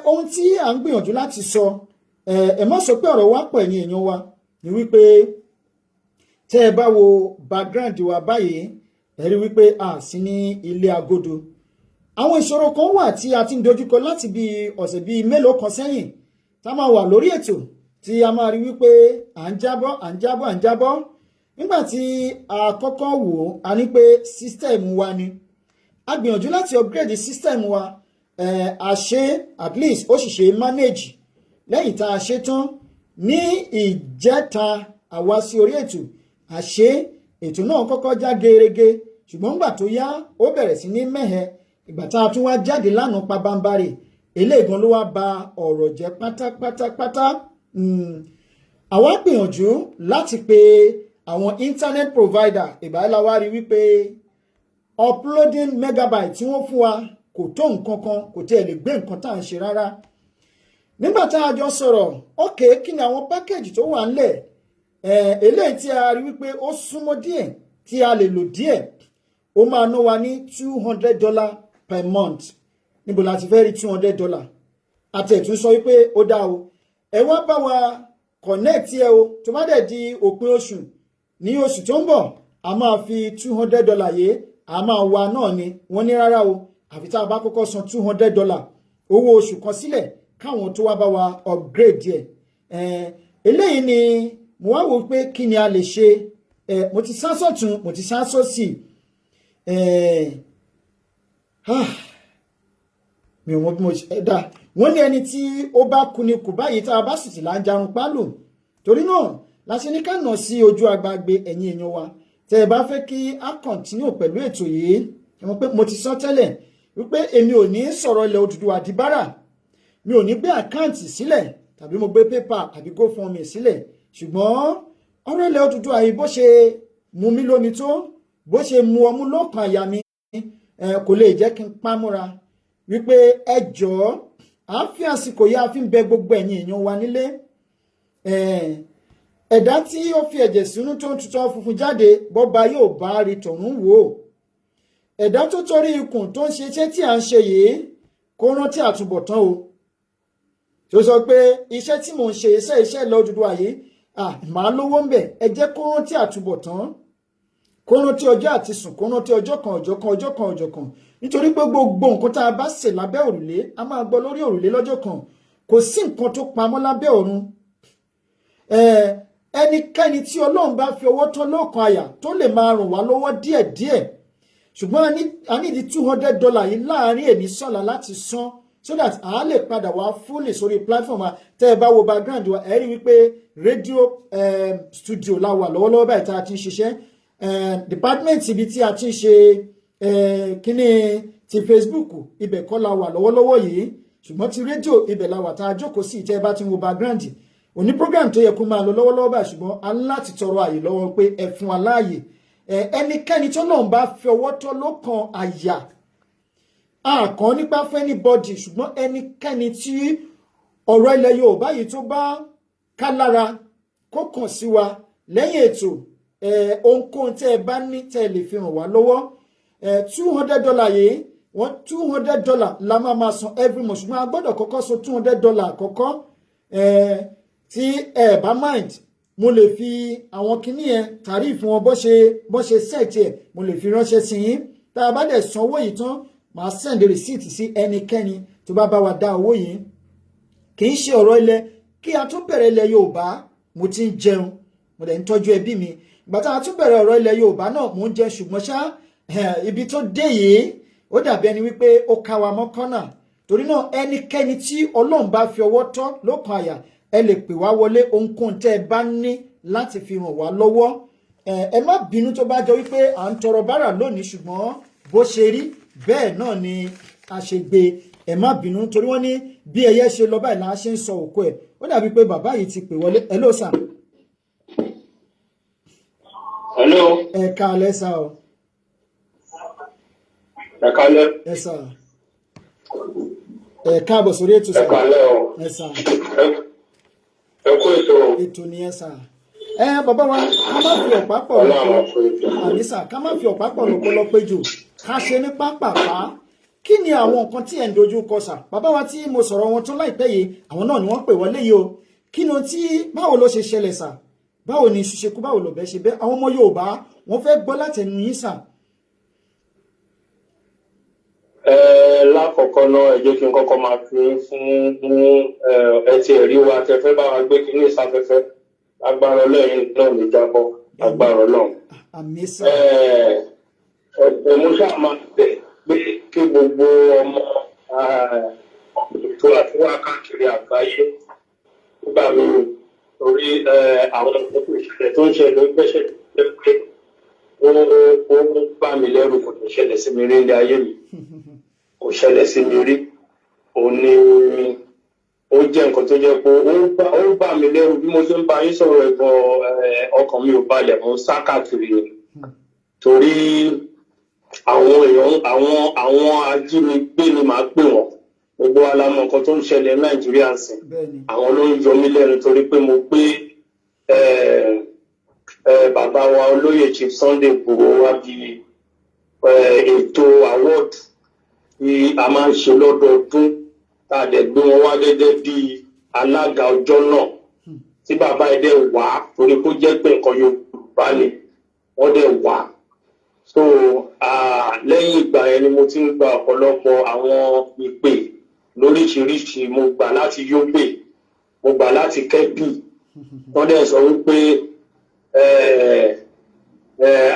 S1: ohun tí à ń gbìyànjú láti sọ ẹ má sọ pé ọ̀rọ̀ wa pọ̀ ẹ̀yin èèyàn wa ni wípé tẹ́ ẹ bá wo background wa báyìí ẹ rí wípé a sí ní ilé agodo àwọn ìṣòro kan wà tí a ti ń dojúkọ láti bí ọ̀sẹ̀ bíi mélòó kan sẹ́yìn tá máa wà lórí ètò tí a máa rí wípé à ń jábọ́ nígbà tí a kọ́kọ́ wò a ní pé system wa ni a gbìyànjú láti upgrade system wa a ṣe at least ó sì ṣe manage lẹ́yìn tá a ṣe tán ní ìjẹta àwa sí orí ètò a ṣe ètò náà kọ́kọ́ já gerege ṣùgbọ́n nígbà tó yá ó bẹ̀rẹ̀ sí ní mẹ́hẹ. Ìgbà tá a tún wá jáde lánàá pabambarì eléyìí gan ló wá ba ọ̀rọ̀ jẹ́ pátápátápátá. Àwa gbìyànjú láti pe àwọn internet provider. Ìbáyìí wá rí wípé uploading megabyte tí wọ́n fún wa kò tó nǹkan kan, kò tiẹ̀ lè gbé nǹkan tá à ń ṣe rárá. Nígbà tá a jọ sọ̀rọ̀ okay kí ni àwọn package tó wà ńlẹ̀ eléyìí tí a rí wípé ó súnmọ́ díẹ̀ tí a lè lò díẹ̀ ó máa ná wa ní $200 per month. Níbo la ti fẹ́ rí $200? Àtẹ̀tún sọ wípé ó dá o ẹ wá bá wa connect ẹ o tó bá dẹ̀ di òpin oṣù ní oṣù tó ń bọ̀ a máa fi $200 yé a máa wà náà ni. Wọ́n ní rárá o àfi tá a bá kọ́kọ́ san $200 owó oṣù kan sílẹ̀ káwọn tó wá bá wa upgrade díẹ̀. Eléyìí ni mo wá wò pé kí ni a lè ṣe. Mo ti sá sọ́tún mo ti sá sósì. Mi ò mọ bí mo ṣe dá. Wọ́n ní ẹni tí ó bá kú ni kù báyìí tá a bá sì ti là ń jarun pálò. Torí náà láti ní ká nà sí ojú agbágbé ẹ̀yin èèyàn wa. Tẹ́ ẹ bá fẹ́ kí a continue pẹ̀lú ètò yìí ẹ mọ̀ pé mo ti sọ tẹ́lẹ̀ wípé èmi ò ní sọ̀rọ̀ ilẹ̀ Odùduwà di bárà. Mi ò ní gbé àkáǹtì sílẹ̀ tàbí mo gbé PayPal àbí GoFundMe sílẹ̀. Ṣùgbọ́n ọ̀rọ̀ ilẹ̀ Odùduwà yìí bó ṣe mú mi lómi tó bó ṣe mú ọmú lọ́kàn àyà mi kò lè jẹ́ kí n pámúra wípé ẹ jọ̀ọ́ à ń fi àsìkò yá fi ń bẹ gbogbo ẹ̀yin èèyàn wa nílé. Ẹ̀dá tí ó fi ẹ̀jẹ̀ sínú tó ń tutọ́ funfun jáde bọ́ba yóò bá rí tọ̀run wò. Ẹ̀dá tó torí ikùn tó ń ṣe iṣẹ́ tí à ń ṣe yìí kó rántí àtúbọ̀tán o. Tó sọ pé iṣẹ́ tí mò ń ṣe iṣẹ́ ilẹ̀ Odùduwà yìí màá lówó ń bẹ̀ ẹ jẹ́ kó rántí àtúbọ̀tán. Kó rántí ọjọ́ àti sùn kó rántí ọjọ́ kan nítorí pé gbogbo nǹkan tá a bá ṣe lábẹ́ òrùlé a máa gbọ́ lórí òrùlé lọ́jọ́ kan. Kò sí nǹkan tó pamọ́ lábẹ́ ọ̀run. Ẹnikẹ́ni tí Ọlọ́run bá fi ọwọ́ tán lọ́kàn àyà tó lè máa ràn wá lọ́wọ́ díẹ̀díẹ̀. Ṣùgbọ́n a ní di $200 yìí láàárín èmi sọ́la láti san so that a lè padà wá fully sórí platform wa. Tẹ́ ẹ bá wo background wa ẹ rí wípé radio studio la wà lọ́wọ́lọ́wọ́ báyìí tá a ti ń ṣiṣẹ́. Department ibi tí a ti ń ṣe kíní ti Facebook ibẹ̀ kọ́ la wà lọ́wọ́lọ́wọ́ yìí. Ṣùgbọ́n ti rédíò ibẹ̀ la wà tá a jókòó sí tẹ́ ẹ bá ti ń wo background. Òní program tó yẹ kó máa lọ lọ́wọ́lọ́wọ́ báyìí ṣùgbọ́n a ń láti tọrọ àyè lọ́wọ́ pé ẹ fún wa láàyè. Ẹnikẹ́ni tó náà bá fi ọwọ́ tọ́ lọ́kàn àyà àkàn nípa fún anybody ṣùgbọ́n ẹnikẹ́ni tí ọ̀rọ̀ ilẹ̀ Yorùbá yìí tó bá ká lára kó kàn sí wa lẹ́yìn ètò ohunkóhun tẹ́ ẹ bá ní tẹ́ ẹ lè fi ràn wá lọ́wọ́. $200 yìí wọ́n $200 la máa san every month ṣùgbọ́n a gbọ́dọ̀ kọ́kọ́ san $200 àkọ́kọ́. Tí ẹ bá mind mo lè fi àwọn kinní yẹn tàrífù wọn bó ṣe set ẹ̀ mo lè fi ránṣẹ́ sí yín. Tá a bá dẹ̀ sanwó yìí tán màá send receipt sí ẹnikẹ́ni tó bá bá wa dá owó yìí. Kì í ṣe ọ̀rọ̀ ilẹ̀ kí a tún bẹ̀rẹ̀ ilẹ̀ Yorùbá mo ti ń jẹun mo dẹ̀ ń tọ́jú ẹbí mi. Ìgbà tá a tún bẹ̀rẹ̀ ọ̀rọ̀ ilẹ̀ Yorùbá náà mo ń jẹ ṣùgbọ́n ṣá ibi tó dé yìí ó dàbí ẹni wípé ó ká wa mọ́ kọ́nà. Torí náà ẹnikẹ́ni tí Ọlọ́run bá fi ọwọ́ tọ́ lọ́kàn àyà ẹ lè pè wá wọlé ohunkóhun tẹ́ ẹ bá ní láti fi ràn wá lọ́wọ́. Ẹ má bínú tó bá jọ wípé à ń tọrọ bárà lónìí ṣùgbọ́n bó ṣe rí bẹ́ẹ̀ náà ni a ṣe gbé. Ẹ má bínú torí wọ́n ní bí ẹyẹ ṣe lọ báyìí la ṣe ń sọ òkú ẹ̀. Ó dàbí pé bàbá yìí ti pè wọlé. Hello sir.
S3: Hello.
S1: Ẹ káalẹ́ sá o.
S3: Ẹ káalẹ́.
S1: Ẹ sá. Ẹ káàbọ̀ sórí ètò sá.
S3: Ẹ káalẹ́ o.
S1: Ẹ sá.
S3: Ẹ kú ètò.
S1: Ètò ni ẹ sá. Bàbá wa ká má fi ọ̀pá pọ̀ lọ́pọ̀ àníṣà ká má fi ọ̀pá pọ̀ lọ́pọ̀ jù ká ṣe ní pápápá. Kí ni àwọn nǹkan tí ẹ̀ ń dojú kọ sà? Bàbá wa tí mo sọ̀rọ̀ wọn tán láìpẹ́ yìí àwọn náà ni wọ́n pè wọlé yìí o. Kí ni tí báwo ló ṣe ṣẹlẹ̀ sà? Báwo ni iṣu ṣe kú báwo lọ̀bẹ ṣe bẹ́? Àwọn ọmọ Yorùbá wọ́n fẹ́ gbọ́ látẹnu yín sà.
S3: Lákọ̀ọ́kọ́ náà ẹ jẹ́ kí n kọ́kọ́ máa fi fún ẹtì ẹ̀rí wa tẹ́fẹ́ bá wa gbé kíní ìsáfẹ́fẹ́ agbára Ọlọ́run náà ní jábọ́ agbára Ọlọ́run.
S1: Àmín sà.
S3: Mo ṣáà máa bẹ̀ pé kí gbogbo ọmọ ètò àtiwá káàkiri àgbáyé nígbà míì torí àwọn ìṣẹ̀lẹ̀ tó ń ṣẹlẹ̀ gbẹ́sẹ̀ pé ó bá mi lẹ́rù, kò ní ṣẹlẹ̀ sí mi rí ilé ayé mi, kò ṣẹlẹ̀ sí mi rí. Ó jẹ́ nǹkan tó jẹ́ pé ó bá mi lẹ́rù. Bí mo ṣe ń bá yín sọ̀rọ̀ ẹ̀gbọ́n, ọkàn mi ò balẹ̀, mo ń sá káàkiri ni. Torí àwọn èèyàn, àwọn ajínigbé ni màá pè wọ́n. Gbogbo wa la mọ̀ nǹkan tó ń ṣẹlẹ̀ Nàìjíríà sí. Àwọn ló ń yọ mí lẹ́nu torí pé mo gbé bàbá wa olóyè Chief Sunday Igboho wá bí ètò award tí a máa ń ṣe lọ́dọọdún, tá a dẹ̀ gbé wọn wá gẹ́gẹ́ bí alága ọjọ́ náà, tí bàbá ẹ̀ dẹ̀ wá torí kó jẹ́ pé nǹkan Yorùbá ni wọ́n dẹ̀ wá. So lẹ́yìn ìgbà yẹn ni mo ti ń gba ọ̀pọ̀lọpọ̀ àwọn ìpè lóríṣiríṣi. Mo gbà láti Yobe, mo gbà láti Kebbi, wọ́n dẹ̀ sọ wípé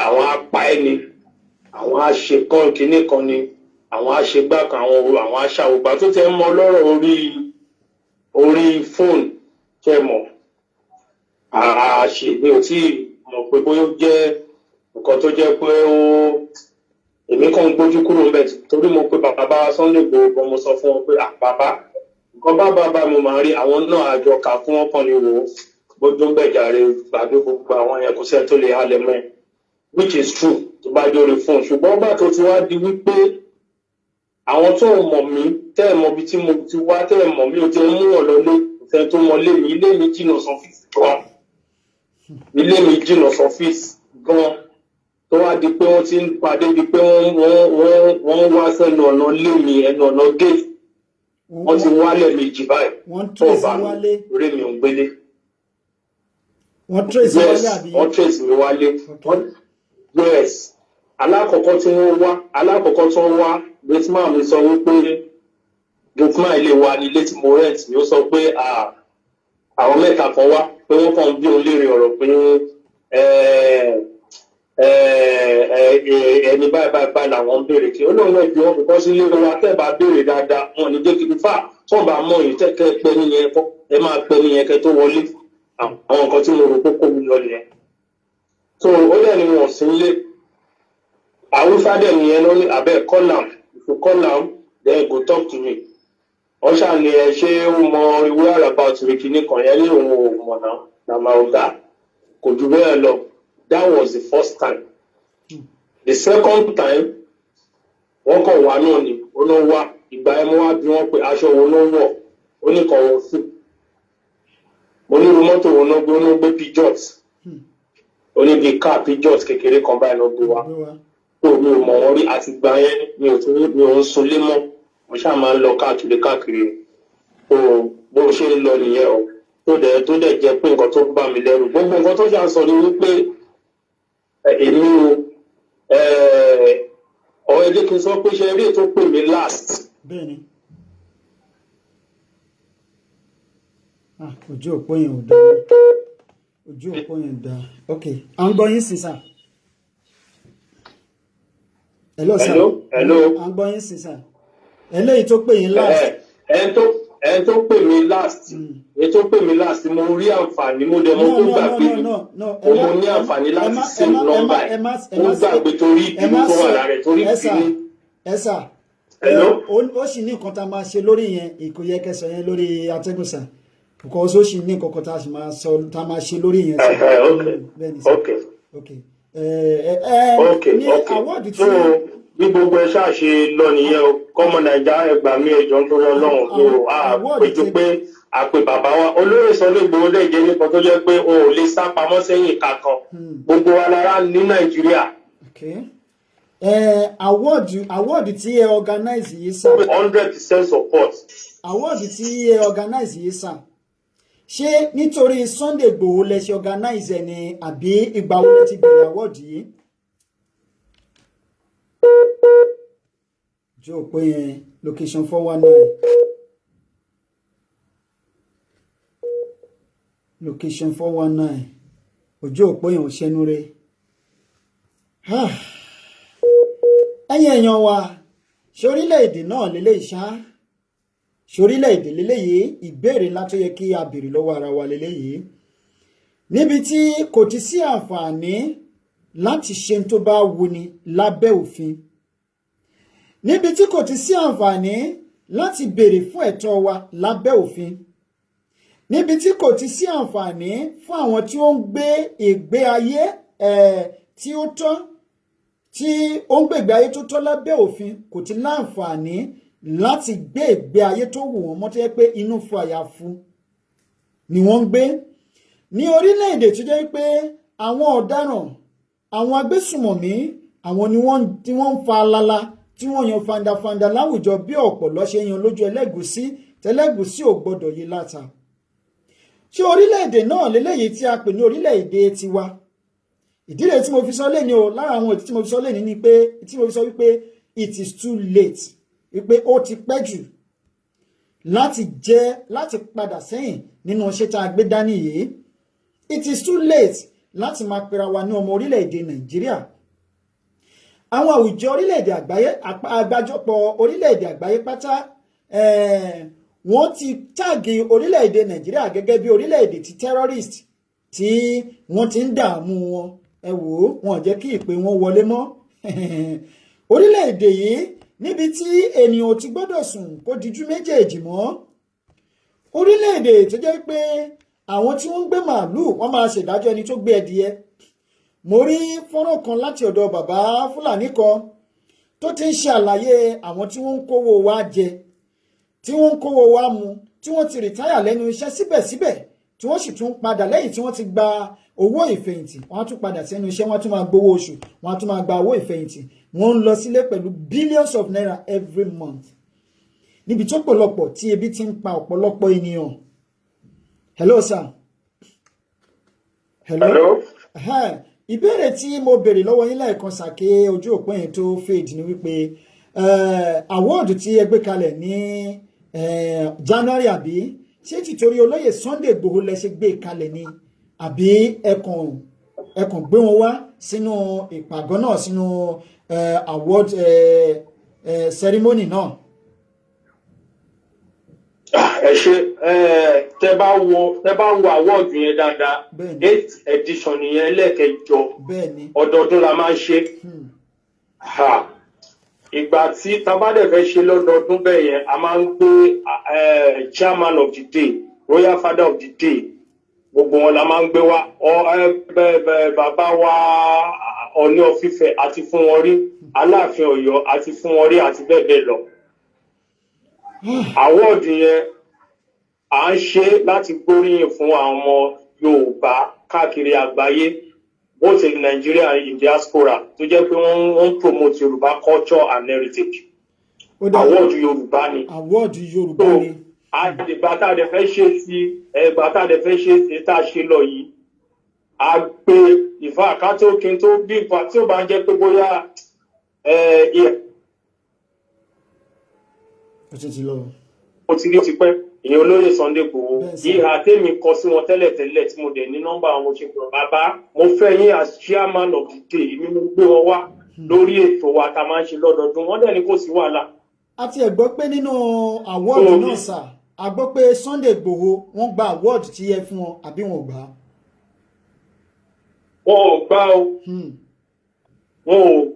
S3: àwọn apá ẹni, àwọn aṣekán kínní kan ni, àwọn aṣegbá kan, àwọn aṣàwògbà tó tẹ́ ń mọ lọ́rọ̀ orí fóònù kẹ́ mọ̀. Mi ò tí mọ̀ pé bóyá ó jẹ́ nǹkan tó jẹ́ pé èmi kàn ń gbójú kúrò ń bẹ̀ torí mo pe bàbá Sunday Igboho, mo sọ fún wọn pé bàbá nǹkan bàbá mo máa rí àwọn náà àjọ kà fún wọn kàn ní wò ó gbójú ń bẹ̀jàre gbàgbé gbogbo àwọn yẹn kò sẹ́ni tó lè halẹ̀ mọ́ ẹ, which is true tó bá dórí fóònù. Ṣùgbọ́n bá tó ti wá di wípé àwọn tó mọ̀ mí tẹ́ ẹ̀ mọ̀ bí tí mo ti wá, tẹ́ ẹ̀ mọ̀ mí ò jẹ́ mú wọn lọlé, ìfẹ́ tó mọ lé mi, ilé mi jìnnà sọ́fíìsì gan, ilé mi jìnnà sọ́fíìsì gan, tó wá di pé wọ́n ti ń padé di pé wọ́n wá sẹ́nu ọ̀nà lé mi, ẹnu ọ̀nà gate, wọ́n ti wálẹ̀ méjì báyìí tó bá mi rí mi ò gbélé.
S1: Wọ́n trace wálé àbí?
S3: Wọ́n trace mi wálé. Yes. Alákọ̀ọ́kọ́ tí wọ́n wá, gateman mi sọ wípé gateman ilé wa ní ilé tí mo rent mi, ó sọ pé àwọn mẹ́ta kan wá pé wọ́n kàn bí òun léèrè ọ̀rọ̀ pé ẹni báyìí làwọn ń béèrè kí olóhùn náà bí wọn kò kọ́ sí ilé wa tẹ́ bá béèrè dáadáa wọn ní jẹ́ kí fà tó bá mọ̀ yìí tẹ́kẹ́ pẹ́ nìyẹn kọ́ ẹ máa pẹ́ nìyẹn kẹ́ tó wọlé. Àwọn nǹkan tí mo rò pé kó mi lọ nìyẹn. So ó dẹ̀ ni wọ́n sí ilé. Àwùsá dẹ̀ nìyẹn ló ní abẹ́ call am, if you call am then go talk to me. Wọ́n ṣáà ní ẹ ṣé ó mọ ìwé àràbàtì mi kìíní kan yẹn ní òun ò mọ̀ náà nàmà ọ̀gá kò jù bẹ́ẹ̀ lọ. That was the first time. The second time wọ́n kàn wá náà ni ó náà wá ìgbà ẹ̀ mọ́ wá bí wọ́n pé aṣọ wo ló wọ̀ ó ní kàn wọ́n sí. Mo ní irú mọ́tò wo náà gbé Peugeot, ó ní bíi car Peugeot kékeré kan báyìí ló gbé wa. Tó mi ò mọ̀ wọ́n rí àti gbà yẹn mi ò ń sunlé mọ́, mo ṣáà máa ń lọ káàkiri. Bó ṣe ń lọ nìyẹn o, tó dẹ̀ jẹ́ pé nǹkan tó bá mi lẹ́rù. Gbogbo nǹkan tó ṣà ń sọ ni wípé èmi ọ̀rọ̀ ẹ̀jẹ̀ kí n sọ pé ṣe eré tó pè mí last.
S1: Bẹ́ẹ̀ni. Ojú òpó yẹn ò dá. Ojú òpó yẹn dá. Ok, à ń gbọ́ yín sí sà. Hello sà.
S3: Hello.
S1: À ń gbọ́ yín sí sà. Eléyìí tó pè yín last.
S3: Ẹni tó pè mí last. Èyí tó pè mí last mo rí àǹfààní mo dẹ̀ mo tó gbàgbé mo ní àǹfààní láti save nọ́mbà ẹ̀ mo gbàgbé torí ìbínú tó wà lára ẹ̀ torí ìbínú.
S1: Ẹ sà. Ó sì ní nǹkan tá a máa ṣe lórí yẹn, kò yẹ kẹsàn yẹn lórí atẹ́gùn sà. Because ó sì ní nǹkan kan tá a máa ṣe lórí yẹn. Okay. Ní àwọ̀dù tí
S3: bí gbogbo ẹ ṣáà ṣe lọ nìyẹn o, kọ́mọ Nàìjíríà ẹgbàá mi ẹjọ́ tó lọ lọ́hùn tó péjú pé àpè bàbá wa olóyè Sunday Igboho dẹ̀ jẹ́ nípa tó jẹ́ pé o ò lè sá pamọ́ sẹ́yìn ìka kan gbogbo wa lára ní Nàìjíríà.
S1: Awọ́ọ̀dù tí ẹ organize yìí sà.
S3: 100% support.
S1: Awọ́ọ̀dù tí ẹ organize yìí sà. Ṣé nítorí Sunday Igboho lẹ ṣe organize ẹ ni àbí ìgbà wo lẹ ti bẹ̀rẹ̀ awọ́ọ̀dù yìí? Joe pé yẹn location 419. Location 419. Ojú òpó yẹn ò ṣẹnu rẹ̀. Ẹ̀yin èèyàn wa, ṣorílẹ̀-èdè náà lélẹ́yìí ṣá. Ṣorílẹ̀-èdè lélẹ́yìí ìbéèrè ńlá tó yẹ kí a béèrè lọ́wọ́ ara wa lélẹ́yìí. Níbi tí kò ti sí àǹfààní láti ṣe tó bá wuni lábẹ́ òfin níbi tí kò ti sí àǹfààní láti béèrè fún ẹ̀tọ́ wa lábẹ́ òfin níbi tí kò ti sí àǹfààní fún àwọn tí ó ń gbé ìgbé ayé tí ó tọ́ tí ó ń gbé ìgbé ayé tó tọ́ lábẹ́ òfin kò ti láǹfààní láti gbé ìgbé ayé tó wù wọ́n mọ́ tó yẹ pé inú fún àyàfu ni wọ́n ń gbé ní orílẹ̀-èdè tó jẹ́ pé àwọn ọ̀daràn àwọn agbésùmọ̀mí àwọn ni wọ́n ń fa alala tí wọ́n yan fandafanda láwùjọ bí ọ̀pọ̀lọ́ ṣe yan lójú ẹlẹ́gùsí tẹ́lẹ́gùsí ò gbọ́dọ̀ yí láta ṣé orílẹ̀-èdè náà lélẹ́yìí tí a pè ní orílẹ̀-èdè tiwa ìdílé tí mo fi sọ lé ní o lára àwọn ìdí tí mo fi sọ lé ní ni pé tí mo fi sọ wípé it is too late wípé ó ti pẹ́ jù láti padà sẹ́yìn nínú iṣẹ́ tá a gbé dání yìí it is too late láti máa pera wa ní ọmọ orílẹ̀-èdè Nàìjíríà àwọn àwùjọ orílẹ̀-èdè àgbáyé àgbájọpọ̀ orílẹ̀-èdè àgbáyé pátá wọ́n ti táàgì orílẹ̀-èdè Nàìjíríà gẹ́gẹ́ bí orílẹ̀-èdè tí terrorist tí wọ́n ti ń dààmú wọn ẹ wò ó wọn jẹ́ kí ìpè wọn wọlé mọ́ orílẹ̀-èdè yìí níbi tí ènìyàn ti gbọ́dọ̀ sùn kó dijú méjèèjì mọ́ orílẹ̀-èdè tó jẹ́ pé àwọn tí wọ́n ń gbé màálù wọ́n máa ṣèdájọ́ ẹni tó gbé ẹdìyẹ mo rí fọ́nrán kan láti ọ̀dọ̀ bàbá Fúlàní kan tó ti ń ṣe àlàyé àwọn tí wọ́n ń kówó wa jẹ tí wọ́n ń kówó wa mu tí wọ́n ti rìtáyà lẹ́nu iṣẹ́ síbẹ̀síbẹ̀ tí wọ́n sì tún padà lẹ́yìn tí wọ́n ti gba owó ìfẹ̀yìntì wọ́n á tún padà sẹ́nu iṣẹ́ wọ́n á tún máa gbowó oṣù wọ́n á tún máa gba owó ìfẹ̀yìntì wọ́n ń lọ sílé pẹ̀lú billions of naira every month níbi tó pọ̀lọpọ̀ tí ebi ti ń pa ọ̀pọ̀lọpọ̀ ènìyàn. Hello sir. Hello. Ìbéèrè tí mo béèrè lọ́wọ́ yín lẹ́ẹ̀kan sàké ojú òpó yẹn tó fade ni wípé awọ́ọ̀dù tí ẹ gbé kalẹ̀ ní January àbí ṣé títorí olóyè Sunday Igboho lẹ ṣe gbé kalẹ̀ ni àbí ẹkàn gbé wọn wá sínú ìpàgọ́ náà sínú award ceremony náà.
S3: Ẹ ṣe tẹ́ bá wo award yẹn dáadáa 8th edition nìyẹn ẹlẹ́kẹjọ ọdọọdún la máa ń ṣe ìgbà tí tabadẹ fẹ́ ṣe lọ́dọọdún bẹ́ẹ̀ yẹn a máa ń gbé chairman of the day royal father of the day gbogbo wọn la máa ń gbé wá bàbá wa Ọọ̀ni of Ifẹ̀ àti fún wọn rí Aláàfin Ọ̀yọ́ àti fún wọn rí àti bẹ́ẹ̀ bẹ́ẹ̀ lọ. Award yẹn à ń ṣe láti gbóríyìn fún àwọn ọmọ Yorùbá káàkiri àgbáyé both in Nigeria and in diaspora tó jẹ́ pé wọ́n promote Yorùbá culture and heritage. Award Yorùbá ni.
S1: Award Yorùbá ni.
S3: Ìgbà tá a dẹ̀ fẹ́ ṣe sí tá a ṣe lọ yìí a gbé ìfà àkátó kí n tó bí ìfà tí ó bá ń jẹ́ pé bóyá mo ti rí ti pẹ́ ìyẹn olóyè Sunday Igboho ìhà tèmi kọ sí wọn tẹ́lẹ̀tẹ́lẹ̀ tí mo dẹ̀ ní nọ́mbà àwọn ṣe pọ̀ bàbá mo fẹ́ yín as chairman of the day èmi mo gbé wọn wá lórí ètò wa tá a máa ń ṣe lọ́dọọdún wọ́n dẹ̀ ní kò sí wàhálà.
S1: a ti ẹ̀ gbọ́ pé nínú award náà sà a gbọ́ pé Sunday Igboho wọ́n gba award tí yẹ fún wọn àbí wọn ò gbà.
S3: wọn ò gbà o wọn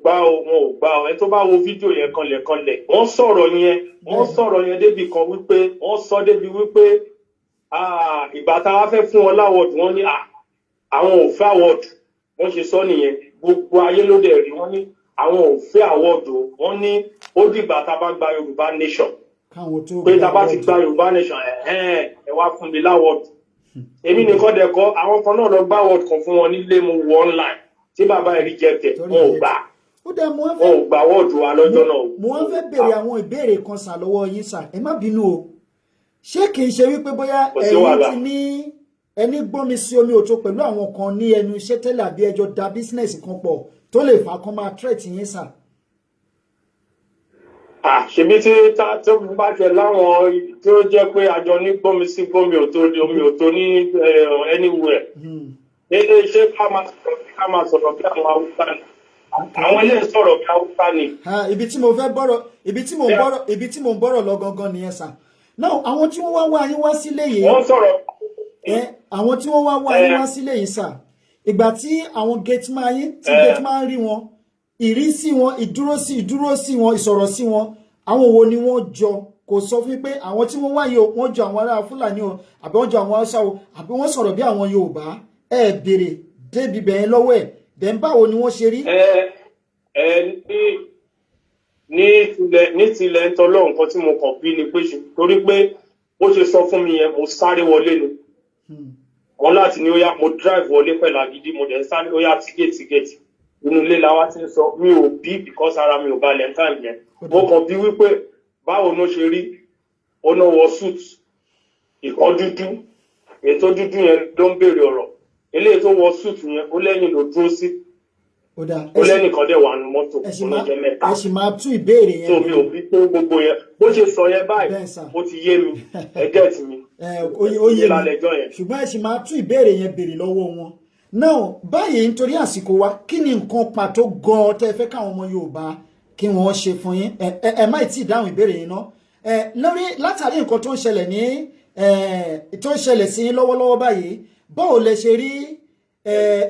S3: ò gbà o ẹ tó bá wo fídíò yẹn kanlẹ̀ wọ́n sọ̀rọ̀ yẹn débi kan wípé wọ́n sọ débi wípé ìgbà tá a wá fẹ́ fún wọn láwọ̀dù wọ́n ní àwọn ò fẹ́ àwọ̀dù wọ́n ṣe sọ nìyẹn gbogbo ayé ló dẹ̀ rí wọ́n ní àwọn ò fẹ́ àwọ̀dù wọ́n ní ó dìgbà tá a bá gba Yorùbá nation pé tá a bá ti gba Yorùbá nation ẹ wá fún mi láwọ̀dù èmi nìkan dẹ̀ kọ́ àwọn kan náà lọ gbá àwọ̀dù kan fún wọn nílé mo wọ online tí bàbá ẹ̀ rí jẹ́tẹ̀ wọn ò gbà wọn ò gbà wọ́ọ̀dù wa lọ́jọ́ náà.
S1: mo wá fẹ́ béèrè àwọn ìbéèrè kan sà lọ́wọ́ yín sà ẹ má bínú o ṣé kìí ṣe wípé bóyá ẹ̀yin ti ní ẹni gbọ́nmi sí omi òtó pẹ̀lú àwọn kan ní ẹnu iṣẹ́ tẹ́lẹ̀ àbí ẹjọ́ da bísínẹ́sì kan pọ̀ tó lè fà kán máa tírẹ̀tì yín sà.
S3: ṣebí tí bá jẹ láwọn tí ó jẹ́ pé àjọ ní gbọ́nmi sí gbọ́nmi òtó omi òtó ní anywhere ṣé ká máa sọ̀rọ̀ bí àwọn Haúsá ni àwọn ilé sọ̀rọ̀ bí Haúsá ni.
S1: ibi tí mo ń bọ̀rọ̀ lọ gangan nìyẹn sà náà àwọn tí wọ́n wá yín wá sílé yìí
S3: wọ́n sọ̀rọ̀
S1: àwọn tí wọ́n wá yín wá sílé yìí sà ìgbà tí àwọn gateman yín tí gateman rí wọn ìrísí wọn ìdúrósí wọn ìsọ̀rọ̀ sí wọn àwọn wo ni wọ́n jọ kò sọ fún pé àwọn tí wọ́n wáyé o wọ́n jọ àwọn ará Fúlàní o àbí wọ́n jọ àwọn Haúsá o àbí wọ́n sọ̀rọ̀ bí àwọn Yorùbá béèrè débi bẹ̀yẹn lọ́wọ́ ẹ̀ dẹ̀n báwo ni wọ́n ṣe rí.
S3: ní tilẹ̀ ń tọ́lọ́ nǹkan tí mo kàn bí ni pé torí pé bó ṣe sọ fún mi yẹn mo sáré wọlé ni wọn láti ní ó yá mo drive wọlé pẹ̀lú agídí mo dẹ̀ sáré ó yá tígẹ̀tì inú ilé la wá ti ń sọ mi ò bí because ara mi ò balẹ̀ nǹkan yẹn mo kàn bí wípé báwo ló ṣe rí ó náà wọ suit ìkan dúdú ètò dúdú yẹn ló ń béèrè ọ̀rọ̀ eléyìí tó wọ suit yẹn ó lẹ́yìn ló dúró sí ó lẹ́yìn kan dẹ̀ wà ní mọ́tò olóúnjẹ mẹ́ta
S1: ẹ sì máa tú ìbéèrè yẹn
S3: tó mi ò bí tó gbogbo yẹn bó ṣe sọ yẹn báyìí ó ti yé mi ẹgẹ́ tì mí
S1: ó yé mi ṣùgbọ́n ẹ sì máa tú ìbéèrè yẹn béèrè lọ́wọ́ wọn náà báyìí nítorí àsìkò wa kí ni nǹkan pàtó gan-an tẹ́ fẹ́ káwọn ọmọ Yorùbá kí wọ́n ṣe fún yín ẹ má tí ì dáhùn ìbéèrè yín náà lórí látàrí nǹkan tó ń ṣẹlẹ̀ ní tó ń ṣẹlẹ̀ sí yín lọ́wọ́lọ́wọ́ báyìí báwo lẹ ṣe rí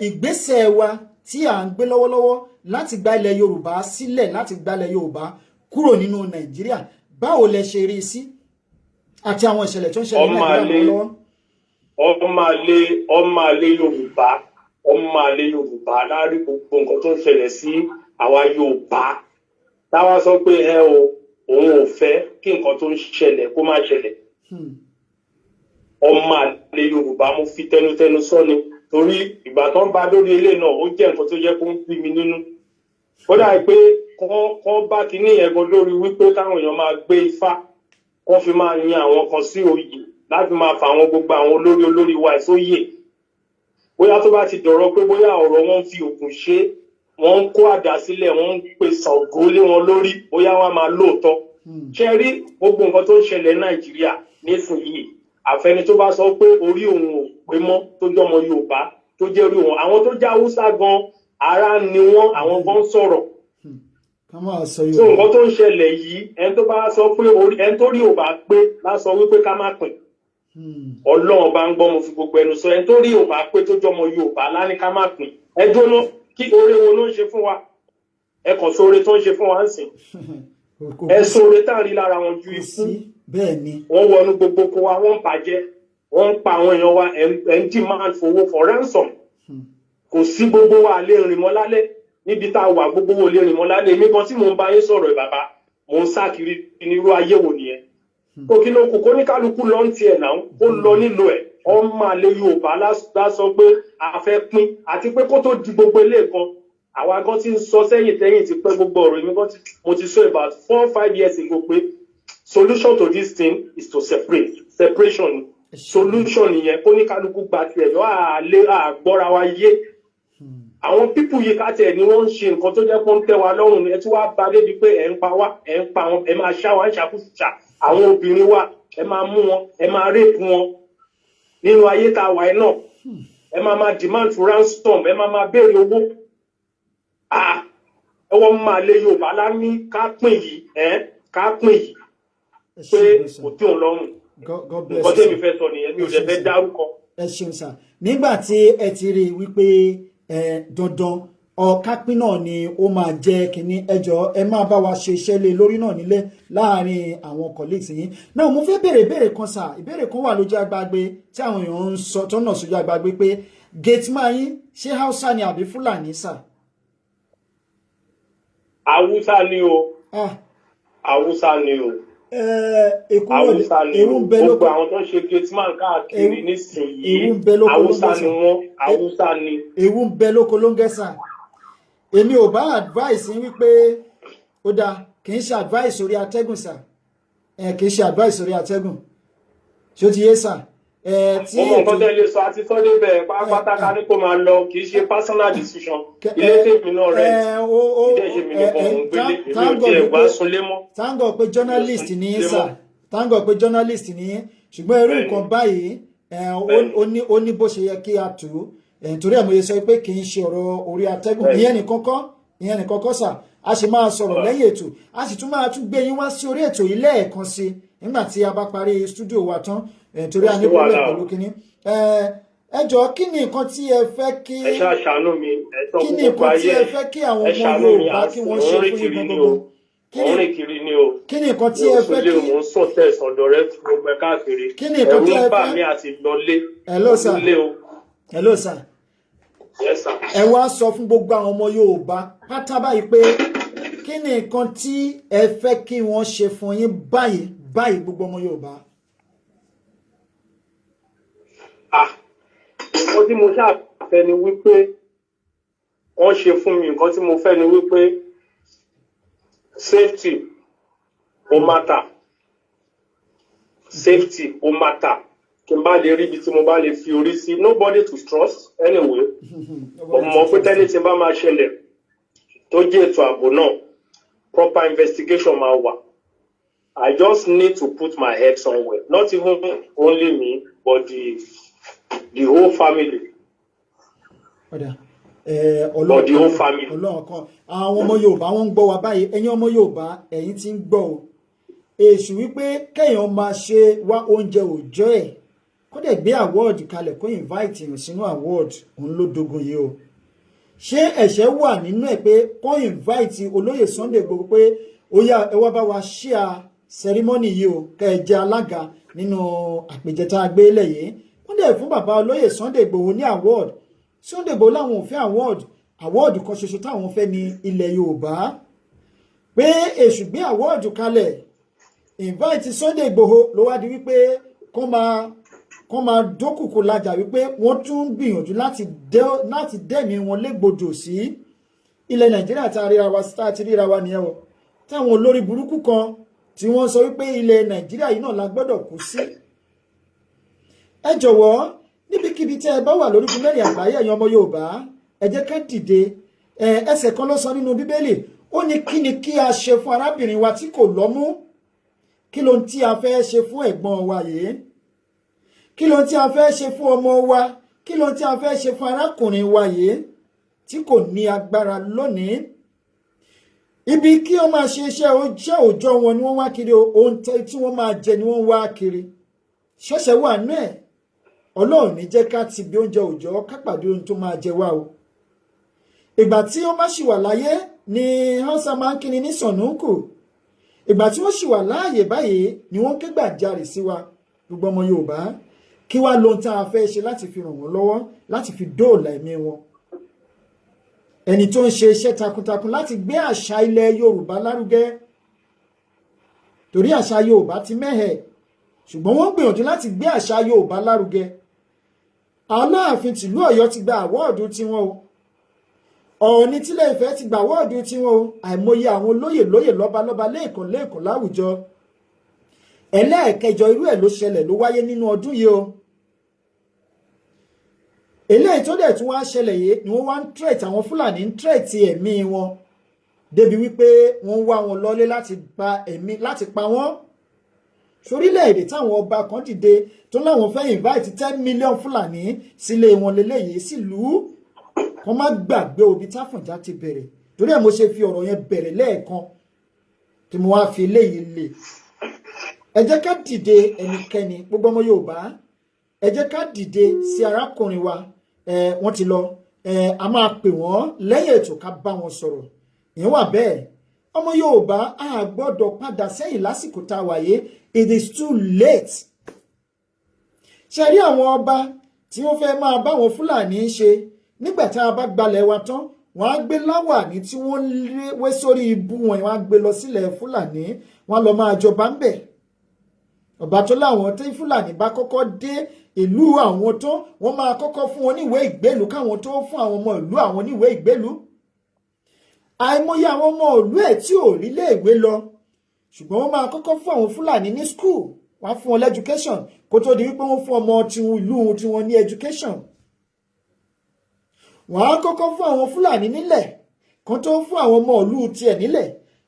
S1: ìgbésẹ̀ wa tí à ń gbé lọ́wọ́lọ́wọ́ láti gba ilẹ̀ Yorùbá sílẹ̀ láti gba ilẹ̀ Yorùbá kúrò nínú Nàìjíríà báwo lẹ ṣe rí sí àti àwọn ìṣẹ̀lẹ̀ tó ń ṣẹlẹ̀ ní Nàìjíríà lọ́wọ́.
S3: ọmọ àlè Yorùbá láàrin gbogbo nǹkan tó ń ṣẹlẹ̀ sí àwa Yorùbá táwa sọ pé òun ò fẹ́ kí nǹkan tó ń ṣẹlẹ̀ kó má ṣẹlẹ̀ ọmọ àlè Yorùbá mo fi tẹnutẹnu sọ ni torí ìgbà tó ń bá lórí ilé náà ó jẹ́ nǹkan tó yẹ kó ń bí mi nínú ó dà pé kọ́ bá kinní yẹn gan lórí wípé káwọn èèyàn máa gbé ifá kọ́ fi máa yan àwọn kan sí oyè láti máa fa àwọn gbogbo àwọn olórí wa sóyè bóyá tó bá ti dọ̀rọ̀ pé bóyá ọ̀rọ̀ wọn fi ògùn ṣe wọ́n ń kó àdá sílẹ̀ wọ́n ń pe Ṣàngó lé wọn lórí bóyá wọ́n máa lóòótọ́ ṣe rí gbogbo nǹkan tó ń ṣẹlẹ̀ Nàìjíríà nísìnyìí àfẹni tó bá sọ pé orí òun ò pé mọ́ tó jọmọ Yorùbá tó jẹ́ orí òun àwọn tó jẹ́ Haúsá gan ara ni wọ́n àwọn gan sọ̀rọ̀ so nǹkan tó ń ṣẹlẹ̀ yìí ẹni tó bá sọ pé ẹni tó rí ò bá pé lásọ wípé ká má pín Ọlọ́run bá ń gbọ́ mo fi gbogbo ẹnu sọ ẹni tó rí ò bá pé tó jọmọ Yorùbá láni ká má pín ẹjọ́ náà kí oore wo ló ń ṣe fún wa ẹ kàn sóore tó ń ṣe fún wa ń sìn ẹ sóore tá à ń rí lára wọn ju ikú wọ́n wọnú gbogbo kó wa wọ́n ń bàjẹ́ wọ́n ń pa àwọn èèyàn wa ẹ̀ ń demand fowó for ransom kò sí gbogbo wa lè rìn mọ́ lálẹ́ níbi tá a wà gbogbo wo lè rìn mọ́ lálẹ́ èmi gan tí mò ń bá yín sọ̀rọ̀ ẹ̀ bàbá mò ń sá kiri nírú ayé wo nìyẹn kò kí ló kù kó ní kálukú lọ ń tiẹ̀ náà ó lọ nílò ẹ̀ ọmọ àlè Yorùbá lásọ pé a fẹ́ pín àti pé kó tó di gbogbo ilé kan àwa gan ti ń sọ sẹ́yìn ti pẹ́ gbogbo ọ̀rọ̀ èmi gan mo ti sọ about 4-5 years ago pé solution to this thing is to separation solution yẹn kó ní kálukú gba tiẹ̀ lọ àgbọ́ra wa yé àwọn pípù yìí ká tiẹ̀ ni wọ́n ń ṣe nǹkan tó jẹ́ pé ń tẹ́ wa lọ́rùn ẹ tí wàá ba débi pé ẹ̀ ń pa wá ẹ̀ ń pa wọn ẹ máa ṣá wa ń ṣàkóṣà àwọn obìnrin wa ẹ máa mú wọn ẹ máa rèpù wọn nínú ayé tá a wà ẹ náà ẹ máa demand for ransom ẹ máa béèrè owó ẹwọ́n máa lé Yorùbá lá ní ká pín yìí pé kò tí òun lọ́rùn nǹkan tẹ́mi fẹ́ sọ nìyẹn mi ò dẹ̀ fẹ́ dárúkọ.
S1: ẹ ṣeun sà nígbà tí ẹ ti rí i wípé dandan ọ̀kápín náà ni ó máa jẹ́ kínní ẹjọ́ ẹ máa bá wa ṣe iṣẹ́ lé lórí náà nílé láàárín àwọn colleagues yín náà mo fẹ́ béèrè ìbéèrè kan sà ìbéèrè kan wà lójú agbágbé tí àwọn èèyàn ń sọ tọ́nà sójú agbágbé pé gateman yín ṣé Haúsá ni àbí Fúlàní sà.
S3: Haúsá ni o Haúsá ni o Haúsá ni o gbogbo àwọn tó ń ṣe gateman káàkiri nísìnyí Haúsá ni wọ́n Haúsá ni.
S1: ewu ń bẹ lóko ló ń gẹ́sà èmi ò bá advice yín wípé ó dáa kì í ṣe advice orí atẹ́gùn sà kì í ṣe advice orí atẹ́gùn ṣó ti yé sà.
S3: mo mọ nǹkan tẹ́ lè sọ àti sọ́dé bẹ́ẹ̀ pátákà ní kó máa lọ kì í ṣe personal decision ilé tèmi náà rẹ̀ ilé ìṣe mi nìkan mò ń gbélé èmi ò tiẹ̀ wá sunlé mọ́.
S1: táǹgọ̀ pé journalist ní í sà táǹgọ̀ pé journalist ní í ṣùgbọ́n irú nǹkan báyìí ó ní bó ṣe yẹ kí a tù ú torí ẹ̀ mo yẹ sọ pé kì í ṣe ọ̀rọ̀ orí atẹ́gùn ìyẹn nìkan kọ́ sà a sì máa sọ̀rọ̀ lẹ́yìn ètò a sì tún máa tún gbé yín wá sí orí ètò yìí lẹ́ẹ̀kan sí nígbà tí a bá parí stúdíò wa tán torí a ní pọ́lẹ̀ pẹ̀lú kínní ẹ jọ̀ọ́ kí ni nǹkan tí ẹ fẹ́ kí
S3: ẹ ṣáà ṣàánú mi ẹ sọ
S1: kí
S3: fún
S1: ni
S3: gbogbo
S1: nǹkan tí
S3: ayé
S1: ẹ fẹ́ kí àwọn
S3: ẹ
S1: ọmọ
S3: ṣàánú mi
S1: Yorùbá kí wọ́n ṣe fún yín gangan
S3: òun rìn kiri ni o
S1: kí ni nǹkan tí
S3: mi
S1: ẹ
S3: ò
S1: fẹ́
S3: súnlé
S1: kí
S3: o mò ń sùn tẹ̀sán ọ̀dọ̀ rẹ gbogbo ẹ káàkiri
S1: kí ni nǹkan tí ẹ
S3: ẹ̀rù ń bà
S1: fẹ́
S3: mí àti lọlé
S1: hello sir
S3: nílé o.
S1: hello sir
S3: Yes, sir.
S1: ẹ wá sọ fún gbogbo àwọn ọmọ Yorùbá pátá báyìí pé kí ni nǹkan tí ẹ fẹ́ kí wọ́n ṣe fún yín báyìí gbogbo ọmọ Yorùbá.
S3: Nǹkan tí mo ṣàfẹ́ ni wípé wọ́n ṣe fún mi nǹkan tí mo fẹ́ ni wípé safety ó matter safety ó matter kí n bá lè rí ibi tí mo bá lè fi orí sí nobody to trust anyway ọmọ pé tẹ́lẹ̀ tí n bá máa ṣẹlẹ̀ tó jẹ́ ètò ààbò náà proper investigation máa wà. I just need to put my head somewhere not even only me but the whole family. But the whole family.
S1: Ọlọ́run kan àwọn ọmọ Yorùbá wọ́n ń gbọ́ wa báyìí ẹ̀yin ọmọ Yorùbá ẹ̀yin tí ń gbọ́ o èṣù wípé kéèyàn máa ṣe wá oúnjẹ òòjọ́ ẹ̀ kó dẹ̀ gbé award kalẹ̀ kó invite èèyàn sínú award òun ló dogun yìí o ṣé ẹ̀ṣẹ̀ wà nínú ẹ̀ pé kó invite olóyè Sunday Igboho pé ó yá ẹ wá bá wa share ceremony yìí o kẹ́ ẹ jẹ́ alága nínú àpèjẹ tá a gbé lẹ̀ yìí wọ́n dẹ̀ fún bàbá olóyè Sunday Igboho ní award Sunday Igboho láwọn ò fẹ́ award kan ṣoṣo táwọn fẹ́ ní ilẹ̀ Yorùbá pé èṣù gbé award kalẹ̀ invite Sunday Igboho ló wá di wípé kó máa dókùkù lajà wípé wọ́n tún ń gbìyànjú láti dẹ́mi wọn légbodò sí ilẹ̀ Nàìjíríà tá a ti ríra wa nìyẹn o táwọn olórí burúkú kan tí wọ́n sọ wípé ilẹ̀ Nàìjíríà yìí náà la gbọ́dọ̀ kú sí. Ẹ jọ̀wọ́ níbikíbi tí ẹ bá wà lórí mẹ́rin àgbáyé ẹ̀yin ọmọ Yorùbá ẹ jẹ́ ká dìde ẹsẹ̀ kan ló sọ nínú Bíbélì ó ní kí ni kí a ṣe fún arábìnrin wa tí kò lọ́mú kí ló ń tí a fẹ́ ṣe fún ẹ̀gbọ́n wa yìí kí ló ń tí a fẹ́ ṣe fún ọmọ wa kí ló ń tí a fẹ́ ṣe fún arákùnrin wa yìí tí kò ní agbára lónìí ibi kí wọ́n máa ṣe iṣẹ́ òòjọ́ wọn ni wọ́n wá kiri ohun tí wọ́n máa jẹ ni wọ́n wá kiri ṣẹ̀ṣẹ̀ wà náà Ọlọ́run ní jẹ́ ká ti bí oúnjẹ òòjọ́ ká pàdé ohun tó máa jẹ wá o ìgbà tí wọ́n bá ṣì wà láyé ni Hausa máa ń kíni ní sọ̀nùkù ìgbà tí wọ́n ṣì wà láàyè báyìí ni wọ́n ké gbàjarè sí wa gbogbo ọmọ Yorùbá kí wá lóhun tá a fẹ́ ṣe láti fi ràn wọ́n lọ́wọ́ láti fi dóòlà ẹ̀mí wọn ẹni tó ń ṣe iṣẹ́ takuntakun láti gbé àṣà ilẹ̀ Yorùbá lárugẹ torí àṣà Yorùbá ti mẹ́hẹ̀ ṣùgbọ́n wọ́n gbìyànjú láti gbé àṣà Yorùbá lárugẹ Aláàfin tìlú Ọ̀yọ́ ti gba àwọ́ọ̀dù tiwọn o Ọọ̀ni tílẹ̀ Ifẹ̀ ti gba àwọ́ọ̀dù tiwọn o àìmọye àwọn lóyè lọ́balọ́ba lẹ́ẹ̀kan láwùjọ ẹlẹ́ẹ̀kẹjọ irú ẹ̀ ló ṣẹlẹ̀ ló wáyé nínú ọdún yìí o eléyìí tó dẹ̀ tún wá ṣẹlẹ̀ yìí ni wọ́n wá ń tret àwọn Fúlàní ń tret ẹ̀mí wọn débi wípé wọ́n wá wọn lọ́lé láti pa wọ́n sórílẹ̀-èdè táwọn ọba kan dìde tó láwọn fẹ́ invite 10 million Fúlàní sílé wọn lélẹ́yìí sílùú kan má gbàgbé obi táfọ̀njá ti bẹ̀rẹ̀ torí ẹ̀ mo ṣe fi ọ̀rọ̀ yẹn bẹ̀rẹ̀ lẹ́ẹ̀kan tí mo wá fi eléyìí lè ẹ jẹ́ ká dìde ẹnikẹ́ni gbogbo ọmọ Yorùbá ẹ jẹ́ ká dìde sí arákùnrin wa wọ́n ti lọ a máa pè wọ́n lẹ́yìn ètò ká bá wọn sọ̀rọ̀ ìyẹn wà bẹ́ẹ̀ ọmọ Yorùbá a gbọ́dọ̀ padà sẹ́yìn lásìkò tá a wáyé it is too late ṣe rí àwọn ọba tí wọ́n fẹ́ máa bá wọn Fúlàní ṣe nígbà tá a bá gbalẹ̀ wa tán wọ́n á gbé láwàní tí wọ́n wé sórí ibú wọn wọ́n á gbé lọ sílẹ̀ Fúlàní wọ́n á lọ máa jọba ń bẹ̀ ọba tó láwọn tí Fúlàní bá kọ́kọ́ dé ìlú àwọn tó wọ́n máa kọ́kọ́ fún wọn níwèé ìgbélú káwọn tó fún àwọn ọmọ ìlú àwọn níwèé ìgbélú àìmọye àwọn ọmọ ìlú ẹ̀ tí ò rí léèwé lọ ṣùgbọ́n wọ́n máa kọ́kọ́ fún àwọn Fúlàní ní school wọ́n á fún wọn lẹ́dúkéṣọ̀n kó tó di wípé wọ́n fún ọmọ ìlú tiwọn ní education wọ́n á kọ́kọ́ fún àwọn Fúlàní nílẹ̀ kan tó fún àwọn ọmọ ìlú tiẹ̀ nílẹ̀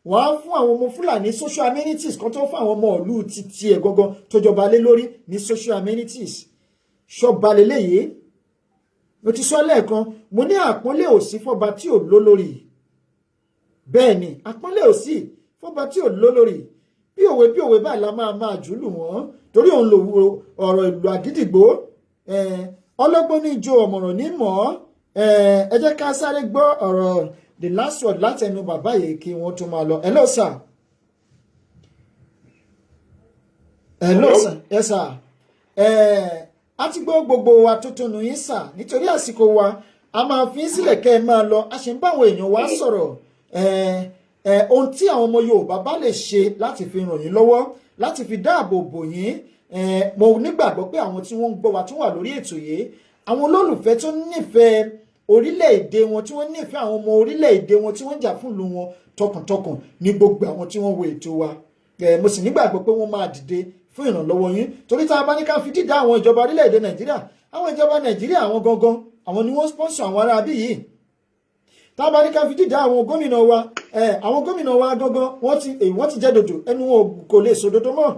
S1: wọ́n á fún àwọn ọmọ Fúlàní social amenities kan tó fún àwọn ọmọ ìlú tiẹ̀ gangan tó jọba lé lórí ní social amenities ṣọba lélẹ́yìí mo ti sọ lẹ́ẹ̀kan mo ní àpọ́nlé òsì fọba tí ò lólórí bẹ́ẹ̀ ni àpọ́nlé òsì fọba tí ò lólórí bí òwe báyìí la máa jùlù wọ́n torí òun lò ọ̀rọ̀ ìlú àgídìgbò ọlọ́gbọ́n ní jo ọ̀mọ̀ràn ní mọ̀ ẹ jẹ́ ká sáré gbọ́ ọ̀rọ̀ the last word látẹnu bàbá yìí kí wọ́n tó máa lọ. Hello sir. Hello sir. Yes sir. A ti gbọ́ gbogbo wa tó tónu yín sà nítorí àsìkò wa a máa fi ń sílẹ̀ kẹ́ ẹ máa lọ a ṣe ń bá àwọn èèyàn wa sọ̀rọ̀ ohun tí àwọn ọmọ Yorùbá bá lè ṣe láti fi ràn yín lọ́wọ́ láti fi dáàbò bò yín mo nígbàgbọ́ pé àwọn tí wọ́n ń gbọ́ wa tó wà lórí ètò yìí àwọn olólùfẹ́ tó nífẹ̀ẹ́ orílẹ̀-èdè wọn tí wọ́n nífẹ̀ẹ́ àwọn ọmọ orílẹ̀-èdè wọn tí wọ́n jà fún ìlú wọn tọkàntọkàn ní gbogbo àwọn tí wọ́n wo ètò wa mo sì nígbàgbọ́ pé wọ́n máa dìde fún ìrànlọ́wọ́ yín torí tá a bá ní ká fi dídá àwọn ìjọba orílẹ̀-èdè Nàìjíríà àwọn ìjọba Nàìjíríà àwọn gangan àwọn ni wọ́n sponsor àwọn ará bí yìí tá a bá ní ká fi dídá àwọn gómìnà wa gangan wọ́n ti jẹ́ dòdò ẹnu wọn kò lè sòdodo mọ́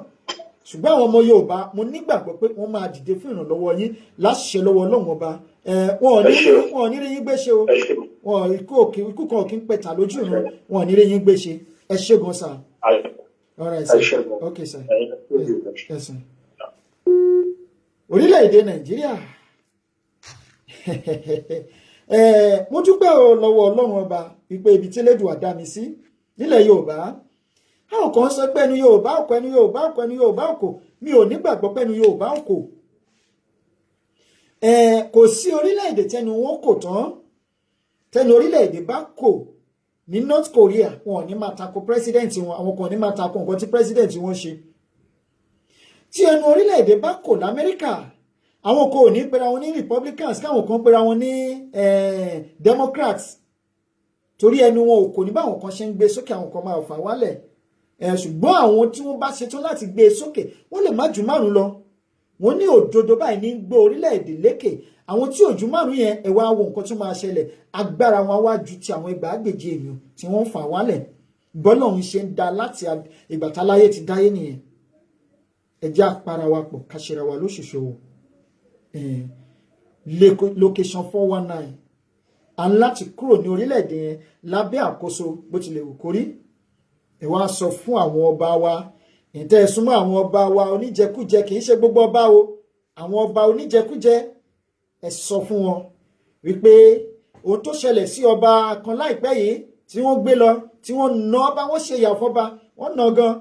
S1: ṣùgbọ́n àwọn ọmọ Yorùbá mo nígbàgbọ́ pé wọ́n máa dìde fún ìrànlọ́wọ́ yín láṣẹ lọ́wọ́ Ọlọ́run ọba wọn ò ní rí yín gbéṣe o wọn ikú kan kì í pẹ̀tà lójú ìrun wọn ò ní rí yín gbéṣe ẹ ṣé gan sir. All right sir. Okay sir. Yes sir. Orílẹ̀-èdè Nàìjíríà mo dúpẹ́ lọ́wọ́ Ọlọ́run ọba wípé ibi tí Elédùà dá mi sí nílẹ̀ Yorùbá àwọn kan sọ pé ẹnu Yorùbá òkò ẹnu Yorùbá òkò ẹnu Yorùbá òkò mi ò nígbàgbọ́ pé ẹnu Yorùbá òkò kò sí orílẹ̀-èdè tẹnu wọn kò tán tẹnu orílẹ̀-èdè bá kò ní North Korea wọn ò ní máa tako president wọn àwọn kan ò ní máa tako nǹkan tí president wọn ṣe tí ẹnu orílẹ̀-èdè bá kò l'Amẹ́ríkà àwọn kan ò ní pera wọn ní Republicans káwọn kan pera wọn ní Democrats torí ẹnu wọn ò kò ní báwọn kan ṣe ń gbé sókè àwọn kan máa fà wálẹ̀ ṣùgbọ́n àwọn tí wọ́n bá ṣetán láti gbé e sókè wọ́n lè má ju márùn lọ wọ́n ní òdodo báyìí ní gbé orílẹ̀-èdè lékè àwọn tí ò ju márùn yẹn ẹ wá wo nǹkan tó máa ṣẹlẹ̀ agbára wọn wá ju ti àwọn ẹgbàágbèje èèyàn tí wọ́n ń fà wálẹ̀ bọ́lá òun ṣe ń da láti ìgbà táláyé ti dáyé nìyẹn ẹ jẹ́ àpárá wa pọ̀ ká ṣera wa lóṣooṣù location 419 à ń láti kúrò ní orílẹ̀-èdè yẹn lábẹ́ àkóso bó tilẹ̀ wù kórí ẹ wá sọ fún àwọn ọba wa ìtẹ́ ẹ̀súnmọ́ àwọn ọba wa oníjẹkújẹ kì í ṣe gbogbo ọba o àwọn ọba oníjẹkújẹ ẹ sọ fún wọn wípé ohun tó ṣẹlẹ̀ sí ọba kan láìpẹ́ yìí tí wọ́n gbé lọ tí wọ́n ná ọba wọ́n ṣe ìyà fọ́ba wọ́n ná gan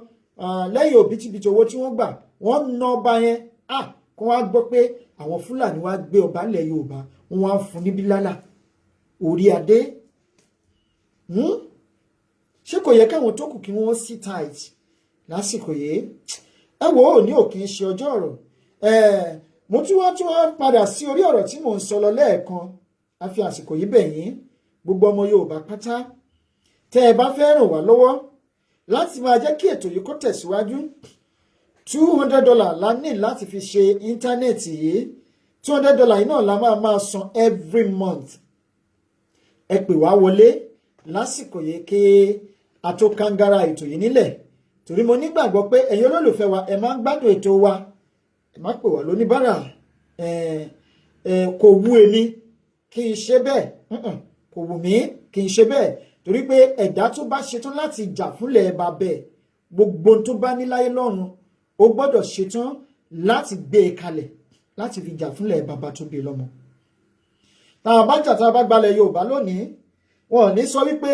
S1: lẹ́yìn òbítíbitì owó tí wọ́n gbà wọ́n ná ọba yẹn kó wá gbọ́ pé àwọn Fúlàní wá gbé ọba ilẹ̀ Yorùbá wọ́n wá fún ní bílálà orí adé ṣé kò yẹ káwọn tó kù kí wọ́n sit tight lásìkò yìí ẹ wò ó ní òkè ṣe ọjọ́ ọ̀rọ̀ mo tún wá padà sí orí ọ̀rọ̀ tí mò ń sọ lọ lẹ́ẹ̀kan a fi àsìkò yìí bẹ̀ yín gbogbo ọmọ Yorùbá pátá tẹ́ ẹ bá fẹ́ ràn wá lọ́wọ́ láti máa jẹ́ kí ètò yìí kó tẹ̀síwájú $200 la ní láti fi ṣe íńtánẹ́ẹ̀tì yìí $200 yìí náà la máa san every month ẹ pè wá wọlé lásìkò yìí kí a tó kangara ètò yìí nílẹ̀ torí mo nígbàgbọ́ pé ẹ̀yin olólùfẹ́ wa ẹ máa ń gbádùn ètò wa ẹ má pè wá lóníbàárà kò wù èmi kí n ṣe bẹ́ẹ̀ kò wù mí kí n ṣe bẹ́ẹ̀ torí pé ẹ̀dá tó bá ṣetán láti jà fúnlẹ̀ ẹ̀ bá bẹ́ẹ̀ gbogbo tó bá ní láyé lọ́run ó gbọ́dọ̀ ṣetán láti gbé e kalẹ̀ láti fi jà fúnlẹ̀ bàbá tó bí lọ́mọ. táwọn bá jà tá a bá gbalẹ̀ Yorùbá lónìí wọn ò ní sọ wípé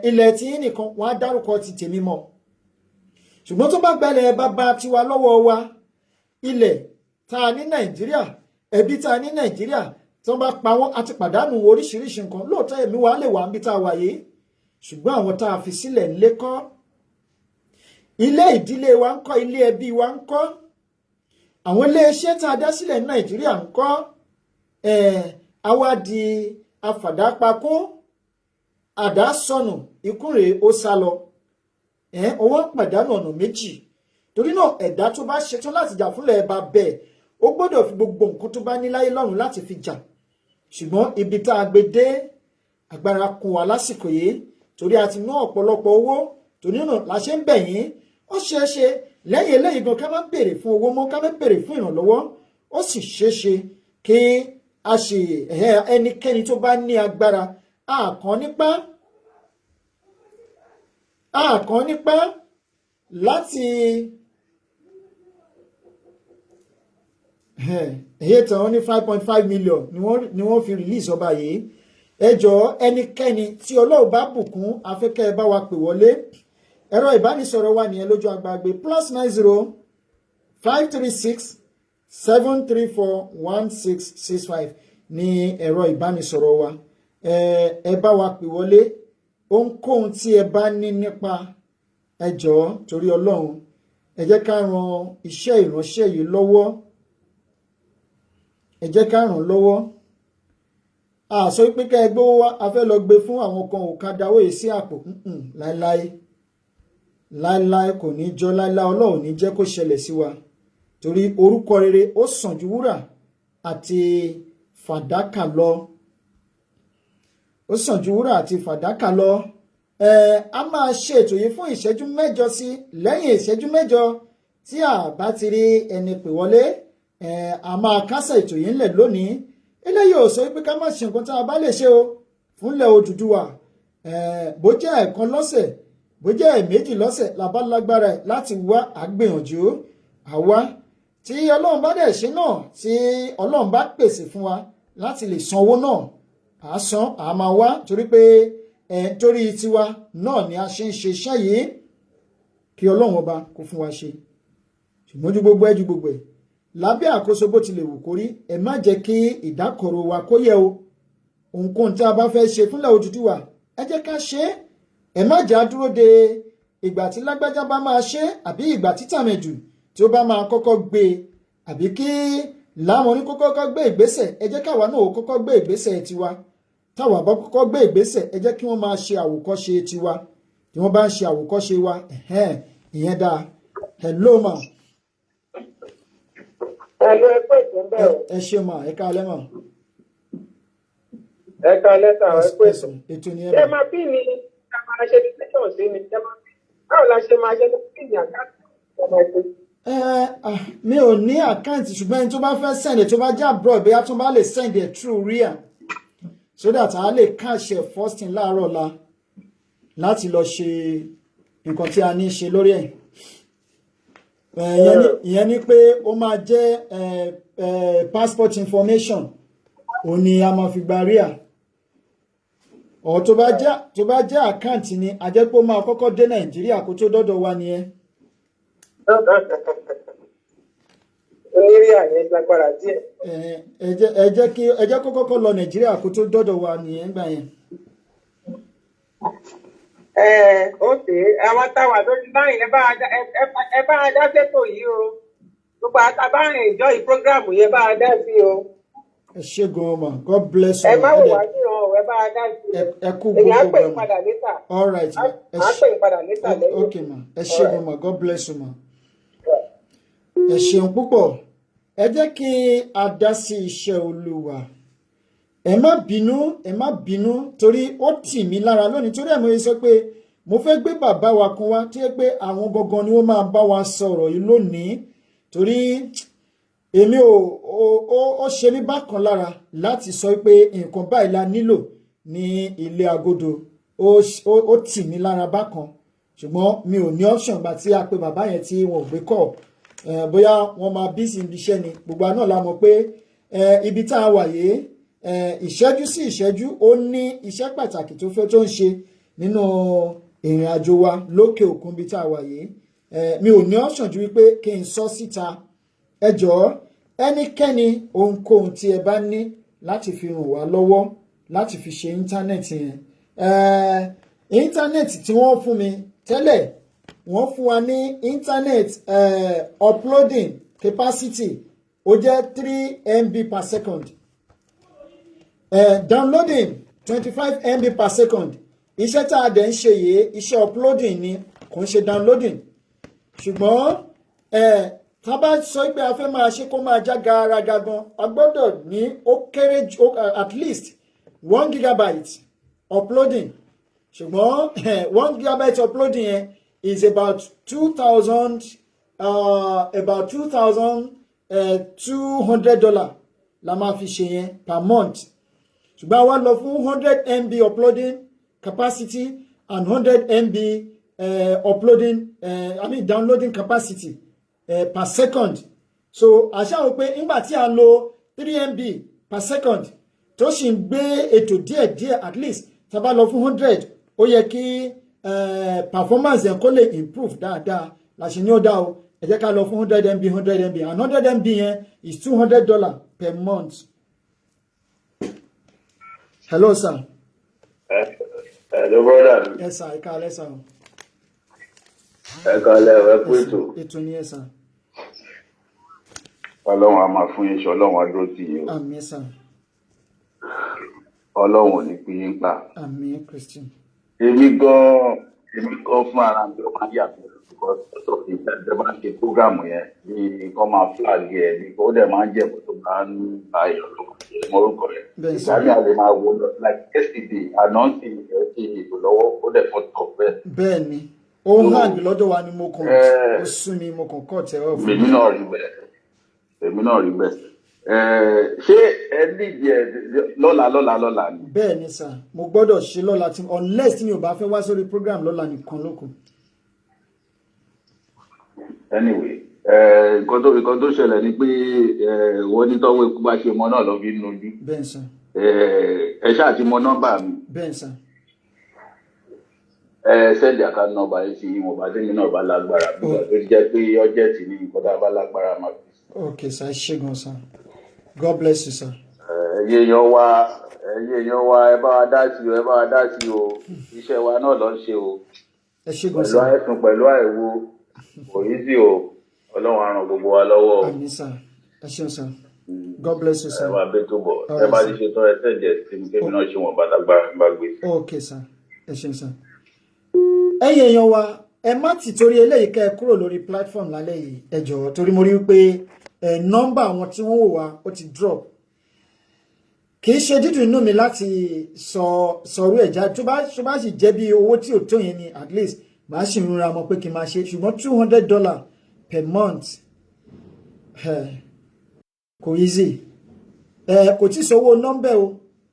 S1: ilẹ̀ tí nìkan wọn á dárúkọ ti tèmi mọ́ ṣùgbọ́n tó bá gbalẹ̀ bàbá tiwa lọ́wọ́ wa ilẹ̀ tá a ní Nàìjíríà ẹbí tá a ní Nàìjíríà tó bá pa wọ́n àti pàdánù oríṣiríṣi nǹkan lóòótọ́ ẹ̀mí wa lè wà níbi tá a wà yìí ṣùgbọ́n àwọn tá a fi sílẹ̀ ńlé kọ́ ilé ìdílé wa ń kọ́ ilé ẹbí wa ń kọ́ àwọn iléeṣẹ́ tá a dá sílẹ̀ ní Nàìjíríà ń kọ́ àwa di afàdápakún àdá sọnù ikúnrè ó sá lọ owó pàdánù ọ̀nà méjì torí náà ẹ̀dá tó bá ṣetán láti jà fúnlẹ̀ ẹ̀bá bẹ́ẹ̀ ó gbọ́dọ̀ fi gbogbo nǹkan tó bá ní láyé lọ́run láti fi jà ṣùgbọ́n ibi tá a gbé dé agbára kún wa lásìkò yìí torí a ti ná ọ̀pọ̀lọpọ̀ owó torí náà la ṣe ń bẹ̀ yín ó ṣeé ṣe lẹ́yìn eléyìí gan ká má béèrè fún owó mọ́ ká má béèrè fún ìrànlọ́wọ́ ó sì ṣeé ṣe kí a ṣe ẹnikẹ́ni tó bá ní agbára àkàn nípa láti èyí tán wọ́n ní 5.5 million ni wọ́n fi release ọba yìí. Ẹ jọ̀ọ́ ẹnikẹ́ni tí Ọlọ́run bá bùkún afẹ́kẹ́ ẹ bá wa pè wọlé. Ẹ̀rọ ìbánisọ̀rọ̀ wa nìyẹn lójú agbágbé +90 536 734 1665 ní ẹ̀rọ ìbánisọ̀rọ̀ wa. Ẹ bá wa pè wọlé ohunkóhun tí ẹ bá ní nípa, ẹ jọ̀ọ́ torí Ọlọ́run ẹ jẹ́ ká ran iṣẹ́ ìránṣẹ́ yìí lọ́wọ́, ẹ jẹ́ ká ràn lọ́wọ́. A sọ pé ká ẹ gbówó wá a fẹ́ lọ gbé fún àwọn kan ò ká dáwọ́ yìí sí àpò láéláé kò ní jọ láéláé. Ọlọ́run ní jẹ́ kó ṣẹlẹ̀ sí wa torí orúkọ rere ó sàn ju wúrà àti fàdákà lọ, ó sàn ju wúrà àti fàdákà lọ. A máa ṣe ètò yìí fún ìṣẹ́jú mẹ́jọ sí. Lẹ́yìn ìṣẹ́jú mẹ́jọ tí a bá ti rí ẹni pè wọlé, a máa kásẹ̀ ètò yìí ńlẹ̀ lónìí. Eléyìí ò sọ pé ká má ṣe nǹkan tí a bá lè ṣe o fúnlẹ̀ Odùduwà. Bó jẹ́ ẹ̀kan lọ́sẹ̀, bó jẹ́ ẹ̀méjì lọ́sẹ̀ la bá lágbára ẹ̀ láti wá àgbìyànjú àwa tí Ọlọ́run bá dẹ̀ ṣe náà, tí Ọlọ́run bá pèsè fún wa láti lè sanwó náà, à san à máa wá torí pé torí tiwa náà ni a ṣe ń ṣe iṣẹ́ yìí kí Ọlọ́run ọba kó fún wa ṣe. Ṣùgbọ́n ju gbogbo ẹ̀ lábẹ́ àkóso bó tilẹ̀ wù kórí, ẹ má jẹ́ kí ìdákọ̀ró wa kó yẹ o. Ohunkóhun tí a bá fẹ́ ṣe fúnlẹ̀ Odùduwà ẹ jẹ́ ká ṣe é. Ẹ má jà dúró de ìgbà tí lágbájá bá máa ṣe àbí ìgbà tí tàmẹ̀dù tí ó bá máa kọ́kọ́ gbé, àbí kí láwọn ní kọ́kọ́ gbé ìgbésẹ̀. Ẹ jẹ́ káwa náà kọ́kọ́ gbé ìgbésẹ̀ tiwa. Táwa bá kọ́kọ́ gbé ìgbésẹ̀ ẹ jẹ́ kí wọ́n máa ṣe àwòkọ́ṣe tiwa. Tí wọ́n bá ń ṣe àwòkọ́ṣe wa, ìyẹn dáa. Hello ma. Ẹ ṣe mà, ẹ káalẹ́ mà.
S4: Ẹ káalẹ́ sà, ẹ pé
S1: ètò ni
S4: ẹ máa bí ni ká máa ṣe discussion sí ni ẹ máa bí. Báwo la ṣe máa ṣe ní ní àkáǹtì ọmọ ẹgbẹ́?
S1: Mi ò ní àkáǹtì, ṣùgbọ́n ẹni tó bá fẹ́ send tó bá jẹ́ abroad bóyá tó bá lè send it through ria so that a lè cash ẹ̀ first thing láàárọ̀ la láti lọ ṣe nǹkan tí a ní ṣe lórí ẹ̀. Ìyẹn ni pé ó máa jẹ́ passport information òun ni a máa fi gba ria. Ọ̀ tó bá jẹ́ àkáǹtì ni a jẹ́ pé ó máa kọ́kọ́ dé Nàìjíríà kó tó dọ́dọ̀ wa nìyẹn.
S4: Onírí àyẹ̀ lágbára díẹ̀.
S1: Ẹ jẹ́ kó kọ́kọ́ lọ Nàìjíríà kó tó dọ́dọ̀ wa nìyẹn gbà yẹn.
S4: Ókè àwọn táwà lórí báyìí ẹ bá a dá sétò yìí o. Gbogbo àtàbáyìn ìjọ ìprógrámù yẹn bá a dá sí o.
S1: Ẹ ṣé gan ma, God bless you.
S4: Ẹ má wò wá sí ọ̀hún, ẹ bá a dá sí o.
S1: Ẹ kú gbogbo
S4: èyàn á pè é padà létà.
S1: All right ma.
S4: Á pè é padà létà lẹ́yìn.
S1: Okay ma, ẹ ṣé gan ma, God bless you ma. Ẹ ṣeun púpọ̀. Ẹ jẹ́ kí a dá sí iṣẹ́ Olúwa. Ẹ má bínú torí ó tì mí lára lónìí torí ẹ̀ mo sọ pé mo fẹ́ gbé bàbá wa kan wá tí ó pé àwọn gangan ni wọ́n máa bá wa sọ̀rọ̀ yìí lónìí torí èmi ó ṣe mí bákan lára láti sọ pé nǹkan báyìí la nílò ní ilé agodo. Ó tì mí lára bákan ṣùgbọ́n mi ò ní option gbà tí a pe bàbá yẹn tí wọn ò gbé kọ́. Bóyá wọ́n máa bí sí ibi iṣẹ́ ni gbogbo náà la mọ̀ pé ibi tá a wà yìí ìṣẹ́jú sí ìṣẹ́jú ó ní iṣẹ́ pàtàkì tó ń ṣe nínú ìrìn àjò wa lókè òkun bí tá a wà yìí. Mi ò ní option ju wípé kí n sọ síta. Ẹ jọ̀ọ́ ẹnikẹ́ni ohunkóhun tí ẹ bá ní láti fi ràn wá lọ́wọ́ láti fi ṣe íńtánẹ́ẹ̀tì yẹn. Íńtánẹ́ẹ̀tì tí wọ́n fún mi tẹ́lẹ̀ wọ́n fún wa ní internet uploading capacity ó jẹ́ 3 MB per second. Downloading 25 MB per second. Iṣẹ́ tá a dẹ̀ ń ṣe yìí iṣẹ́ uploading ni kò ń ṣe downloading. Ṣùgbọ́n tá bá sọ pé a fẹ́ máa ṣe kó máa já garaga gan a gbọ́dọ̀ ní ó kéré at least 1 gigabyte uploading. Ṣùgbọ́n 1 gigabyte uploading yẹn is about $2,200 la máa fi ṣe yẹn per month. Ṣùgbọ́n wá lọ fún 100 MB uploading capacity and 100 MB downloading capacity per second. so àṣà wò pé nígbà tí a lo 3 MB per second tó sì ń gbé ètò díẹ̀díẹ̀ at least tá a bá lọ fún 100 ó yẹ kí performance yẹn kó lè improve dáadáa la ṣe ní ó dá o ẹ jẹ́ ká lọ fún 100 MB 100 MB and 100 MB yẹn is $200 per month. Hello sir.
S5: Hello brother.
S1: Yes sir, ẹ káalẹ́ sir.
S5: Ẹ káalẹ́ ẹ kú ètò.
S1: Ètò ni ẹ sir.
S5: Ọlọ́run a máa fún yín ṣe Ọlọ́run á dúró tì yín o.
S1: Àmín sir.
S5: Ọlọ́run ò ní pín yín pa.
S1: Àmín Christian.
S5: Èmi gan fún ara mi ọmọ ayé àti because of the ìjàdẹ máa ń ṣe prógrámù yẹn bí kò máa flag ẹ bí kò dẹ̀ máa ń jẹ́ tó máa ń bá èèyàn lọ́kàn mọ́rúkọ rẹ̀. Ìgbà mi àlè máa wo like yesterday ànáǹtì ẹ̀ ti ètò lọ́wọ́ ó dẹ̀ fọ́ tọ̀ bẹ́ẹ̀.
S1: Bẹ́ẹ̀ni ó ń hàn lọ́dọ̀ wa ni mo kàn ó sún mi mo kàn kọ́ tẹ̀ ọ́ fún mi.
S5: Èmi náà rí bẹ́ẹ̀. Ṣé ẹ nídìí ẹ lọ́la ni.
S1: Bẹ́ẹ̀ni sà mo gbọ́dọ̀ ṣe lọ́la tí unless tí mi ò bá fẹ́ wá sórí program lọ́la nìkan lókun.
S5: Anyway nǹkan tó ṣẹlẹ̀ ni pé wọ́n ní tọ́wọ́ ikú bá ṣe mọ náà lọ́ fi ń nojú.
S1: Bẹ́ẹ̀ sà.
S5: Ẹ ṣáà ti mọ nọ́mbà mi.
S1: Bẹ́ẹ̀ sà.
S5: Sẹ́ndì àkáǹtì nọ́mbà yìí sí ìwọ̀n bá tẹ́mi náà bá lágbára nígbà tó jẹ́ pé ọjẹ́tì ní nǹkan tá a bá lágbára máa fi.
S1: Okay sir, ṣé gan sir. God bless you sir.
S5: Ẹ̀yin èèyàn wa ẹ bá wa dá sí o iṣẹ́ wa náà ló ń ṣe o.
S1: Ẹ ṣé gan sir.
S5: Pẹ̀lú àìsàn pẹ̀lú àìwo kò yí sí o Ọlọ́run á ràn gbogbo wa lọ́wọ́ o.
S1: Àmín sir. Ẹ ṣé sir. God bless you sir.
S5: Ẹ máa bẹ tó bọ̀ ẹ bá ti ṣe tán ẹ tẹ̀jẹ̀ sí mi kébì náà ṣe wọn bá lágbára bá gbé.
S1: Okay sir. Ẹ ṣé sir. Ẹ̀yin èèyàn wa ẹ má ti torí eléyìí kẹ́ ẹ kúrò lórí platform lálẹ́ yìí ẹ jọ̀ọ́ torí mo rí wípé nọ́mbà àwọn tí wọ́n wò wá ó ti drop kì í ṣe dídùn inú mi láti sọ̀rọ̀ ẹ̀já tó bá sì jẹ́ bí owó tí ò tó yẹn ni at least màá sì rúnra mọ́ pé kí n máa ṣe ṣùgbọ́n $200 per month kò easy kò tí sọ owó nọ́mbẹ̀ o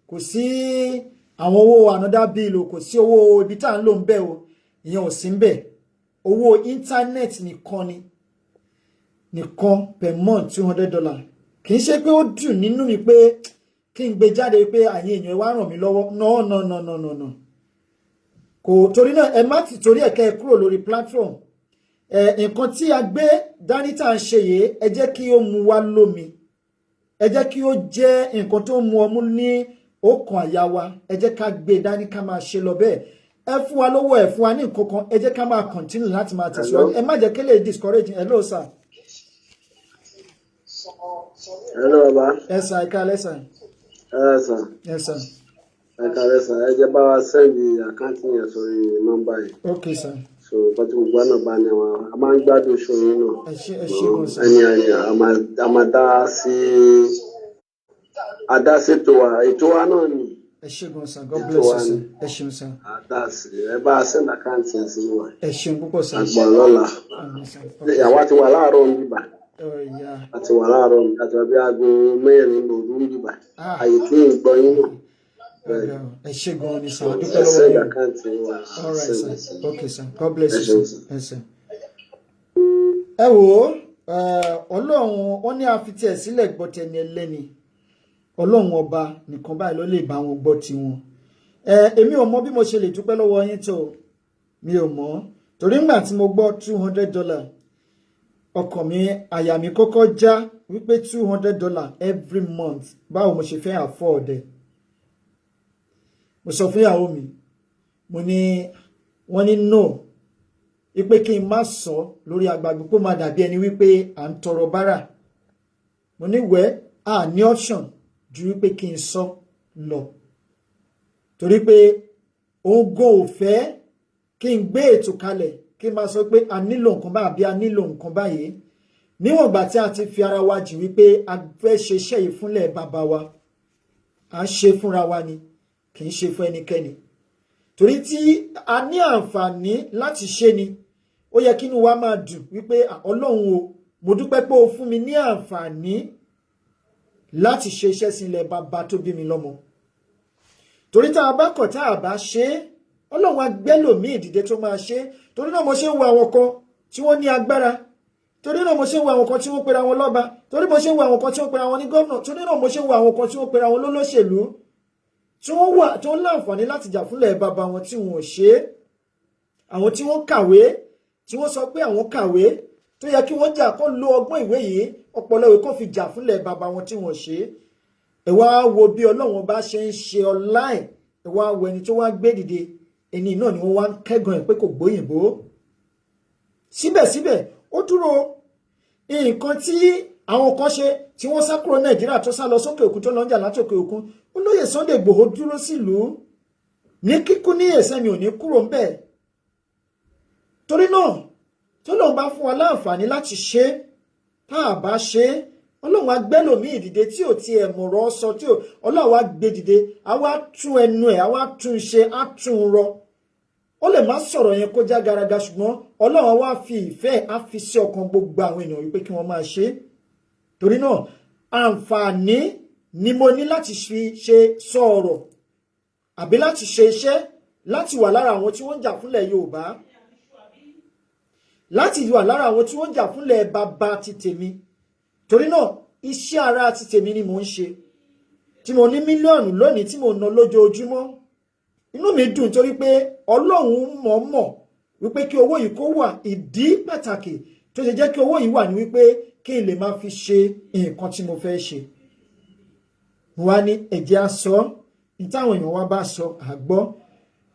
S1: kò sí àwọn owó another bill o kò sí owó ibi tá à ń lò ń bẹ̀ o ìyẹn ò sí ń bẹ̀ owó internet nìkan per month $200 kì í ṣe pé ó dùn nínú mi pé kí n gbé jáde pé àyè èèyàn wá ràn mí lọ́wọ́ no kò torí náà ẹ má ti torí ẹ̀kẹ́ ẹ kúrò lórí platform nǹkan tí a gbé dání tá à ń ṣe yìí ẹ jẹ́ kí ó mu wá lómi ẹ jẹ́ kí ó jẹ́ nǹkan tó mu ọmú ní ọkàn àyà wa ẹ jẹ́ ká gbé dání ká máa ṣe lọ bẹ́ẹ̀ ẹ fún wa lówó ẹ fún wa ní nǹkan kan ẹ jẹ́ ká máa continue láti máa tẹ̀síwájú ẹ má jẹ́ kí lè discourage hello sir.
S6: Hello baba.
S1: Yes sir, ẹ káalẹ́ sir.
S6: Sir.
S1: Yes sir.
S6: Ẹ káalẹ́ sir. Ẹ jẹ́ bá wa sẹ́ndì àkáǹtì yẹn sórí nọ́mbà yìí.
S1: Okay sir.
S6: So bọ́tí gbogbo àná bá ní wọn a máa ń gbádùn ṣòro náà.
S1: Ẹ ṣé gan sir.
S6: Ẹni a máa dá sí àdásètò wa ètò wa náà ni.
S1: Ẹ ṣé gan sir. God bless you sir. Ẹ ṣeun sir.
S6: Àdásì ẹ bá a sẹ́ndì àkáǹtì yẹn sí wa.
S1: Ẹ ṣeun púpọ̀ sir.
S6: Àgbọ̀n lọ́la. Ìyàwó àti wà láàárọ̀ ń bíbà. Àti wà láàárọ̀ àti wà bí aago mẹ́rin lòdù ń bíbà. Àyè tí ń gbọ́ yín náà.
S1: Ẹ ṣé gan ni sir. Adúpẹ́ lọ́wọ́ yín. All right sir. Okay sir. God bless you sir. Yes sir. Ẹ wò Ọlọ́run ó ní àfitì ẹ̀ sílẹ̀ gbọ́ tẹni ẹlẹ́ni Ọlọ́run ọba nìkan báyìí ló lè bá wọn gbọ́ tiwọn. Èmi ò mọ bí mo ṣe lè dúpẹ́ lọ́wọ́ yín tó mi ò mọ̀ torí ńgbà tí mo gbọ́ $200 ọkàn mi àyà mi kọ́kọ́ já wípé $200 every month báwo mo ṣe fẹ́ afford ẹ̀. Mo sọ fún ìyàwó mi mo ní wọ́n ní no wípé kí n má sọ lórí agbègbè pé ó máa dàbí ẹni wípé à ń tọrọ bárà mo ní wẹ́ ní option ju wípé kí n sọ lọ torí pé òun gan ò fẹ́ kí n gbé ètò kalẹ̀ kí n máa sọ pé a nílò nǹkan báyìí àbí a nílò nǹkan báyìí níwọ̀n ìgbà tí a ti fi ara wa jì wípé a fẹ́ ṣe iṣẹ́ yìí fúnlẹ̀ bàbá wa à ń ṣe fúnra wa ni kì í ṣe fún ẹnikẹ́ni torí tí a ní àǹfààní láti ṣe ni ó yẹ kí inú wa máa dùn wípé Ọlọ́run o mo dúpẹ́ pé o fún mi ní àǹfààní láti ṣe iṣẹ́ sílẹ̀ bàbá tó bí mi lọ́mọ torí tá a bá kọ̀ tá a bá ṣe Ọlọ́run agbẹ́lòmíì ìdìde tó máa ṣe torí náà mo ṣe ń wo àwọn kan tí wọ́n ní agbára torí náà mo ṣe ń wo àwọn kan tí wọ́n pera wọn lọ́ba, torí mo ṣe ń wo àwọn kan tí wọ́n pera wọn ní gómìnà, torí náà mo ṣe ń wo àwọn kan tí wọ́n pera wọn lólóṣèlú tí wọ́n láǹfààní láti jà fúnlẹ̀ bàbá wọn tí wọn ò ṣe é, àwọn tí wọ́n kàwé tí wọ́n sọ pé àwọn kàwé tó yẹ kí wọ́n jà kó lo ọgbọ́n ìwé yìí ọpọlọ ìwé kó fi jà fúnlẹ̀ bàbá wọn tí wọn ò ṣe é. Ẹ wá wo bí Ọlọ́run bá ṣe ń ṣe ọlá ẹ̀, ẹ wá wo ẹni tó wá gbé dìde, ẹni náà ni wọ́n wá ń kẹ́gàn ẹ̀ pé kò gbóyìnbó. Síbẹ̀síbẹ̀ ó dúró nǹkan tí àwọn kan ṣe tí wọ́n sá kúrò Nàìjíríà tó sá lọ sókè òkun tó lọ ń jà látòkè òkun. Olóyè Sunday Igboho dúró sílùú ní kíkú ní ẹ̀sẹ̀ mi ò ní kúrò ńbẹ̀. Torí náà tó lóun bá fún wa láǹfààní láti ṣe tá a bá ṣe Ọlọ́run agbẹ́lòmíì dìde tí ò ti ẹ̀mọ̀rọ̀ sọ tí Ọlọ́run wá gbé dìde á wá tún ẹnu ẹ̀ á wá tún ṣe á tún rọ. Ó lè má sọ̀rọ̀ yẹn kó já garaga ṣùgbọ́n Ọlọ́run wá fi ìfẹ́ á fi sí ọkàn gbogbo àwọn ènìyàn wípé kí wọ́n máa ṣe. Torí náà àǹfààní ni mo ní láti fi ṣe sọ̀rọ̀ àbí láti ṣe iṣẹ́ láti wà lára àwọn tí wọ́n ń jà fúnlẹ̀ Yorùbá, láti wà lára àwọn tí wọ́n ń jà fúnlẹ̀ bàbá ti tèmi. Torí náà iṣẹ́ ara ti tèmi ni mò ń ṣe tí mo ní mílíọ̀nù lónìí tí mo ná lójoojúmọ́. Inú mi dùn torí pé Ọlọ́run mọ̀ wípé kí owó yìí kó wà, ìdí pàtàkì tó ṣe jẹ́ kí owó yìí wà ní wípé kí n lè máa fi ṣe nǹkan tí mo fẹ́ ṣe. Wá ní ẹ̀jẹ̀ aṣọ ní táwọn èèyàn wá bá sọ àgbọ́,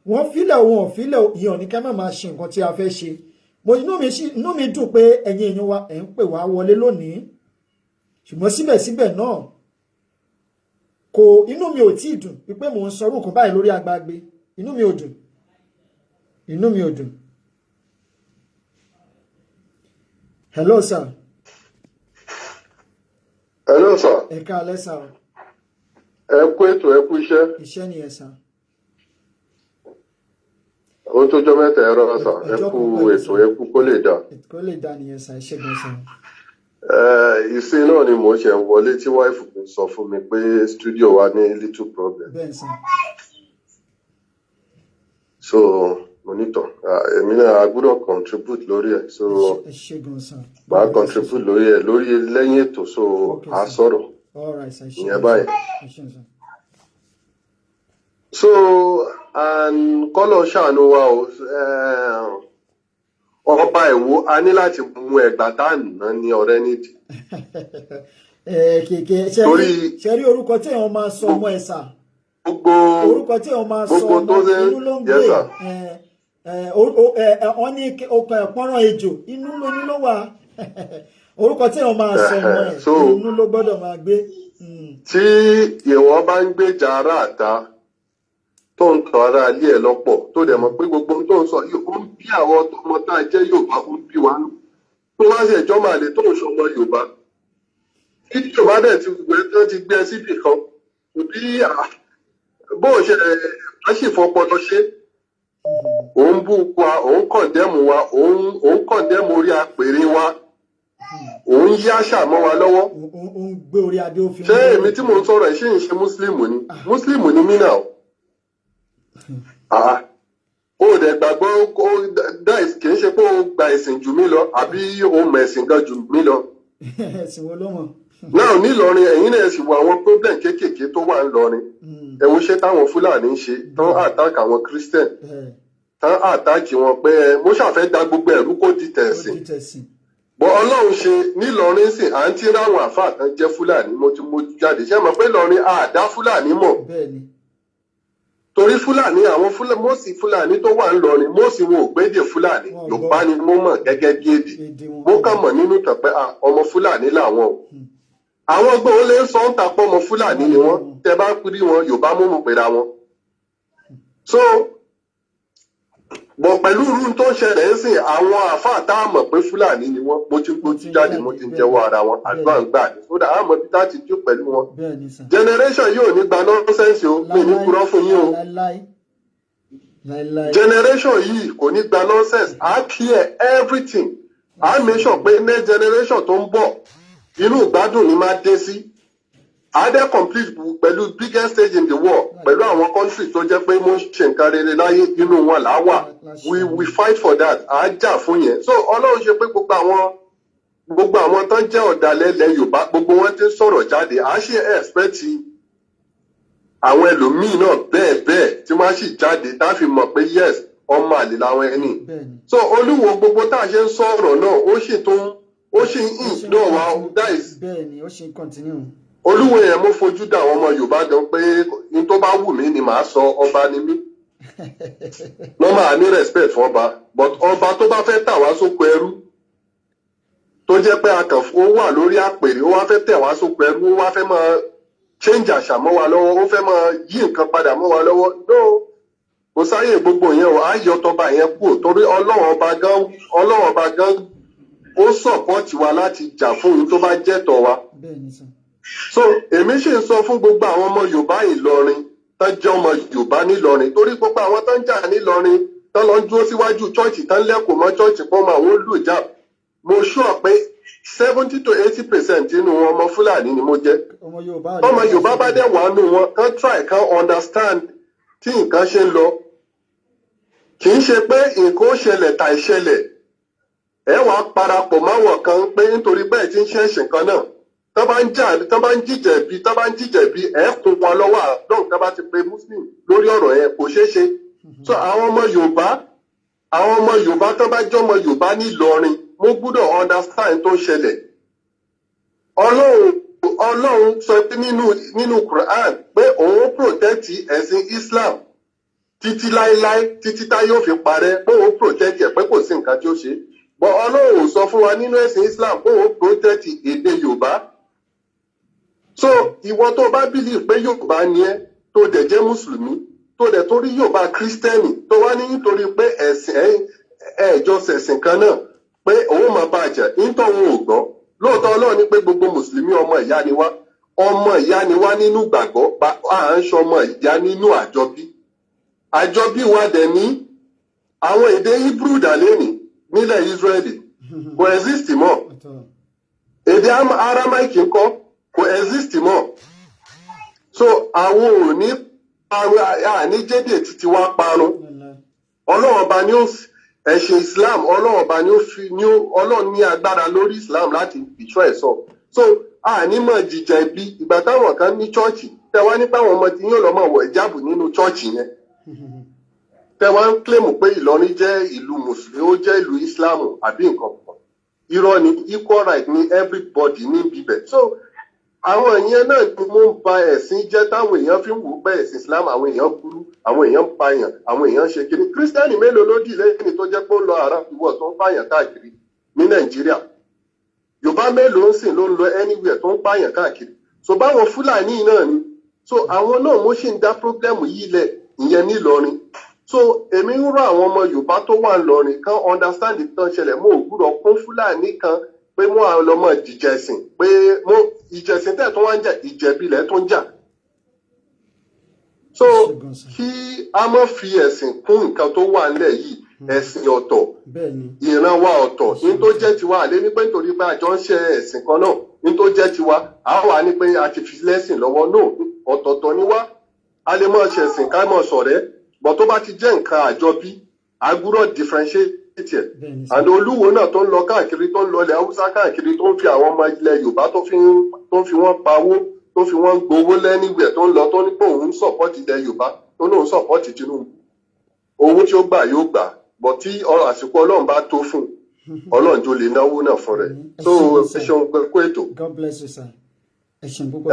S1: wọ́n fílẹ̀ wọn ò fílẹ̀ ìyàn ní ká má máa ṣe nǹkan tí a fẹ́ ṣe. Inú mi dùn pé ẹ̀yin èèyàn wa ẹ̀ ń pè wá wọlé lónìí, ṣùgbọ́n síbẹ̀síbẹ̀ náà inú mi ò tí ì dùn wípé mò ń sọ orúkọ báyìí lórí agbágbé. Inú mi ò dùn. Hello sir.
S7: Hello sir.
S1: Ẹ káalẹ́ sir.
S7: Ẹ kú ètò, ẹ kú iṣẹ́.
S1: Iṣẹ́ nìyẹn sir.
S7: Ó tó jọ mẹ́ta ẹ̀rọ sir. Ẹ kú ètò, ẹ kú kó lè dá.
S1: Kó lè dá nìyẹn sir. Iṣẹ́ gan sir.
S7: Ìsìn náà ni mò ń ṣe ń wọlé tí wáìfù mi sọ fún mi pé studio wa ní little problem.
S1: Bẹ́ẹ̀ sir.
S7: So monitor èmi náà a gbọ́dọ̀ contribute lórí ẹ̀. So màá contribute lórí ẹ̀ lẹ́yìn ètò, so a sọ̀rọ̀ ìyẹn báyìí. So kọ́lọ̀ ṣàánú wa o, ọba Ìwó a ní láti mú ẹgbàá tá à ná ní ọ̀rẹ́ nídìí.
S1: Ṣe rí orúkọ tí èèyàn máa sọ ọmọ ẹ̀ sà, orúkọ tí èèyàn máa sọ ọmọ inú ló ń gbé, wọ́n ní ọkọ̀ ẹ̀pọ́nrán ejò inú ló wà. Orúkọ tí èèyàn máa sọ ọmọ ẹ̀ inú ló gbọ́dọ̀ máa gbé.
S7: Tí ìwọ bá ń gbèjà ara àta tó ń tọ́ ara ilé ẹ̀ lọ́pọ̀ tó dẹ̀ mọ̀ pé gbogbo tó ń sọ yìí ó ń bí àwọn ọmọ tá a jẹ́ Yorùbá ó ń bí wa nù, tó wá sí ẹjọ́ máa lè tó ń ṣọmọ Yorùbá kí Yorùbá dẹ̀ ti gbé síbì kan bí bó ṣe àṣìfọpọlọ ṣe òun bú wa, òun kọ̀ndẹ́mù wa, òun kọ̀ndẹ́mù orí apèrè wa, òun yí àṣà mọ́ wa lọ́wọ́. Ṣé èmi tí mò ń sọ̀rọ̀ ẹ̀ ṣì ń ṣe Mùsùlùmù ni? Mùsùlùmù ni mí náà. Ó dẹ̀ gbàgbọ́ kì í ṣe pé ó gba ẹ̀sìn jù mí lọ àbí ó mọ ẹ̀sìn gan jù mí lọ. Náà nílọrin ẹ̀yin náà sì wo àwọn problem kéékèèké tó wà ńlọrin. Ẹ wo ṣé táwọn Fúlàní ń ṣe tán àtàkì àwọn Christian, tán àtàkì wọn pé mo ṣàfẹ́ da gbogbo ẹ̀rú kó di tẹ̀sìn. Bọ́ Ọlọ́run ṣe nílọrin sìn à ń tí ráwọn àfáà tán jẹ́ Fúlàní mo jáde ṣé mọ̀ pé lọrin àdá Fúlàní mọ̀. Torí Fúlàní àwọn mọ́sí Fúlàní tó wà ńlọrin mọ́sí wọn ò gbédè Fúlàní, Yorùbá ni mo mọ̀ gẹ́gẹ́ bí èdè. Mo kàn mọ̀ nínú tàn pé ọmọ Fúlàní làwọn o. Àwọn gbọ́n lè sọ ń tapọ̀ ọmọ Fúlàní ni wọ́n, tẹ bá rí wọn Yorùbá mú mú pera wọn. So bọ̀ pẹ̀lú irú tó ṣẹlẹ̀ ń sìn àwọn àáfàá tá a mọ̀ pé Fúlàní ni wọ́n, mo ti gbójú jáde mo ti ń jẹ́wọ́ ara wọn, àdúrà ń gbà ní. Sódà á mọ̀ bí tá ti dú pẹ̀lú wọn. Generation yóò ní gba nọ́ńsẹ̀nsì o, mi ní kúrọ́ fún yín o. Generation yìí kò ní gba nọ́ńsẹ̀nsì, á clear everything. Á make sure pé next generation tó ń bọ̀ inú ìgbádùn ni máa dé sí. Adé complete pẹ̀lú biggest stage in the world pẹ̀lú àwọn country tó jẹ́ pé mo ń ṣe nǹkan rere láyé inú wọn là wà. We fight for that. À á jà fún yẹn. So Ọlọ́run ṣe pé gbogbo àwọn gbogbo àwọn tán jẹ́ ọ̀dàlẹ̀ ilẹ̀ Yorùbá gbogbo wọn ti ń sọ̀rọ̀ jáde à ṣe expect àwọn ẹlòmíín náà bẹ́ẹ̀ tí wọ́n á sì jáde tá a fi mọ̀ pé yes ọmọ àlè làwọn ẹni. So Olúwo gbogbo tá a ṣe ń sọ̀rọ̀ náà ó sì ń dọ̀ wá dáìs.
S1: Bẹ́ẹ̀ni ó sì ń continue.
S7: Olúwo yẹn mo fojú dá àwọn ọmọ Yorùbá gan pé n tó bá wù mí ni màá sọ ọba ni mí. Wọ́n máa ní respect fún ọba but ọba tó bá fẹ́ tà wá sóko ẹrú tó jẹ́ pé ó wà lórí àpèrè ó wá fẹ́ tẹ̀ wá sóko ẹrú ó wá fẹ́ máa change àṣà mọ́ wa lọ́wọ́ ó fẹ́ máa yí nǹkan padà mọ́ wa lọ́wọ́ no kò sáyè gbogbo yẹn o á yọ tọba yẹn kúrò torí Ọlọ́run ọba gan ó sọ̀pọ̀tì wa láti jà fún ohun tó bá jẹ́ tọ̀ wa. So èmi sì ń sọ fún gbogbo àwọn ọmọ Yorùbá Ìlọrin tán jẹ́ ọmọ Yorùbá nílọrin torí gbogbo àwọn tán jà nílọrin tán lọ dúró síwájú chọ́ọ̀chì tán lẹ́kọ̀ọ́ mọ́ chọ́ọ̀chì fún àwọn olùjà mo sure pé 70 to 80% nínú wọn ọmọ Fúlàní ni mo jẹ́. ọmọ Yorùbá bá dẹ̀ wà nù wọn kán try kán understand tí nǹkan ṣe ń lọ kì í ṣe pé nǹkan ó ṣẹlẹ̀ tà ìṣẹlẹ̀ ẹ wàá parapọ̀ máwọ̀ kan pé nítorí bẹ́ẹ̀ tí ń ṣẹ̀ṣẹ̀ kan náà tán bá ń jíjẹ̀bi ẹ̀ kún wọn lọ́wọ́ àdóhùn tán bá ti pe Muslim lórí ọ̀rọ̀ yẹn kò ṣeé ṣe. So àwọn ọmọ Yorùbá tán bá jẹ́ ọmọ Yorùbá nílọrin mo gbúdọ̀ understand tó ń ṣẹlẹ̀. Ọlọ́run sọ pé nínú Quran pé òun protect ẹ̀sìn Islam títí láéláé títí tá yóò fi parẹ́ pé òun protect ẹ̀ pé kò sí nǹkan tí ó ṣe. But Ọlọ́run ò sọ fún wa nínú ẹ̀sìn Islam pé òun protect èdè Yorùbá. So ìwọ tó bá believe pé Yorùbá ni ẹ́ tó dẹ̀ jẹ́ Mùsùlùmí tó dẹ̀ torí Yorùbá Kírísítẹ́nì tó wá ní nítorí pé ẹ̀sìn ẹ̀jọ́ ṣẹ̀sìn kan náà pé òun máa bàjẹ́ nítorí òun ò gbọ́ lóòótọ́ Ọlọ́run ní pé gbogbo Mùsùlùmí ọmọ ìyá ni wá nínú gbàgbọ́ à ń ṣe ọmọ ìyá nínú àjọbí wa dẹ̀ ní àwọn èdè Hebrew dàlẹ́nì nílẹ̀ Israeli kò exist mọ́ èdè Aramaic ńkọ́ kò exist mọ́ so àwọn ò ní parun àníjẹ́dẹ̀ títí wá parun Ọlọ́run ọba ní ẹ̀sìn Islam Ọlọ́run ọba ní Ọlọ́run ní agbára lórí Islam láti ìṣọ́ ẹ̀ sọ so ànímọ̀ jíjà ibi ìgbà táwọn kan ní chọ́ọ̀chì tẹwa nípa àwọn ọmọ tí yóò lọ mọ̀ wọ̀ ìjáàbù nínú chọ́ọ̀chì yẹn tẹwa ń kílèmù pé Ìlọrin jẹ́ ìlú Mùsùlùmí ó jẹ́ ìlú Islam àbí nǹkan kan irọ́ ni equal right ní everybody ní bíbẹ̀ so àwọn èèyàn náà ni mo ń ba ẹ̀sìn jẹ́ táwọn èèyàn fi ń wò pé ẹ̀sìn Islam àwọn èèyàn burú àwọn èèyàn ń pààyàn àwọn èèyàn ṣe kiri kírísítẹ́nì mélòó ló dì lẹ́yìn tó jẹ́ pé ó lọ àrà ìwọ̀ tó ń pààyàn káàkiri ní Nàìjíríà Yorùbá mélòó ń sìn ló ń lọ anywhere tó ń pààyàn káàkiri so báwọn Fúlàní náà ni so àwọn náà mo ṣì ń dá pírọ́blẹ́mù yìí lẹ̀ ìyẹn nílọrin so èmi ń rọ àwọn ọmọ Yorùbá tó wà ńlọrin kan understand ìtàn ṣẹlẹ̀ mo ò gbúdọ̀ kún Fúlàní kan pé wọ́n á lọ mọ ìjẹ̀sìn pé ìjẹ̀sìn tẹ̀ tó wá ń jà ìjẹ̀bilẹ̀ tó ń jà so kí a má fi ẹ̀sìn kún nǹkan tó wà nílẹ̀ yìí ẹ̀sìn ọ̀tọ̀ ìran wa ọ̀tọ̀ ní tó jẹ́ tiwa àlẹ́ ní pé nítorí pé àjọ ń ṣe ẹ̀sìn kan náà ní tó jẹ́ tiwa a wà ní pé a ti fi lẹ́sìn lọ́wọ́ náà ọ̀tọ̀ọ̀tọ̀ ni wá a lè mọ̀ ṣẹ̀sìn ká mọ̀ ṣọ̀rẹ́ bọ̀ tó bá ti jẹ́ nǹkan àjọbí a gbúdọ̀ differentiate ẹ̀ and Olúwo náà tó ń lọ káàkiri tó ń lọ ilẹ̀ Haúsá káàkiri tó ń fi àwọn ọmọ ilẹ̀ Yorùbá tó fi wọ́n pawó tó fi wọ́n gbowó lẹ́nìwẹ̀ tó ń lọ tó ní pé òun sọ̀pọ̀tì ilẹ̀ Yorùbá tó lóun sọ̀pọ̀tì Tinubu owó tí ó gbà yóò gbà bọ̀ tí àsìkò Ọlọ́run bá tó fún Ọlọ́run tó lè náwó náà fún rẹ̀ so ẹ ṣeun kú ètò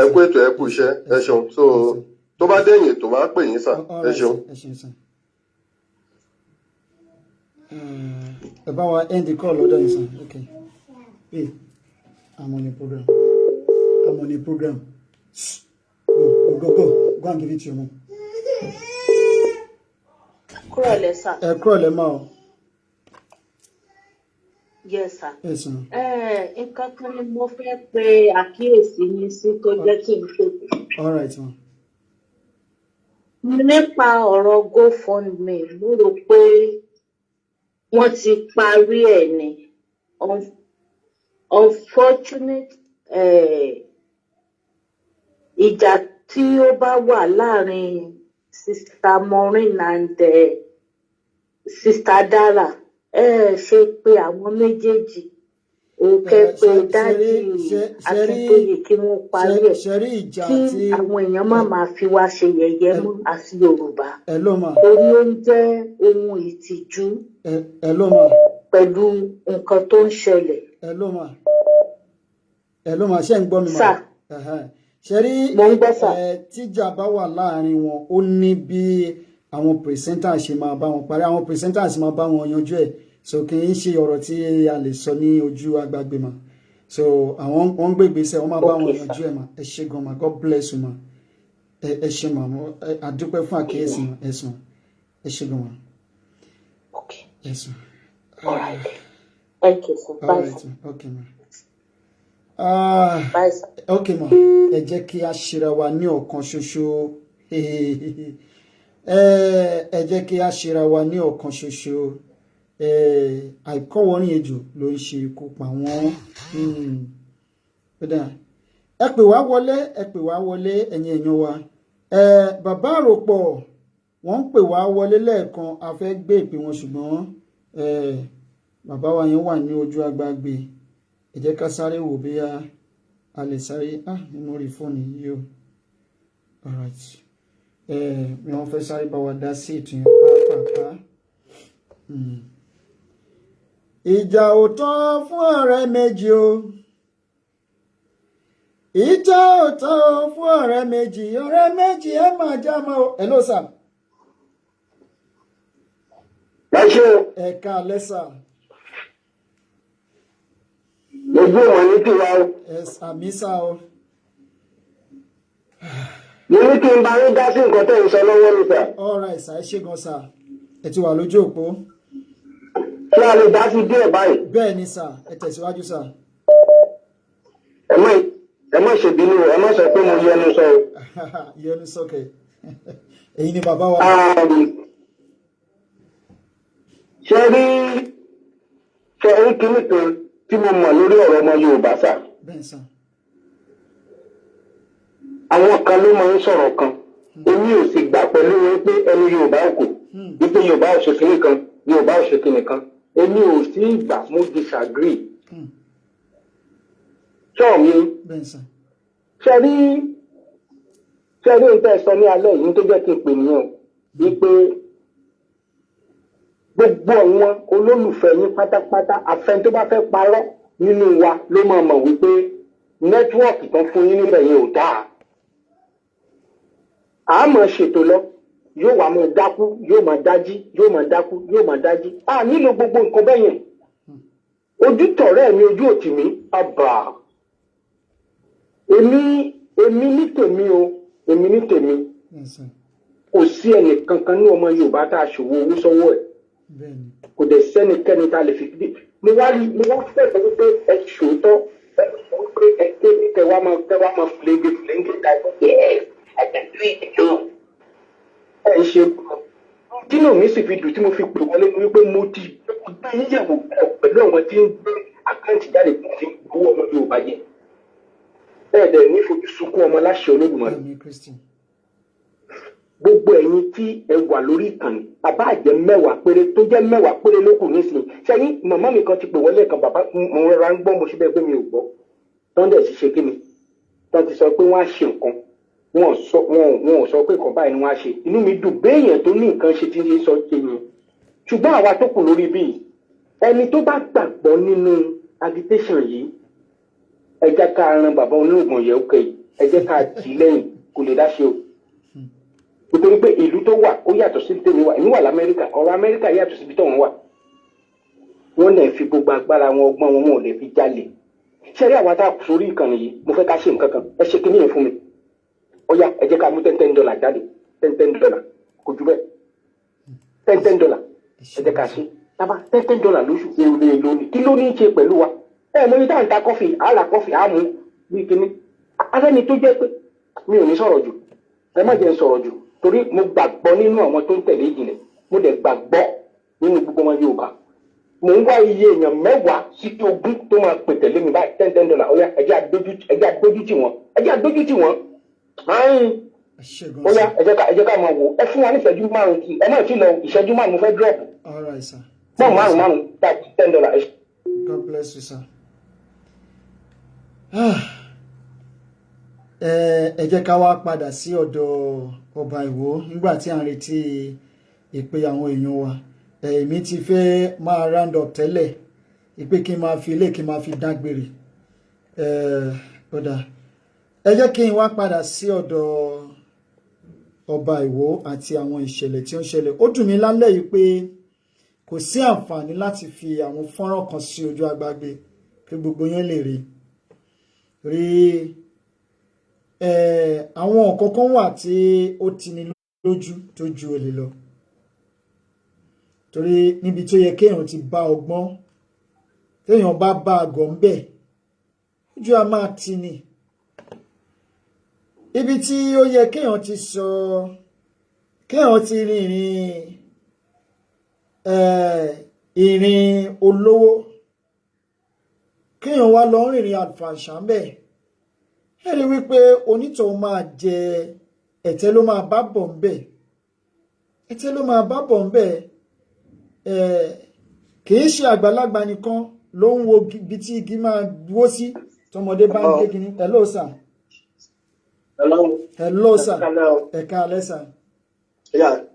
S7: ẹ kú ètò ẹ kú iṣẹ́ ẹ ṣeun so tó bá dẹ̀yìn tó máa pè yín sà ẹ ṣeun.
S1: ẹ bá wa end the call lọ́dọ̀ yìí sàn okay hey I'm on a program go and give it to your mom.
S8: Kúrọ̀lẹ́ sà.
S1: Kúrọ̀lẹ́ máa o.
S8: Yes sà.
S1: Yes sir.
S8: Nǹkan kan ni mo fẹ́ pe àkíyèsí yín sí tó jẹ́ kí n tètè.
S1: All right ma.
S8: Nípa ọ̀rọ̀ GoFundMe mo rò pé wọ́n ti parí ẹ̀ ni unfortunate ìjà tí ó bá wà láàrin Sister Maureen and Sister Dara ṣe pé àwọn méjèèjì òkè pé dájú Akíntóyè kí wọ́n parí ẹ̀ kí àwọn èèyàn má máa fi wá ṣe yẹ̀yẹ́ mọ́ àti Yorùbá torí ó ń jẹ́ ohun ìtìjú pẹ̀lú nǹkan tó ń ṣẹlẹ̀.
S1: ṣé ń gbọ́ mi mà? ṣe rí tíjà bá wà láàrin wọn ó ní bí àwọn pìrìsẹ́ńtà ṣe máa bá wọn parí, àwọn pìrìsẹ́ńtà ṣe máa bá wọn yanjú ẹ̀, so kì í ṣe ọ̀rọ̀ tí a lè sọ ní ojú agbágbé mà, so àwọn wọn gbé ìgbésẹ̀ wọn máa bá wọn yanjú ẹ̀ mà. Ẹ ṣé gan mà, God bless you mà. Ẹ ṣé mà, àdúpẹ́ fún àkíyèsí mà. Ẹ ṣé mà, ẹ ṣé gan mà. Yes ma.
S8: All right. Thank you sir. Bye sir.
S1: Okay ma.
S8: Bye sir.
S1: Okay ma. Ẹ jẹ́ kí a ṣera wa ní ọ̀kan ṣoṣo. Ẹ jẹ́ kí a ṣera wa ní ọ̀kan ṣoṣo. Àìkọ́wọ́rìn ejò ló ń ṣe ikú pa wọ́n. Ẹ pè wá wọlé, ẹ̀yin èèyàn wa. Bàbá àròpọ̀ wọ́n ń pè wá wọlé lẹ́ẹ̀kan, a fẹ́ gbé ìpè wọn ṣùgbọ́n bàbá wa yẹn wà ní ojú agbágbé. Ẹ jẹ́ ká sáré wò bí a lè sáré nínú orí fóònù yìí o. All right. Mi wọ́n fẹ́ sáré bá wa dá sí ètò yẹn pàápàá. Ìjà ò tán fún ọ̀rẹ́ méjì o. Ìjà ò tán fún ọ̀rẹ́ méjì ẹ máa já mọ́ o. Hello sir. Ẹ káalẹ́ sà.
S6: Ojú wọn ní tiwa o.
S1: Àmì sá o.
S6: Mo ní kí n bá yín dá sí nǹkan tẹ́ ń sọ lọ́wọ́ mi sà.
S1: All right sà, ẹ ṣé gan sà. Ẹ ti wà lójú òpó.
S6: Ṣé a lè dá sí díẹ̀ báyìí?
S1: Bẹ́ẹ̀ ni sà, ẹ tẹ̀síwájú sà.
S6: Ẹ má ṣèbínú, ẹ má sọ pé mo yẹnu sọ o.
S1: Yẹnu sókè. Èyí ni bàbá wa.
S6: Ṣé rí kíní kan tí mo mọ̀ lórí ọ̀rọ̀ ọmọ Yorùbá sà?
S1: Bẹ́ẹ̀ sà.
S6: Àwọn kan ló máa ń sọ̀rọ̀ kan. Èmi ò sì gbà pẹ̀lú wọn pé ẹni Yorùbá ò kò. Wípé Yorùbá ò ṣe kíní kan, Yorùbá ò ṣe kíní kan. Èmi ò sí ìgbà mo disagree. Ṣọ́ mi.
S1: Bẹ́ẹ̀ sà.
S6: Ṣé rí ohun tẹ́ ẹ sọ ní alẹ́ yìí tó jẹ́ kí n pè nìyẹn wípé gbogbo àwọn olólùfẹ́ yín pátápátá àfẹn tó bá fẹ́ parọ́ nínú wa ló máa mọ̀ wípé nẹ́tíwọ́ọ̀kì tán fún yín níbẹ̀ yẹn ò dáa. À á máa ṣètò lọ, yóò wá máa dákú, yóò máa dájí, yóò máa dákú, yóò máa dájí. A nílò gbogbo nǹkan bẹ́ẹ̀ yẹn. Ojú tọ̀rẹ́ mi, ojú òtì mi, àbà. Èmi ní tèmi o, èmi ní tèmi. Kò sí ẹnì kankan ní ọmọ Yorùbá tá a ṣòwò owó sọ́wọ́ ẹ̀. Kò dẹ̀ sẹ́nikẹ́ni tá a lè fi bí. Mo wá fẹ́ sọ wípé ẹ ṣòótọ́, ẹ sọ wípé ẹ kéde kẹwàá máa fìlẹ́ńgé dáìbò. Ẹ ń ṣe dínà mi sì fi dùn tí mo fi pè wọlé wípé mo ti gbé yíyẹ̀wò pẹ̀lú àwọn tí ń gbé àkáǹtì jáde fún ti owó ọmọ Yorùbá yẹn. Ẹ̀ẹ́dẹ̀ ní fojú sunkún ọmọ láṣẹ Olódùmarè. Gbogbo ẹ̀yin tí ẹ wà lórí ìkànnì bàbá àjẹ́ mẹ́wàá péré tó jẹ́ mẹ́wàá péré ló kù nísìnyí. Sẹ́yìn màmá mi kan ti pè wọlé kan bàbá mo rọra ń gbọ́ mo ṣe bẹ́ẹ̀ pé mi ò gbọ́. Tọ́ ń dẹ̀ ti ṣe kí ni? Tọ́ ti sọ pé wọ́n á ṣe nǹkan. Wọn ò sọ pé kan báyìí ni wọ́n á ṣe. Inú mi dùn béèyàn tó ní nǹkan ṣe tí ń sọ ṣe yẹn. Ṣùgbọ́n àwa tó kù lórí bíi ẹni tó bá gbàgbọ́ nínú agitation yìí ẹ jẹ́ ká ran bàbá olóògùn yẹ̀ ókè yìí ẹ jẹ́ ká tì í lẹ́yìn kò lè dá ṣe o. Nítorí pé ìlú tó wà ó yàtọ̀ sí tèmi wà èmi wà l'Amẹ́ríkà ọ̀rọ̀ Amẹ́ríkà yàtọ̀ síbi tó wọn wà. Wọ́n lè fi gbogbo agbára wọn ọgbọ́n wọn ò lè fi jalè. Ṣé rí àwa tá a kù sórí ìkànnì yìí mo fẹ́ ká ṣe nǹkan kan ẹ ṣe kíní yẹn fún mi. Ó yá ẹ jẹ́ ká mú $10 jáde $10 kò jù bẹ́ẹ̀ $10 ẹ jẹ́ ká ṣe tábà $10 lóṣù èrè lónìí kí ló ní í ṣe pẹ̀lú wa. Mo ní táwọn ta kọfì àrà kọfì àmú bí kíní afẹ́ni tó jẹ́ pé mi ò ní sọ̀rọ̀ jù ẹ má jẹ́ sọ̀rọ̀ jù torí mo gbàgbọ́ nínú àwọn tó ń tẹ̀lé ìjìnlẹ̀ mo dẹ̀ gbàgbọ́ nínú gbogbo ọmọ Yorùbá mo ń wá iye èèyàn 10 sí 20 tó máa pè tẹ̀lé mi báyìí $10 ó yá ẹ jẹ́ àdójútì wọn ó yá ẹ jẹ́ ká máa wò ẹ fún wa ní ìṣẹ́jú 5 ẹ má ti lọ ìṣẹ́jú 5 mo fẹ́ drop.
S1: All right sir.
S6: $5 $10.
S1: God bless you sir. ẹ jẹ́ ká wá padà sí ọ̀dọ̀ ọba Ìwó nígbà tí à ń retí ìpè àwọn èèyàn wa. Èmi ti fẹ́ máa round up tẹ́lẹ̀ ìpè kí n máa fi ilé kí n máa fi dágbére. Ọ̀dà ẹ jẹ́ kí n wá padà sí ọ̀dọ̀ ọba Ìwó àti àwọn ìṣẹ̀lẹ̀ tí ó ń ṣẹlẹ̀. Ó dùn mí lálẹ́ yìí pé kò sí àǹfààní láti fi àwọn fọ́nrán kan sí ojú agbágbé kí gbogbo yẹn lè rí àwọn nǹkan kan wà tí ó tini lójú tó ju olè lọ, torí níbi tó yẹ kéèyàn ti bá ọgbọ́n téèyàn bá àgọ́ ń bẹ̀ ojú a máa tì ní. Ibi tí ó yẹ kéèyàn ti sọ kéèyàn ti ìrìn olówó kéèyàn wá lọ rìnrìn àlùfàǹṣà ń bẹ̀, ẹ rí wípé onítọ̀hún máa jẹ ẹ̀tẹ́ ló máa bá bọ̀ ń bẹ̀, ẹ̀tẹ́ ló máa bá bọ̀ ń bẹ̀. Kìí ṣe àgbàlagbà nìkan ló ń wo ibi tí igi máa wó sí tọmọdé bá ń gé kínní. Hello sir. Hello sir. Ẹ káalẹ́ sir.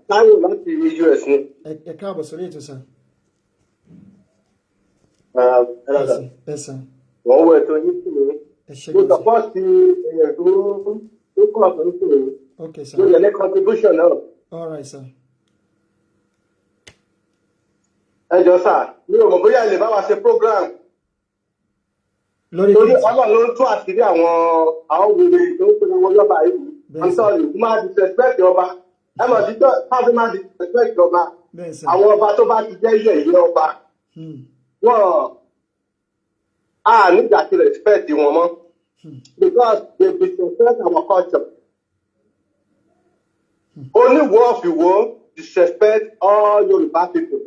S6: Táyọ̀ láti US ni.
S1: Ẹ káàbọ̀ sórí ètò sir. Ẹ sir.
S6: Wọ́n wọ ètò yín sí mi. Mo support èèyàn tó kọ́ ọ̀sán sí mi.
S1: Okay sir.
S6: Mo yẹ ní contribution náà.
S1: All right sir.
S6: Ẹ jọ̀ọ́ sà, mi ò mọ̀ bóyá ilé bá wa ṣe program.
S1: Lórí
S6: Ọlọ́run ló ń tú àṣírí àwọn wèrè tó ń pinnu wọn lọ́ba yìí. I'm sorry, mo máa disrespect ọba. Ẹ mọ̀ sí tó káfí máa disrespect ọba. Àwọn ọba tó bá ti jẹ́ ilé ìwé ọba. Wọ́n nígbà tí respect wọn mọ́. Because they disrespect our culture. Only war of Ìwó disrespect all Yoruba people.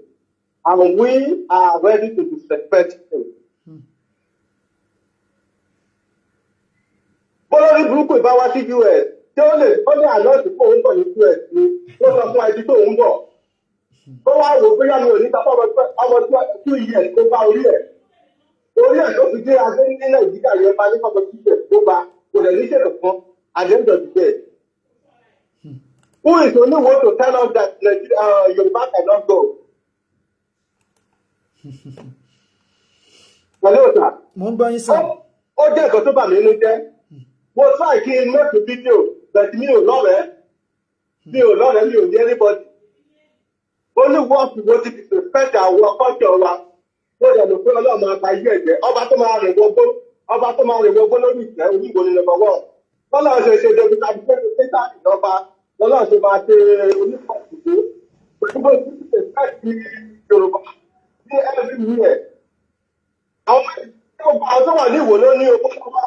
S6: And we are ready to disrespect him. Bọ́lọ́rí burúkú ìbá wá sí US tí ó lè àlọ́ọ̀dì fún òun bọ̀ ní US ni ó sọ fún ẹbí tó ń bọ̀. Ó wá wò bóyá mi ò ní sọ fún ọmọ 2 years tó bá orí ẹ̀. Orí ẹ̀ tó fi dé adé ní Nàìjíríà yẹn bá ní fọ́tọ̀ 2 years tó bá kò lè ní ṣèlú fún àdéhùn ìdílé. Who is only one to tell us that Yoruba cannot go? Hello sir.
S1: Mo ń gbọ́ yín sir.
S6: Ó jẹ́ nǹkan tó bà mí nínú jẹ́. Mo try kí n make a video but mi ò lọ́rẹ̀ẹ́ mi ò ní anybody. Only one people ti respect our culture wa. Ó dẹ̀ lò pé Ọlọ́run máa ba ilé ẹ̀jẹ̀. Ọba tó máa rìn wọgbó lórí ìtẹ́ onígbò ní number 1. Bọ́lá ṣe David Adébẹ́sẹ̀ Tẹ́tà ìjọba. Bọ́lá ṣe máa ṣe onífọ̀ọ̀sìgbó. Gbogbo ti respect ní Yorùbá ní everywhere. Àwọn tó wà ní Ìwó ló ní owó kọ́kọ́.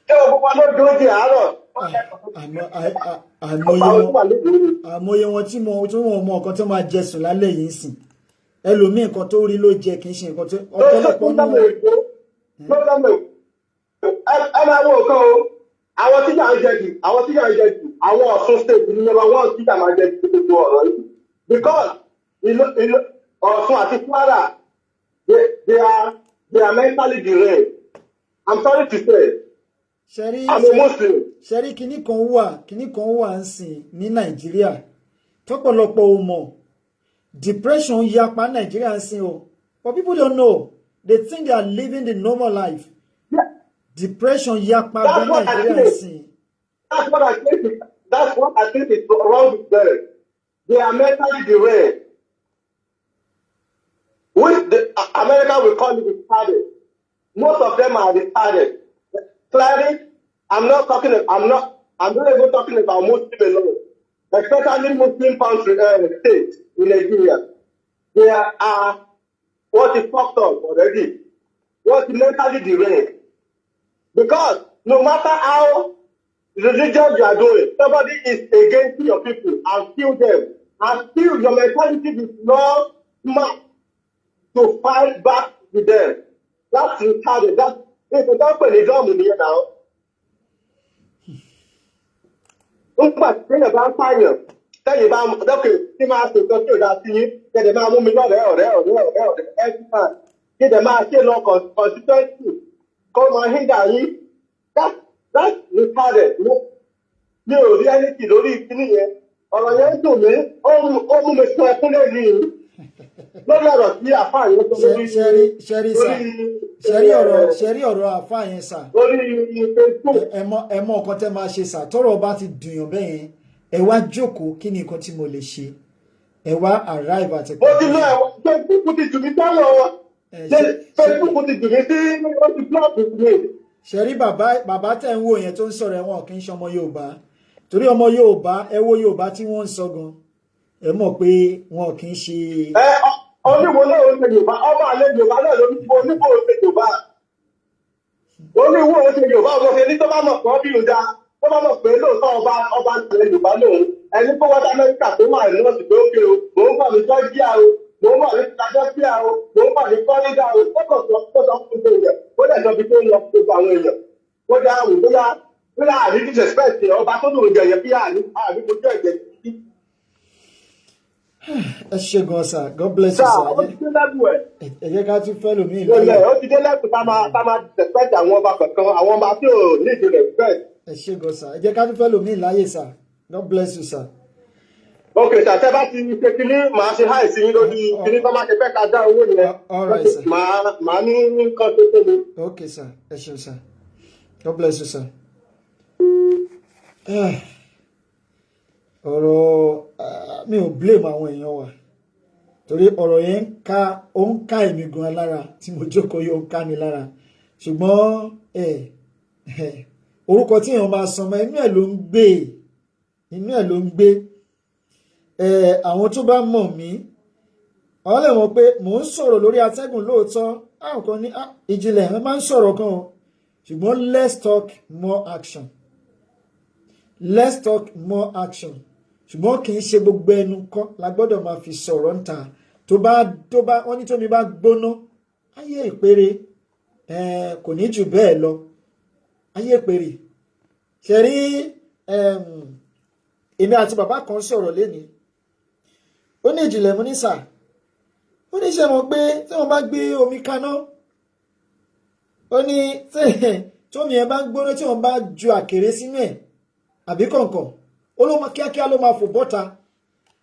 S6: Ṣé o gbogbo ló dúró di àárọ̀?
S1: Àmọye wọn tí wọn mọ nǹkan tó máa jẹsùn lálẹ́ yìí sìn. Ẹlòmíì nǹkan tó rí ló jẹ kì í ṣe nǹkan tó ọ̀pọ̀lọpọ̀ náà.
S6: Ẹ máa wo nǹkan o. Àwọn tíjà ń jẹ jù, àwọn Ọ̀ṣun state ní number 1 tíjà máa jẹ jù gbogbo ọ̀rọ̀ yìí. Because Ọ̀ṣun àti Kwara, they are mentally deranged. I'm sorry to say. I'm a Muslim.
S1: Ṣẹ́rí kinní kan wà ń sìn ní Nàìjíríà tọ́pọ̀lọpọ̀ ò mọ̀. Depression yapa Nàìjíríà ń sìn o. But people don't know. They think they are living the normal life.
S6: Yeah.
S1: Depression yapa Nàìjíríà ń sìn.
S6: That's what I think is wrong with them. They are mentally deranged. America will call it retarded. Most of them are retarded. Clearly, I'm not even talking about Muslim alone. Especially Muslim country states in Nigeria. They are what is fucked up already. What is mentally deranged. Because no matter how religious you are doing, somebody is against your people and kill them. And still your mentality is not smart to fight back with them. That's retarded. That's don't put it on here now. But think about fire. Tell you about okay, see my sister, that's you. Get them out of me, every time.
S9: kí ẹ máa ṣe lọ constituency kó máa hídà yín that's retarded mi ò rí ẹnìtì lórí ìpínlẹ yẹn ọ̀rọ̀ yẹn dùn mí ó mú mi sún ẹkún lẹ́yìn lórí ọ̀rọ̀ tí àfáà yẹn tó lórí
S1: ṣẹ́rí ọ̀rọ̀ àfáà yẹn sà
S9: lórí Facebook.
S1: ẹ mọ nǹkan tẹ́ máa ṣe sà tọ́rọ̀ bá ti dùnyàn bẹ́ẹ̀ yẹn ẹ wá jókòó kí ni nǹkan tí mo lè ṣe ẹ wá arrive àti.
S9: mo ti lọ ẹ̀wọ̀n Facebook ti jù mí tọ́lọ̀ Facebook ti jù mí sí ó ti blọọkì mi.
S1: ṣẹ́rí bàbá tẹ̀ ń wò yẹn tó ń sọ̀rọ̀ ẹ̀wọ̀n kì í ṣe ọmọ Yorùbá torí ọmọ Yorùbá ẹ wo Yorùbá tí wọ́n ń sọ gan ẹ mọ̀ pé wọn kì í ṣe.
S9: oníwo náà ó ṣe Yorùbá ọba àlẹ́ Yorùbá náà lórí oníwo ó ṣe Yorùbá oníwo ó ṣe Yorùbá ọmọ ṣe ní tó bá mọ̀ pé ọ́ bí ó dáa tó bá mọ̀ pé lóòótọ́ ọba àlẹ́ Yorùbá lòun ẹni tó wá sí Amẹ́ríkà tó máa ní ọ̀sìn pé ó kéré o mò ń bà ní Georgia o mò ń bà ní Philadelphia o mò ń bà ní Florida o ó kàn sọ fún gbogbo èèyàn ó dẹ̀ sọ bí tó ń lọ gbogbo àwọn èèyàn ó dá àwọn bóyá àrí disrespect ọba tó dùn jẹ̀yẹ bí àrí kojú ẹ̀jẹ̀ sí.
S1: ẹ ṣe gan sir God bless you sir.
S9: ó ti dé lẹ́bù ẹ̀.
S1: ẹ jẹ́ ká tún fẹ́ lómi ìlú.
S9: ó ti dé lẹ́bù tá máa respect àwọn ọba kankan àwọn ọba tí ò ní ìdí respect.
S1: ẹ ṣe gan sir ẹ jẹ́ ká tún fẹ́ lómi ìláyè sir God bless you sir.
S9: ok sir tẹ́ bá ti ṣe kinní màá ṣe háì sí yín lórí kinní tó máa ṣe fẹ́ ká dá owó yẹn.
S1: all right sir.
S9: màá ní nǹkan tó tóbi.
S1: ok sir ẹ ṣeun sir God bless you sir. ọ̀rọ̀ mi ò blame àwọn èèyàn wa torí ọ̀rọ̀ yẹn ó ń ká èmi gan lára tí mo jókòó yóò ń ká mi lára ṣùgbọ́n orúkọ tí èèyàn máa sọ ọmọ inú ẹ̀ ló ń gbé àwọn tó bá mọ̀ mí àwọn lè mọ̀ pé mò ń sọ̀rọ̀ lórí atẹ́gùn lóòótọ́ àwọn kan ní ìjìnlẹ̀ ẹ máa ń sọ̀rọ̀ kan o ṣùgbọ́n let's talk more action ṣùgbọ́n kì í ṣe gbogbo ẹnu kọ́ la gbọ́dọ̀ máa fi sọ̀rọ̀ ń ta tó bá wọ́n ní tómi bá gbóná ayé ìpèrè kò ní jù bẹ́ẹ̀ lọ ayé ìpèrè ṣe rí èmi àti bàbá kan sọ̀rọ̀ lénìí ó ní ìjìnlẹ̀ mú ní sà ó ní ṣe mọ̀ pé tí wọ́n bá gbé omi kaná ó ní tómi ẹ bá ń gbóná tí wọ́n bá ju àkèré sínú ẹ̀ àbí kọ̀ọ̀kan ó ló máa kíákíá ló máa fò bọ́ta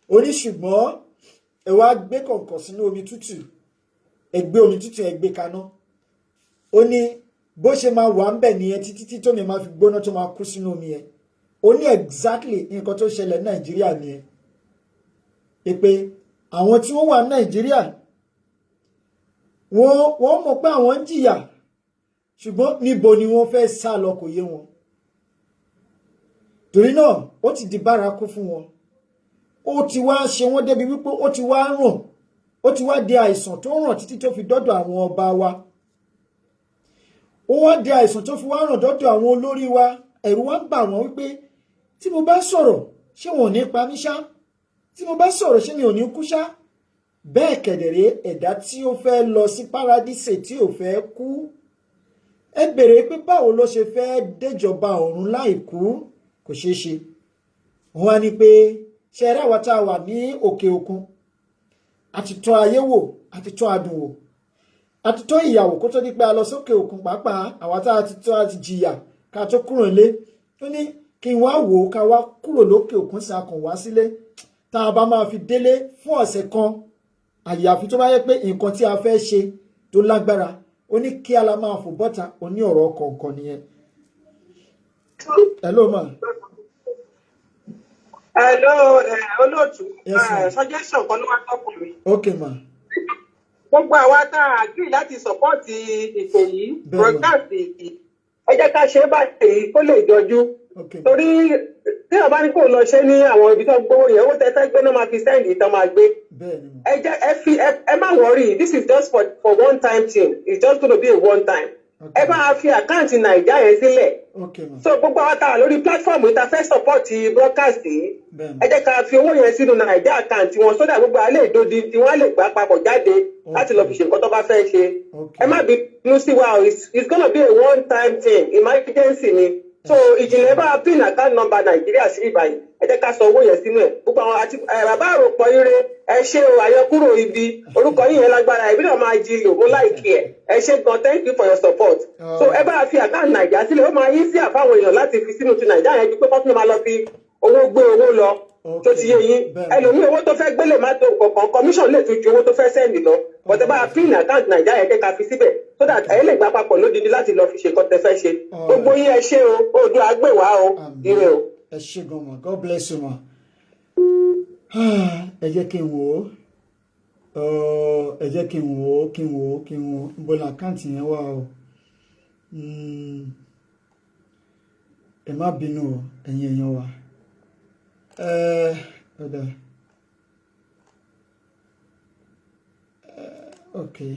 S1: ó ní ṣùgbọ́n ẹ wá gbé kọ̀ọ̀kan sínú omi tútù ẹ gbé omi tútù ẹ gbé kaná ó ní bó ṣe máa wà ń bẹ̀ nìyẹn títí tómi máa fi gbóná tó máa kú sínú omi yẹn ó ní exactly nǹkan tó ṣẹlẹ̀ ní Nàìjíríà nìyẹn pé àwọn tí wọ́n wà ní Nàìjíríà wọ́n mọ̀ pé àwọn ń jìyà ṣùgbọ́n níbo ni wọ́n fẹ́ sá lọ kò yé wọn torí náà ó ti di bárakú fún wọn ó ti wá ṣe wọ́n débi wípé ó ti wá ràn ó ti wá di àìsàn tó ràn títí tó fi dọ́dọ̀ àwọn ọba wa ó wá di àìsàn tó fi wá ràn dọ́dọ̀ àwọn olórí wa ẹ̀rù wá ń bà wọ́n wípé tí mo bá sọ̀rọ̀ ṣé wọn ò ní pa mí ṣá tí mo bá sọ̀rọ̀ ṣé mi ò ní kú ṣá bẹ́ẹ̀ kẹ̀dẹ̀rẹ́ ẹ̀dá tí ó fẹ́ lọ sí paradíṣe tí ò fẹ́ kú ẹ bèrè pé báwo ló ṣe fẹ́ déjọba ọ̀run láì kú kò ṣeé ṣe wọn á ní pé ṣe eré àwa tá a wà ní òkè òkun àti tọ́ ayé wò àti tọ́ adùn wò àti tọ́ ìyàwó kó tó di pé a lọ sókè òkun pàápàá àwa tá a ti tọ́ àti jìyà ká tó kúrò nílé ó ní kí n wá wò ó ká wá kúrò lókè òkun sí akàn wá sílé tá a bá máa fi délé fún ọ̀sẹ̀ kan àyàfi tó bá yẹ pé nǹkan tí a fẹ́ ṣe tó lágbára ó ní kí a la máa fò bọ́ta ó ní ọ̀rọ̀ kọ̀ọ̀kan nìyẹn. Hello ma.
S4: Hello olóòtú suggestion kan ló wá tọ́kùn mi.
S1: Ok ma.
S4: Gbogbo àwa tá a agree láti sọ́pọ́ọ̀tì ìpè yìí broadcast yìí ẹ jẹ́ ká ṣe é báyìí kó lè jọjú torí tí ọba ní kò lọ ṣe ní àwọn ibi tó gbówó yẹn owó tẹ́tẹ́ gbé náà máa fi sẹ́ẹ̀lì ìtàn máa gbé ẹ jẹ́ ẹ má worry this is just for one time thing it's just gonna be a one time ẹ bá fi àkáǹtì Nàìjíríà yẹn sílẹ̀ so gbogbo àwọn tá a lórí platform yìí ta fẹ́ support broadcast yìí ẹ jẹ́ ká fi owó yẹn sínú Nàìjíríà àkáǹtì wọn sódà gbogbo alẹ́ ìdòdì tí wọ́n lè gbà papọ̀ jáde láti lọ fi ṣe nǹkan tó bá fẹ́ ṣe ẹ má bínú sí wa it's gonna be a one time thing emergency ni so ìjìnlẹ̀ bá pin account number Nàìjíríà sí ìbàyìí ẹ jẹ́ ká sọ owó yẹn sínú ẹ̀ gbogbo àwọn àti bàbá àròpọ̀ ire ẹ ṣe o àyọkúrò ibi orúkọ yìí yẹn lágbára ẹbí náà máa jí lò ó láìkí ẹ ṣe gan thank you for your support so ẹ bá fi account Nàìjíríà sílẹ̀ ó máa yí sí àfáwọn èèyàn láti fi sínú ti Nàìjíríà yẹn ju pé kọ́tún máa lọ fi owó gbé owó lọ tó ti yé yín ẹlòmíì owó tó fẹ́ gbélé má tó kọ̀ọ̀kan commission lè tún ju owó tó fẹ́ sẹ́ndì lọ bọ́tẹ́ bá pin account Nàìjíríà yẹn kẹ́ka fi síbẹ̀ so that ẹ lè gbà papọ̀ lódìdí láti lọ fi ṣe nǹkan tẹ́ fẹ́ ṣe gbogbo yín ẹ ṣé o Oòduà gbè wá o ire o.
S1: ẹ ṣé gan ma God bless you ma ẹ jẹ́ kí n wò ó ẹ jẹ́ kí n wò ó níbo ni àkáǹtì yẹn wà o ẹ má bínú o ẹ̀yin èèyàn wa ọ̀dà okay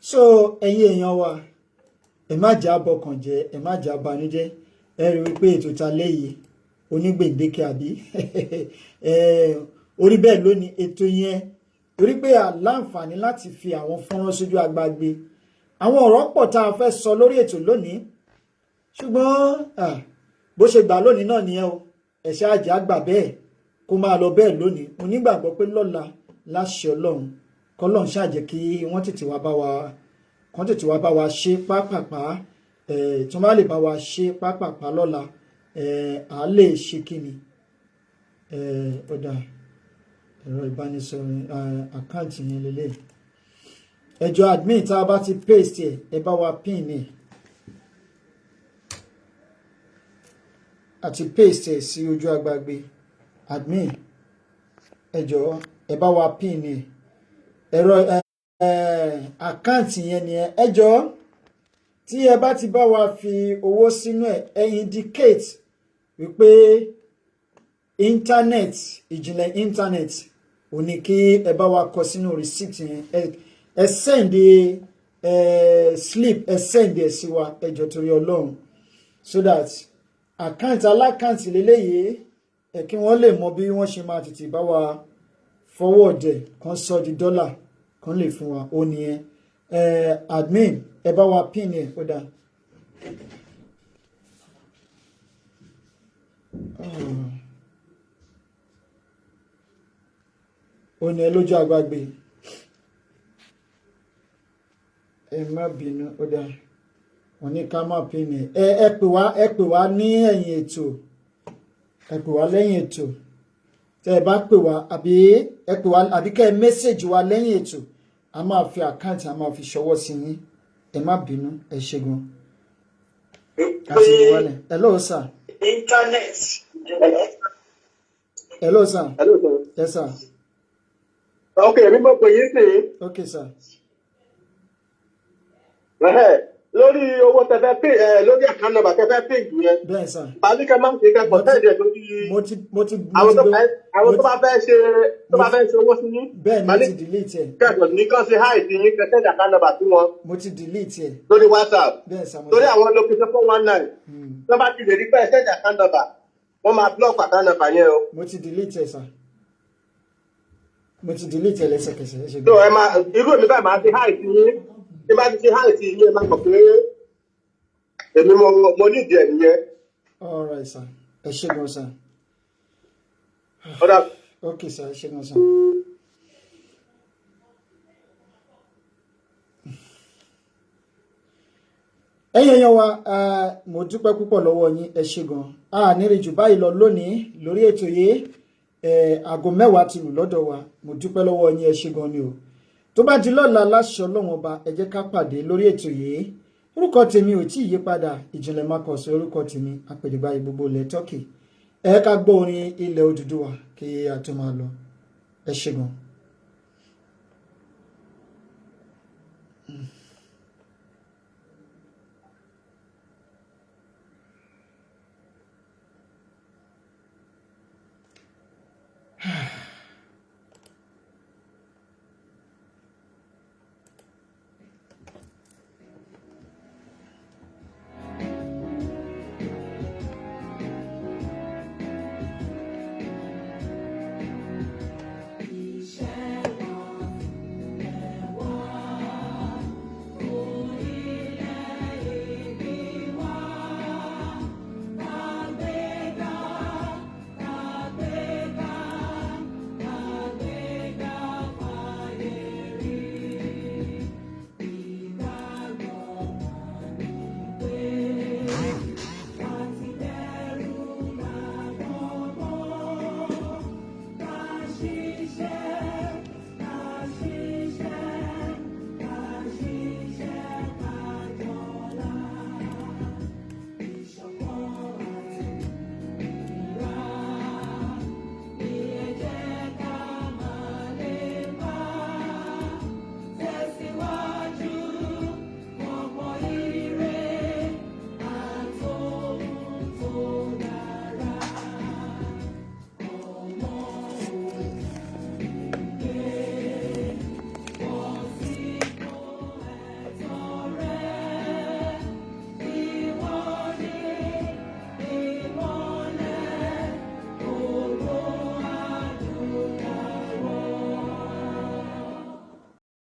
S1: so ẹ̀yin èèyàn wa ẹ má jà bọkàn jẹ́ ẹ má jà banújẹ́ ẹ rí wípé ètò ta lẹ́yìn onígbèǹdéke àbí orí bẹ́ẹ̀ lónìí ètò yẹn torí pé àláǹfààní láti fi àwọn fọ́nrán sójú agbágbé àwọn ọ̀rọ̀ pọ̀ tá a fẹ́ sọ lórí ètò lónìí ṣùgbọ́n bó ṣe gbà lónìí náà nìyẹn o ẹ̀ṣẹ̀ àjẹ́ àgbà bẹ́ẹ̀ kó máa lọ bẹ́ẹ̀ lónìí mo nígbàgbọ́ pé lọ́la láṣẹ Ọlọ́run kọ́lọ́run ṣàjẹ́ kí wọ́n tètè wá bá wa ṣe pápápá tí wọ́n bá lè bá wa ṣe pápápá lọ́la à lè ṣe kíni ọ̀dà ẹ̀rọ ìbánisọ̀rọ̀ àkáǹtì yẹn lélẹ̀ ẹjọ́ admin tá a bá ti paste ẹ bá wa pin ẹ̀ àti paste ẹ̀ sí ojú agbágbé admin ẹjọ́ ẹ bá wa pin ẹ̀ ẹ̀rọ àkáǹtì yẹn ni ẹjọ́ tí ẹ bá ti bá wa fi owó sínú ẹ indicate wípé internet ìjìnlẹ̀ internet ò ní kí ẹ bá wa kọ sínú receipt yẹn ẹ send slip ẹ send ẹ sí wa ẹjọ́ torí Ọlọ́run so that àkáǹtì alákáǹtì lélẹ́yìí ẹ kí wọ́n lè mọ bí wọ́n ṣe máa tètè bá wa forward ẹ̀ kan sọ di dọ́là kan lè fún wa ó nìyẹn admin ẹ bá wa pin ẹ ó dáa. ó ní ẹ lójú agbágbé ẹ má bínú ó dáa wọ́n ní ká má pin ẹ pè wá ní ẹ̀yìn ètò ẹ pè wá lẹ́yìn ètò tẹ ẹ bá pè wá àbí ẹ pè wá àbí kẹ́ ẹ mẹ́sẹ̀jì wá lẹ́yìn ètò a máa fi àkáǹtì a máa fi ṣọwọ́ sí yín ẹ má bínú ẹ ṣé gan. hello sir.
S4: internet.
S1: hello sir.
S9: hello sir.
S1: yes sir.
S9: ok èmi mọ̀ pé yín sí.
S1: ok sir.
S9: lórí owó tẹfẹ pay lórí àkáǹtì nọ́mbà tẹfẹ pay jù yẹn.
S1: bẹ́ẹ̀ sir.
S9: pàlíkà máa ń ṣe kẹ́kọ̀ọ́ tẹ́lẹ̀ lórí. àwọn tó bá fẹ́ ṣe owó sí yín.
S1: bẹ́ẹ̀ ni mo ti delete ẹ̀.
S9: kẹ́kọ̀ọ́ ní kàn ṣe hi sí yín kẹ́kẹ́ àkáǹtì nọ́mbà sí wọn.
S1: mo ti delete ẹ̀.
S9: lórí WhatsApp.
S1: bẹ́ẹ̀ sir.
S9: torí àwọn location 419. tó bá ti lè rí pẹ́ ṣẹ́jà àkáǹtì nọ́mbà wọ́n máa block àkáǹtì nọ́mbà yẹn o.
S1: mo ti delete ẹ̀ sir. mo ti delete ẹ̀ lẹ́sẹ̀kẹsẹ̀.
S9: so ẹ máa irú èmi báyìí máa ṣe hi sí yín tí bá ti ṣe hi sí yín ẹ máa mọ̀ pé èmi mo ní ìdí ẹ̀ nìyẹn.
S1: all right sir ẹ ṣé gan sir.
S9: ọ̀dà.
S1: okay sir ẹ ṣé gan sir. ẹ̀yin èèyàn wa mo dúpẹ́ púpọ̀ lọ́wọ́ yín ẹ ṣé gan nírìn jù báyìí lọ lónìí lórí ètò yìí aago 10 ti lù lọ́dọ̀ wa mo dúpẹ́ lọ́wọ́ yín ẹ ṣé gan ni o tó bá di lọ́la láṣẹ Ọlọ́run ọba ẹ jẹ́ ká pàdé lórí ètò yìí orúkọ tèmi ò tí ì yí padà Ìjìnlẹ̀ Marcus orúkọ tèmi apèdègbà gbogbo ilẹ̀ Turkey ẹ ká gbọ́ orin ilẹ̀ Odùduwà kí a tó máa lọ ẹ ṣé gan.